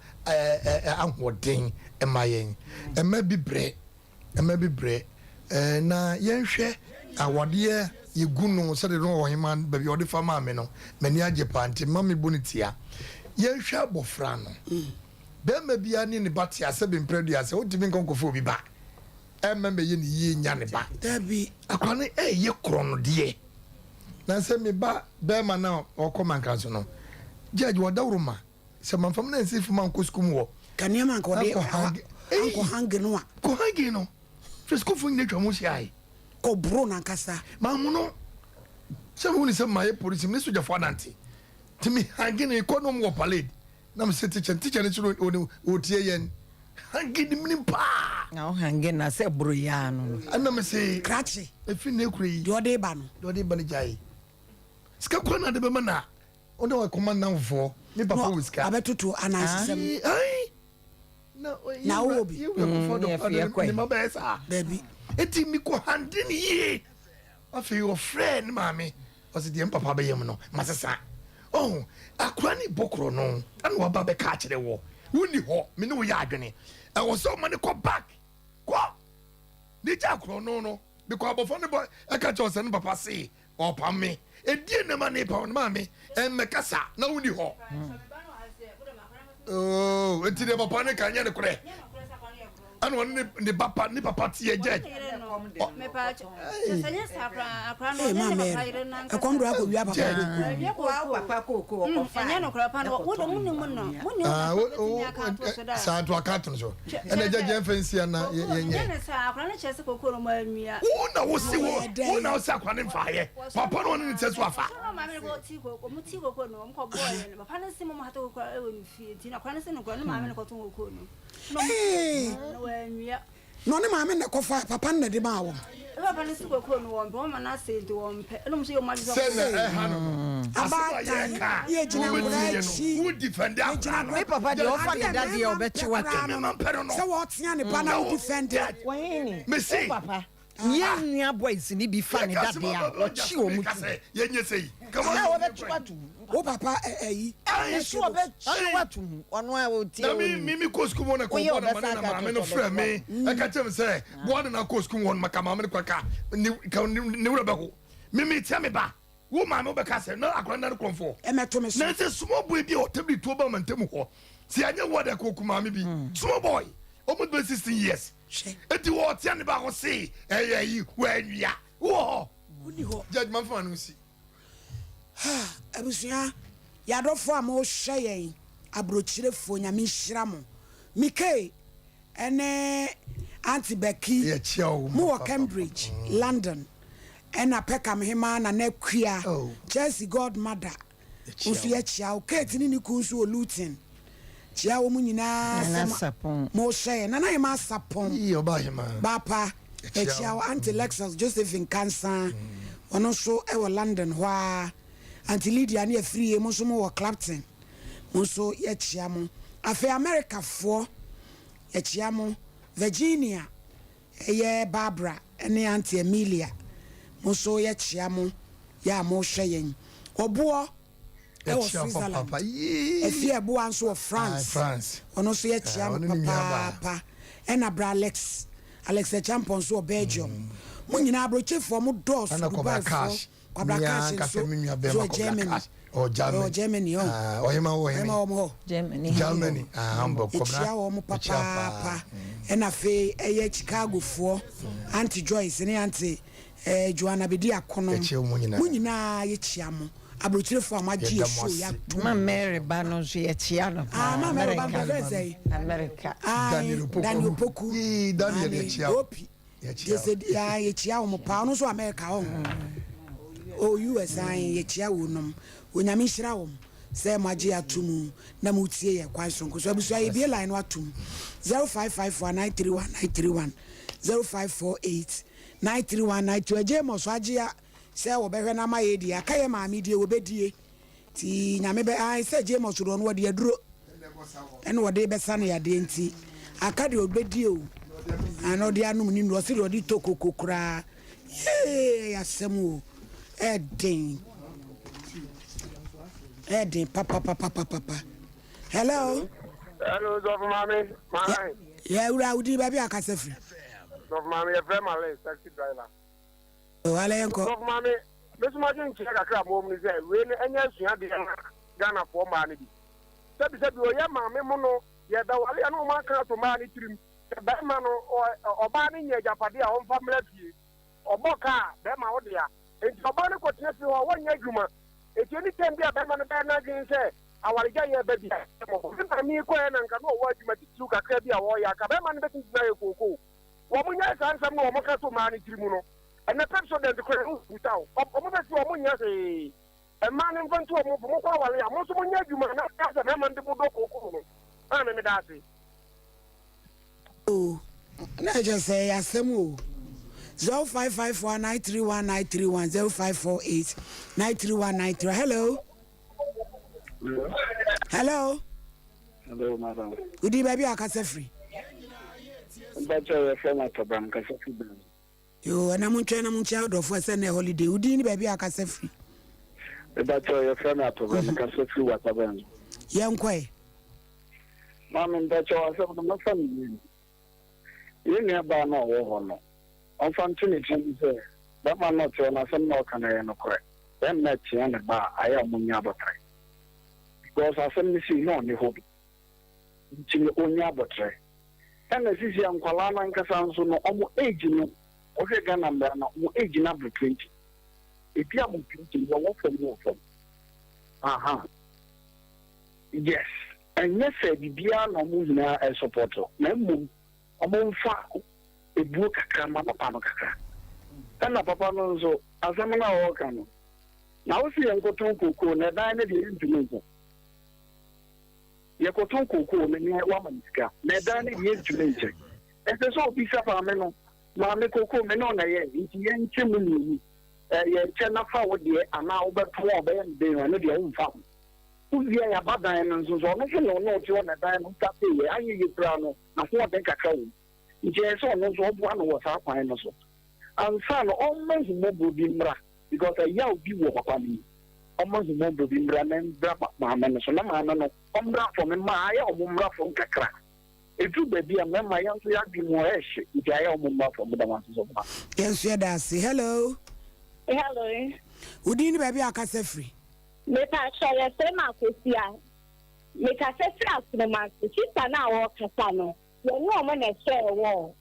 ahoden ema yen ema bibre na yenhwe awode yegunu se de no oheman baby ode fama me no mani age panti mami bonitia yenhwe abofra no bema bia ne batia se be mpredu ase odimi nkonkofo obi ba emembe ye ni ye nya ne ba dabi akwane ye krono de na se me ba bema na okomanka so no judge wadawruma se manfam na nsifu man ko skum wo kania man ko de anko hange no a ko hange no fisco fu ne twamo si ai ko bro na nkasa mamu no se hu ni se maye police me soja fo anante timi hange ne ko no mo palade na me se teacher ne chiro o tie yen hange ni mini pa na o hange na se bro ya no ana me se krachi efi ne kuri de ode ba ni jai ska ko na de be mana onda wa command for ni papa wiska abetutu anasisem ai na obi you before the ni mabesa baby eti mi ko hande ni ye afi your friend mami o se die papa be yem no masesa oh akura ni bokro no ana wa ba be ka kire wo woni ho me ne wo ya adwene e wo so mani ko back ko ni ja kro no because abofo ne boy e ka che o se ne papa say o pa me edie ne ma ne pa on mami mekasa na woni ho oh enti de papa ne kanya ne kure ana won ne papa tie judge me pa senya sakra akra no ne papa ire na nka kondo akowia papa ko fa enya no kra pa no wo do munni sa to akato so ena judge fancy na yenye ne sa akra ne chese kokoro ma anua na wo si wo na wo sa akra ne mfa ye papa no ne tse so afa ma me ko ti ko mu ti ko no mo ko boy ne papa ne si mo ha to ko e wo ni fie ti na akra ne si no ko ne ma me ko to ko no no anua no ne maame ne kofa papa ne de ma wo papa ne si ko no wo mbo ma na se de wo mpe no mo so yo ma so abata ye jina ngura chi who defend that me papa de ofa de daddy obechi wato so what tia ne pa na who defend it me see papa ye nua boys ni bi fa ne daddy a ochi o mu ye nye sei come on obechi wato wo papa eyi so obechi wato ono a o tie o mi ko school won na ko na mama no frɛ me e ka chem say bo na ko school won maka mama ne kwaka ni wura bako mi tia me ba wo mama wo beka say no akora na konfo e meto me so na say small boy bi o tabi to ba mantem ho si anya wo da ko kuma me bi small boy almost 16 years eti wo tia ne ba ko say yi wo anwia wo uni ho judgment for no si abusua yadofo a mo hwe yen abrochirefo nyame hyira mo mike ene anti Becky mo wo Cambridge London ena Peckham hema na nakua Chelsea godmother usu ya chia o Kate ni kunsu o Luton chia wo mu nyina sapon mo hwe na na ma sapon iyo ba hema bapa chia o anti Lexus Josephine Cancer ono so e wo London hwa anti Lydia na free mo so mo wo Clapton mo so ya chia mo afi America fo ya chia mo Virginia eye Barbara ene anti Emilia mo so ya chia mo ya mo hwe yen obo e wo Switzerland efi ebo anso of France ono so ya chia mo papa ena bra Alex the champion so Belgium mo nyina abrochefo mo dos Dubai fo kwabra cash so Germany Germany Germany Hamburg kwabra mo papa ena fe eye Chicago fo anti Joyce ne anti Joanna Bedi akono mo nyina ye chia mo abrochefo amagie show ya ma Mary ba no so ye chia no ma Mary ba America Daniel Poku Daniel ye chia ye chia mo pa no so America o US ye chia wo nom onyame hyira wo say magie atum na mutie ye kwan so nkoso abusu aye bi line watum 0554931931 05489319 eje mo so agea say wo behwe na maye di akaye maami die wo bedie ti nyame be ai say je mo so ro no wo de aduro ene wo de be sane ya de nti akade obedie o ano de anum ni no sire odi tokokokura ya semu Edding papa hello Dr. Mami yeah udi baby akasefri Dr. Mami e frema le taxi driver wala yanko Dr. Mami mesu ma jin kira kakra mo mu say we ne anya sua de Ghana for ma ne bi sabi o ya mami mu no ye da wale no ma kan to ma ne tirim ba ma no oba ne nya japade a on family fie oboka be ma wo de ya enti oba ne kotene fi ho wonya dwuma eti ni tembi a be ma no be na gin say awarija ye be bia mo na mi ko na nka no wo adwuma titu kakra bi a wo ya ka be ma no be tin na ye koko wo mu nya san sam no wo ka to ma ne tirimu no ena pepso de ko uta o mo be si wo mu nya se e ma ne mfantu wo mo ko wale ya mo so mo nya dwuma na ka se be ma ndi mo do koko no ana me da se oh na just say asemu 0554931931 0548931931 hello madam udi baby akase free bacho from program kase free yo na muncha do for say na holiday udi ni baby akase free bacho from program kase free wataban yenkwe mama bacho asem no family yene ba na wo ho no unfortunately say that man not na some no can no correct then na tia ne ba aya munya botre because asem ni si no ni hobi nti onya botre ɛna sisi nkwalaa no ankasa nso no ɔmo age no ɔhwɛ Ghana mbra no ɔmo age no abere 20 ebi amo 20 wɔwɔ fam no fam aha yes ɛnyɛ sɛ biribiara na ɔmo nyinaa ɛsupɔtɔ na mmom ɔmo mfa ebuo kakra ma papa no kakra ɛna papa no nso asɛm no a wɔka no na wosi yɛn nkɔtɔn kokoo na ɛdan no deɛ yɛntumi nko yɛkɔtɔn kokoo na ne wama ne sika na ɛdan no deɛ yɛntumi nkyɛn ɛsɛ sɛ obi sa maame no maame kokoo me no na yɛ nti yɛnkyɛ mu nini yɛnkyɛ nafa wo deɛ anaa wobɛto a ɔbɛyɛ ne den no deɛ womfa ho wovia yɛaba dan no nso so ɔno so ne ɔno ɔte hɔ na dan no wotapɛ yɛ ayɛ yɛ kura no na hoɔden kakra wɔ nti ɛyɛ sɛ ɔno nso ɔboa no wɔ saa kwan no so ansa no ɔmma nhumɔborɔ bi mmra because ɛyɛ obi wɔ papa no yi ɔmma nhumɔborɔ bi mmra na mbra maame no so na maame no ɔmmra fam ma ayɛ ɔmo mmra fam kakra edu baabi a mmarima yɛn nso yɛadwe mu ɛhyɛ nti ayɛ ɔmo mmra fam da wanso so ma yɛn nso yɛda ase hello wodi ne baabi akasa firi meka kyerɛ yɛsɛ ma akosi a meka sɛ firi asoroma ase sista no a wɔkasa no yɛne ɔmo na ɛhyɛ wɔ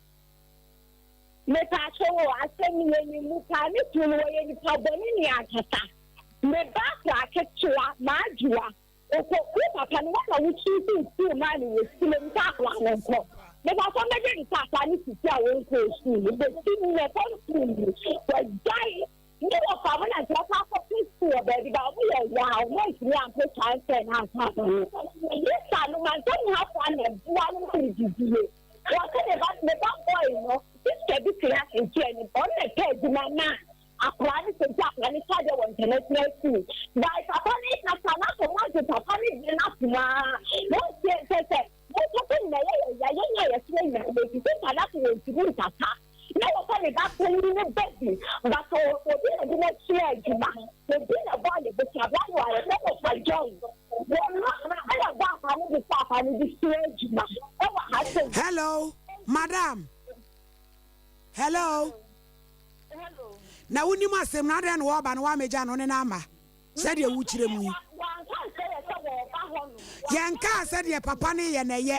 meka kyerɛ wɔ asɛm yɛni mu paa ne tu no wɔyɛ nipa bɔne ne ankasa meba akɔ aketewa maadwoa ɔkɔku papa no wɔna wotwi sɛ suu maa ne wɔ sile nta akora no nkɔ meka sɛ mɛgye ne sasa ne sisi a wɔnkɔ suu no bɛsi mu yɛkɔ suu no wɔgyae ne wɔfa mo na nkyerɛ sɛ akɔpe suu wɔ baabi ba ɔmo yɛ waa ɔmo ntumi ampɛ chansɛ no ansa yɛsa no mansɛ ne hafoa na ɛboa no ma ne didie wɔsɛ ne ba bɔe no sista bi kiri asenkyerɛ ne ɔno na ɛpɛ adwuma na akora ne sɛ nti akora ne kyagye wɔ international school bae papa ne nasa na sɛ wɔagye papa ne gyina no asomaa na ɔsie sɛ sɛ motɔkɔ nyina yɛnyɛ yɛsrɛ nyina wɔti sɛ sada sɛ wɔntumi nkasa na wɔsɛ ne ba pɛ ni ne bɛdi but obi na de no kyerɛ adwuma obi na bɔ ne bɛkyabra no ayɛ sɛ wɔfa john wɔno ɛna bɔ afa no de sɛ afa no de kyerɛ adwuma ɛwɔ ha sɛ hello madam hello na wonim asɛm na adɛn na wɔba no woamagya no ne no ama sɛdeɛ wokyerɛ mu yi yɛnkaa sɛdeɛ papa ne yɛ na ɛyɛ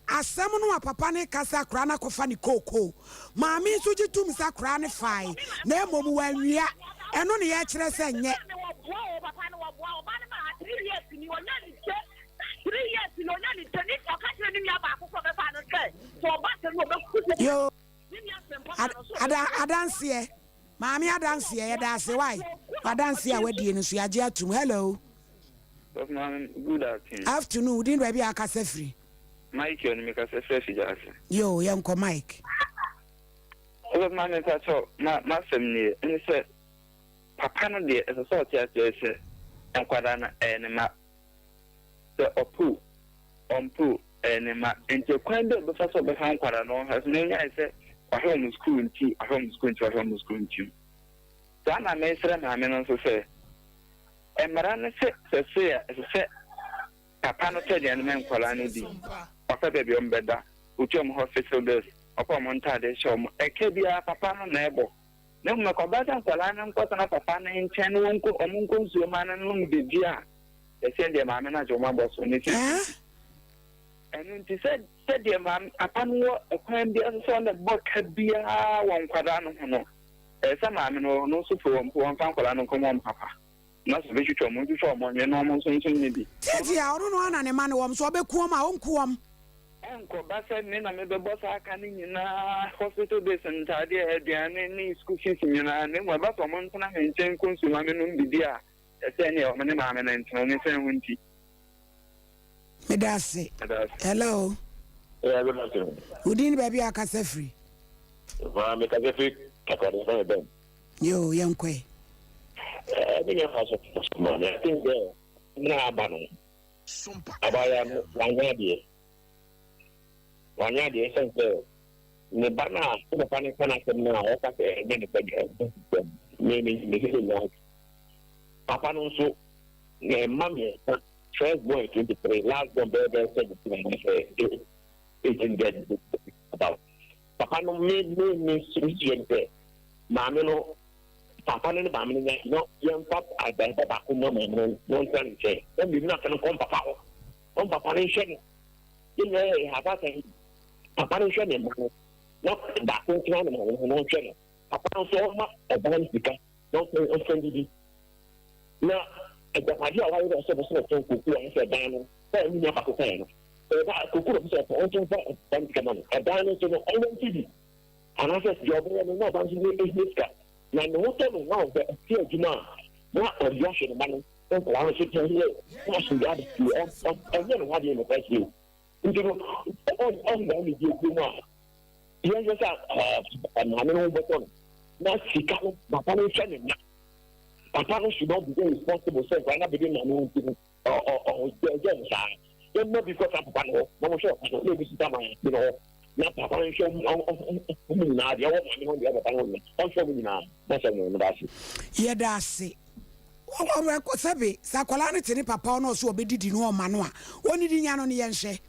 asɛm no a papa ne kasa koraa no akɔfa ne kookoo maame nso gye tom sa koraa ne fae na mmom wanwia ɛno ne yɛkyerɛ sɛ nyɛ yo adanseɛ maame adanseɛ yɛda ase wae adanseɛ a wadie no so yɛagye atom hello good afternoon wodin baabi a akasa firi Mike on me kasa fresh jase yo yɛnkɔ Mike man ntacho ma sem ni ni sɛ papa no de ɛsɛ sɛ ɔte ase sɛ nkwada na ne ma sɛ ɔmpu ne ma nti kwan de bɛfa sɛ ɔbɛfa nkwada no ha so n'enya sɛ wahwɛ mu school nti saa na mesrɛ maame no nso sɛ mmara no sɛ a ɛsɛ sɛ papa no tɛ deɛ no ma nkwada no di ɔpɛ baabi ɔmbɛda wotuam hospital bills ɔpɛ ɔmo ntade hyɛ ɔmo ɛka biara papa no na ɛbɔ na mmom ɛkɔba sɛ nkwada no nkɔtena papa no nkyɛn no ɔmo nkɔ nsuo ma no nom bedi a ɛsɛ deɛ maame no agye ɔmo abɔ so ne sɛ ɛno nti sɛdeɛ maame papa no wɔ ɛkwan bi ɛsɛ sɛ ɔne bɔ ka biara wɔ nkwada no ho no ɛsɛ maame no no nso fo wɔmfa nkwada no nkɔmɔ ɔmo papa na sɛ bɛtwitwa ɔmo ntwitwa ɔmo nyɛ na ɔmo nso ne bi tɛti a ɔno no ana ne ma ne wɔm so ɔbɛkuɔm a ɔnkuɔm ɛnkɔba sɛ me na mebɛbɔ saa aka no nyinaa hospital base ntadeɛ aduane ne school fees nyinaa ne mu ɛba sɛ ɔmo ntena me nkyɛn nkɔ nsuma me nom bidi a ɛsɛ ne ɔmo ne maame no ntena ne sɛ ho nti meda ase hello wodin baabi a akasa firi mekasa firi kakɔde sɛ mebɛm yo yɛnkɔe ne yɛ fa so ma I think that na aba no abaya no wanya deɛ sɛ sɛ ne ba na ne pa ne kana sɛ na ɔka sɛ ne pa ne papa no nso ne mami first boy 23 last born baby 17 about papa no me sɛ maame no papa no ba me no yɛn pap agba ba ko no no ntan nkyɛn ɛbi na kan kom papa ho kom papa no hwɛ no yɛn ha ba sɛ papa no hwɛ ne mma no na baako ntina ne ma no hwɛ no papa nso ɔma ɔbaa no sika na ɔfɛn didi na ɛgbɛpade a wayɛ dɛ ɔsɛ bɛsɛ ɔtɔn koko a ɛsɛ dan no sɛ ɛmu nya baako kan no ɛba koko no sɛ ɔtɔn fa ɛdan sika ma no ɛdan no nso no ɔyɛ ntibi anaasɛ deɛ ɔbɛyɛ no na ɔba nso ne ehie sika na ne ho tɛ no na ɔbɛ ɛti adwuma a na ɔde ahyɛ ne ba no nkɔla no so tɛn yɛ na ahyɛ de ade fie ɛnyɛ ne ho adeɛ no kɔ fie nti no ɔnda ne di egu mu a yɛn hwɛ sɛ maame no ho bɛtɔ no na sika no papa no hwɛ ne nya papa no should not be responsible sɛ nkɔla na bɛde maame no nti no ɔgyɛ no saa yɛmma bi kɔ sa papa no hɔ na mo hwɛ ɔpa no na ebi sika ma bi no hɔ na papa no hwɛ ɔmo nyinaa deɛ ɔwɔ maame no deɛ ɔpapa no nyinaa ɔhwɛ ɔmo nyinaa na sɛ mo da ase yɛda ase sɛbe sɛ akwadaa no te ne papa no ɔso ɔbɛdidi no ɔma no a ɔnidi nya no ne yɛnhwɛ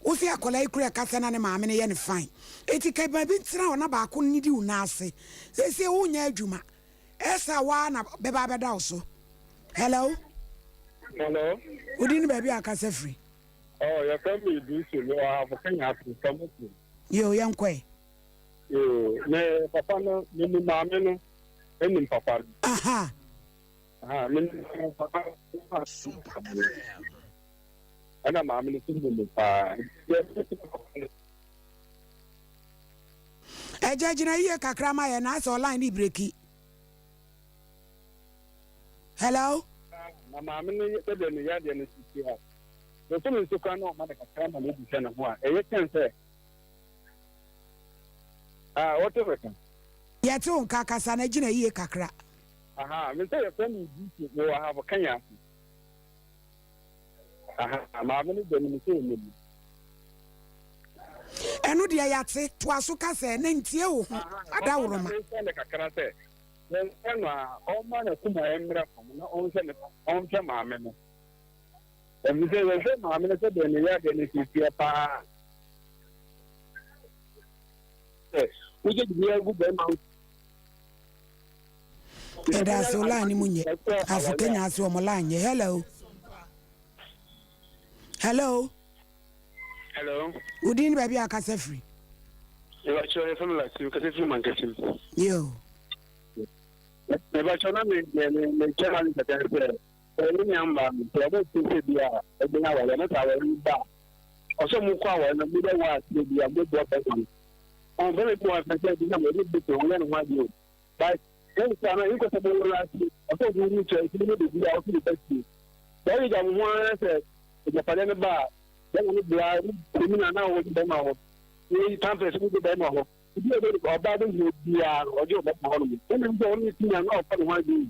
wofi akwadaa yi kura kasa na ne maame no yɛ ne fine eti ka ba bi ntena hɔ na baako nidi wo na ase sɛsɛ wonya adwuma ɛsa waa na bɛba bɛda wo so hello wodi ne baabi akasa firi your family do so no have Kenya to come to yo yankwe me papa no me maame no enim papa aha me papa ana maame no tudo me pa ejajina iye kakra ma ye na so line ni breki hello na maame no yede ne yade ne sisi ha so to me so kan no ma de kakra ma no bi se na ho a eye ken se whatever kan yete on kakasa na gina iye kakra me say your family do no have Kenya maame no de me say me enu de yate to aso kasa na ntie wo ho ada woro ma ne kakra se no o ma na kuma emra fam na on se ne on se maame no me say we say maame no se de ne ya de ne sisi pa we get the real good man eda so line munye aso Kenya aso mo line hello udin baby akasa free you are sure family like you kase free man kase yo me ba chona me chama ni kase free ni amba me ba tse bia e bi na wale na ta wale ba oso mu kwa wale na mi de wa tse bia mo bo pa ni on bele ko afa tse bi na mo de to wale na wa di but then sana iko sa mo la tse oso du ni tse ni de bia o ti de tse ba yi ja mo se e pale me ba then we bla criminal na wo de ma ho ni tampe se de ma ho bi e de oba de ni bia ojo ba ma ho ni ni do ni ti na o pa no wa di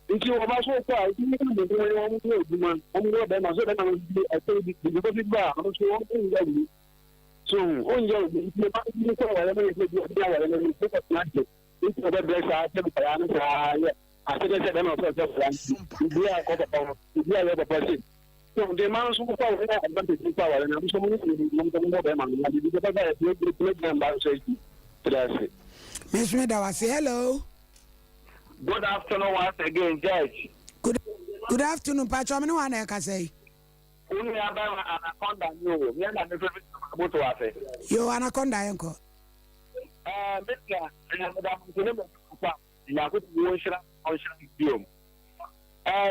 nti o ba so kwa ti ni de wo wo mu de duma o mu de ma so de na di e te di ko ti ba o so o ni ya ni so o ni ya ni ba ni ko wa le ni di ya wa le ni ko na de ni ko be bless a te pa ya ni sa ya a te de de na so so di ya ko pa di ya ya pa si so the man so kwa we na advantage kwa wale na so mo ni mo be man na di ba ba e di ba so yi trase Miss Medawa say hello. Good afternoon once again, Judge. Good afternoon, Pacho. Me no wan e ka say. Unu ya ba anaconda yo. Me na me favorite moto wa say. Yo anaconda yanko. Meka na madam tene mo kwa. Ya ko wo nshira biom.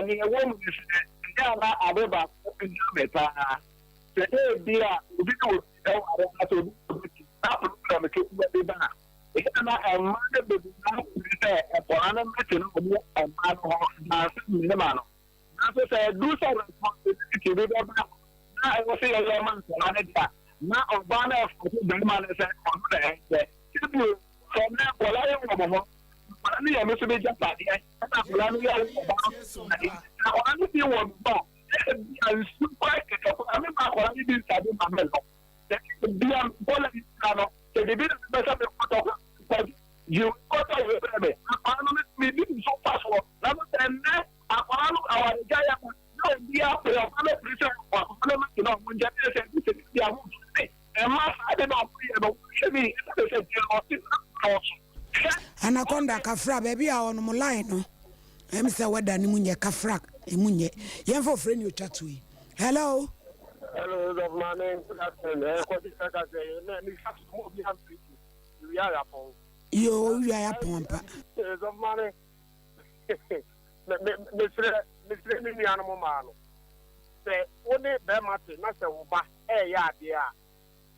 Ni e wo mu se nda na abeba ko nda meta. Se e bia obi ko e wa na to na pro me ke ku ba. Ekana amana bebu na se e porana mete no mo amana na se ni ma no. Na se do so responsibility be ba na e wo se yo man so na dia. Na obana e fo be ma na se ko do e. Tibu from na kola ye mo mo. Ni ya me se be ja pa dia. Na kola ni ya mo ba. Na kola ni bi wo ba. E su kwa ke ko ame ma kola ni bi sa be ma me lo. Bia kola ni no. Se de bi be sa be ko you got to be me so fast na no tenne akwalu awari jaya no bia pe o ma prison o ma ma no mo nja se se bia mo e ma ade no no shemi se se anaconda kafra baby a on mo line no em se weda ni munye kafra e munye yemfo frɛ ni otwatoi hello Hello, the man. Good afternoon. What is that? Me have to move. You have to. You are upon. You are upon. The money. Mr. Mini animal man. Say, only Bemati, Master Uba, yeah, dear.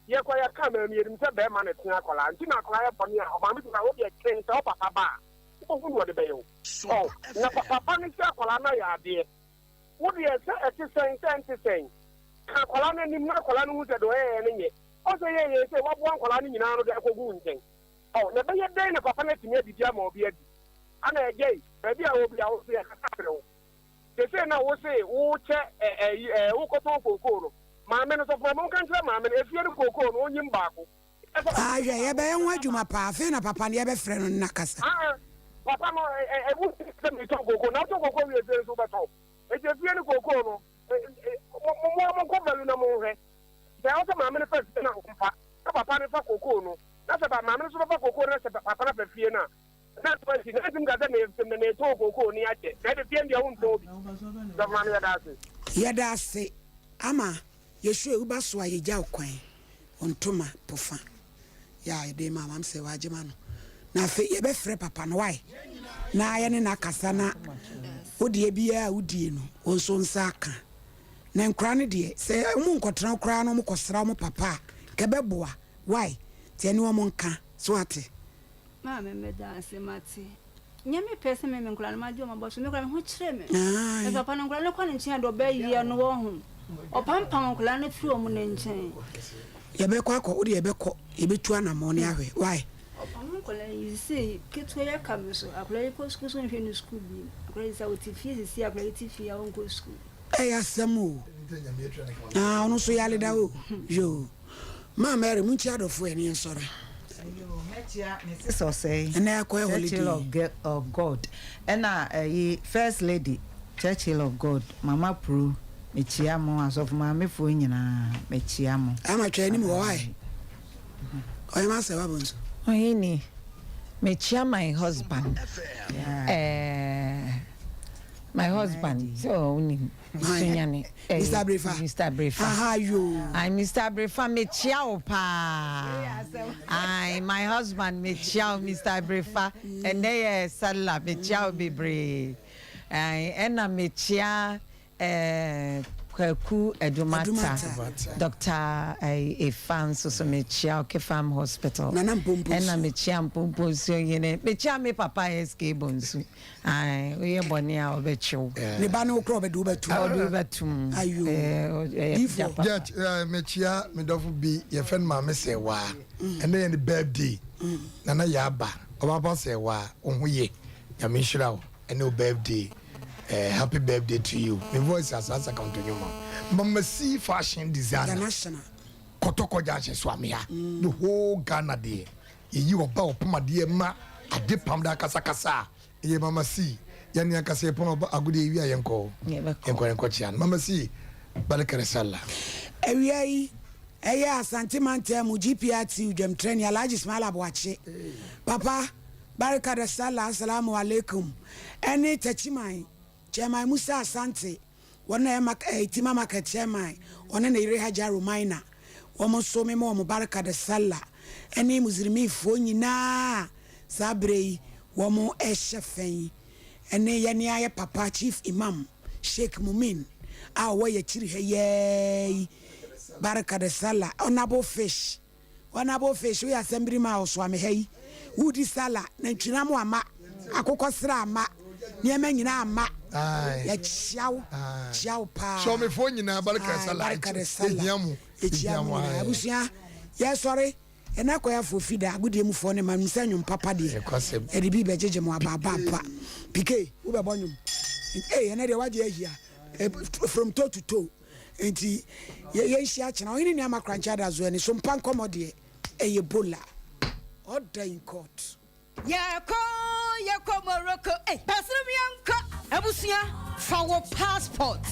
Ye kwaya kama mmienu sɛ bɛrima ne tena akwaraa nti na akwaraa yɛ bɔne a ɔmaame tena wo deɛ twɛn sɛ ɔpapa ba a wobɛhu ne wɔde bɛyɛ wo na papa ne sɛ akwaraa no yɛ adeɛ wo deɛ sɛ ɛte sɛn sɛ nte sɛn ka akwaraa no anim na akwaraa no hu sɛ deɛ ɔyɛyɛ no nyɛ ɔsɛ yɛyɛ sɛ waboa akwaraa no nyinaa no de akɔgu wo nkyɛn na ɛbɛyɛ dɛn na papa no atumi adidi ama obi adi ana ɛgyei baabi a wobi a wo so yɛ kasa frɛ wo sɛsei na wo se wokyɛ wokɔtɔ kookoo no maame no sɔfo mo kan kyerɛ maame no efie no kookoo no onyim baako ahwɛ yɛbɛyɛ ho adwuma paa afei na papa no yɛbɛfrɛ no nna kasa papa no ɛwu sɛ metɔ kookoo na wotɔ kookoo wie fie so wobɛtɔ ɛti efie no kookoo no monkɔ balu na monhwɛ sɛ wo sɛ maame no fa fie no akomfa na papa no fa kookoo no na sɛ maame no so bɛfa kookoo no na sɛ papa no fa fie no a na nti na ɛtim ka sɛ ne ɛtɔ kookoo no yɛakyɛ na ɛde fie no deɛ wontɔ bi sɛ maame yɛda ase ama yeshua uba so ayegya okwan ontoma pofa ya ede ma mam se wagema no na fe ye be frɛ papa no wai na ye ne na kasa na wodie bia wodie no onso nsa aka na nkra ne de se mu nkɔtena kra no mu kɔsra mu papa ke beboa wai tie ne wo nka so ate ma me da ase mate nyame pese me nkra no ma dio ma bo so me kra me ho kyerɛ me e papa no nkra no kwa ne nkyɛn do ba yi no wo ho opampan nkula no firi omu ne nkyɛn yɛbɛkɔ akɔ wode yɛbɛkɔ yɛbɛtu anamɔ ne ahwɛ why nkula yi sɛ ketewa yɛ ka me so akula yi kɔ sukuu so nhwɛ no sukuu bi akula yi sɛ wote fie sisi akula yi te fie a wɔnkɔ sukuu ɛyɛ asɛm o ɔno so yɛale da o yo ma mary mu nkyia adɔfo ɛne nsɔre Churchill of God and First Lady Churchill of God Mama Pro mechiamo asofu maame fo nyina mechiamo ama twani mo why oy ma se wabonso oyini mechia my husband my husband so uni sunyane Mr. Brefa aha yo I'm Mr. Brefa mechia opa my husband mechia Mr. Brefa and they sala mechia bebre and mechia Kwaku Edumata Dr. Efan so mechia Kefam Hospital and mechia mpompo so yene mechia me papa SK bonsu we bonia obecho ne ba no kro bedu betum ayo jet mechia me dofu bi ye fen ma me se wa and then the birthday na ya ba obaba se wa ohuye ya me hira wo and no birthday happy birthday to you. My voice has answered continue. Mama see fashion designer. International. Kotoko Janshe Swamia. The whole Ghana day. You about Puma dear ma. I did Pamda Kasakasa. Ye Mama see. Yanya Kase Poma Agudi Yanko. Yanko Chian. Mama see. Balakaresala. Ewiai. Eya santimante mu GPRT udem train ya large small abwache. Papa baraka da sala assalamu alaikum. Eni techimai. Chairman Musa Asante, one Tima Market Chairman, one in the Rehaja Romina, almost so memo Mubaraka de Sala, any Muslimi Fonina, Sabre, Womo Eshafen, and Yania Papa Chief Imam, Sheikh Mumin, our way a chiri, yay, Baraka de Sala, honorable fish, we are assembly mouse, Swami Hay, Woody Sala, Nanchinamu Ama, Akokosra Ma. Niema nyina ama ya chiao pa so me fo nyina baraka sala echiamu abusia ya sorry ena koya fo fida agudie mu fo ne ma misa nyum papa de e de bi bejeje mo ababa pk wo be bonyum ena de waje ahia from toe to toe enti ye hia chena o ni ama krancha da zo ni Sompa Nkomo de Ebola order in court Yako Morocco, Pastor Bianca, Abusia, for passports.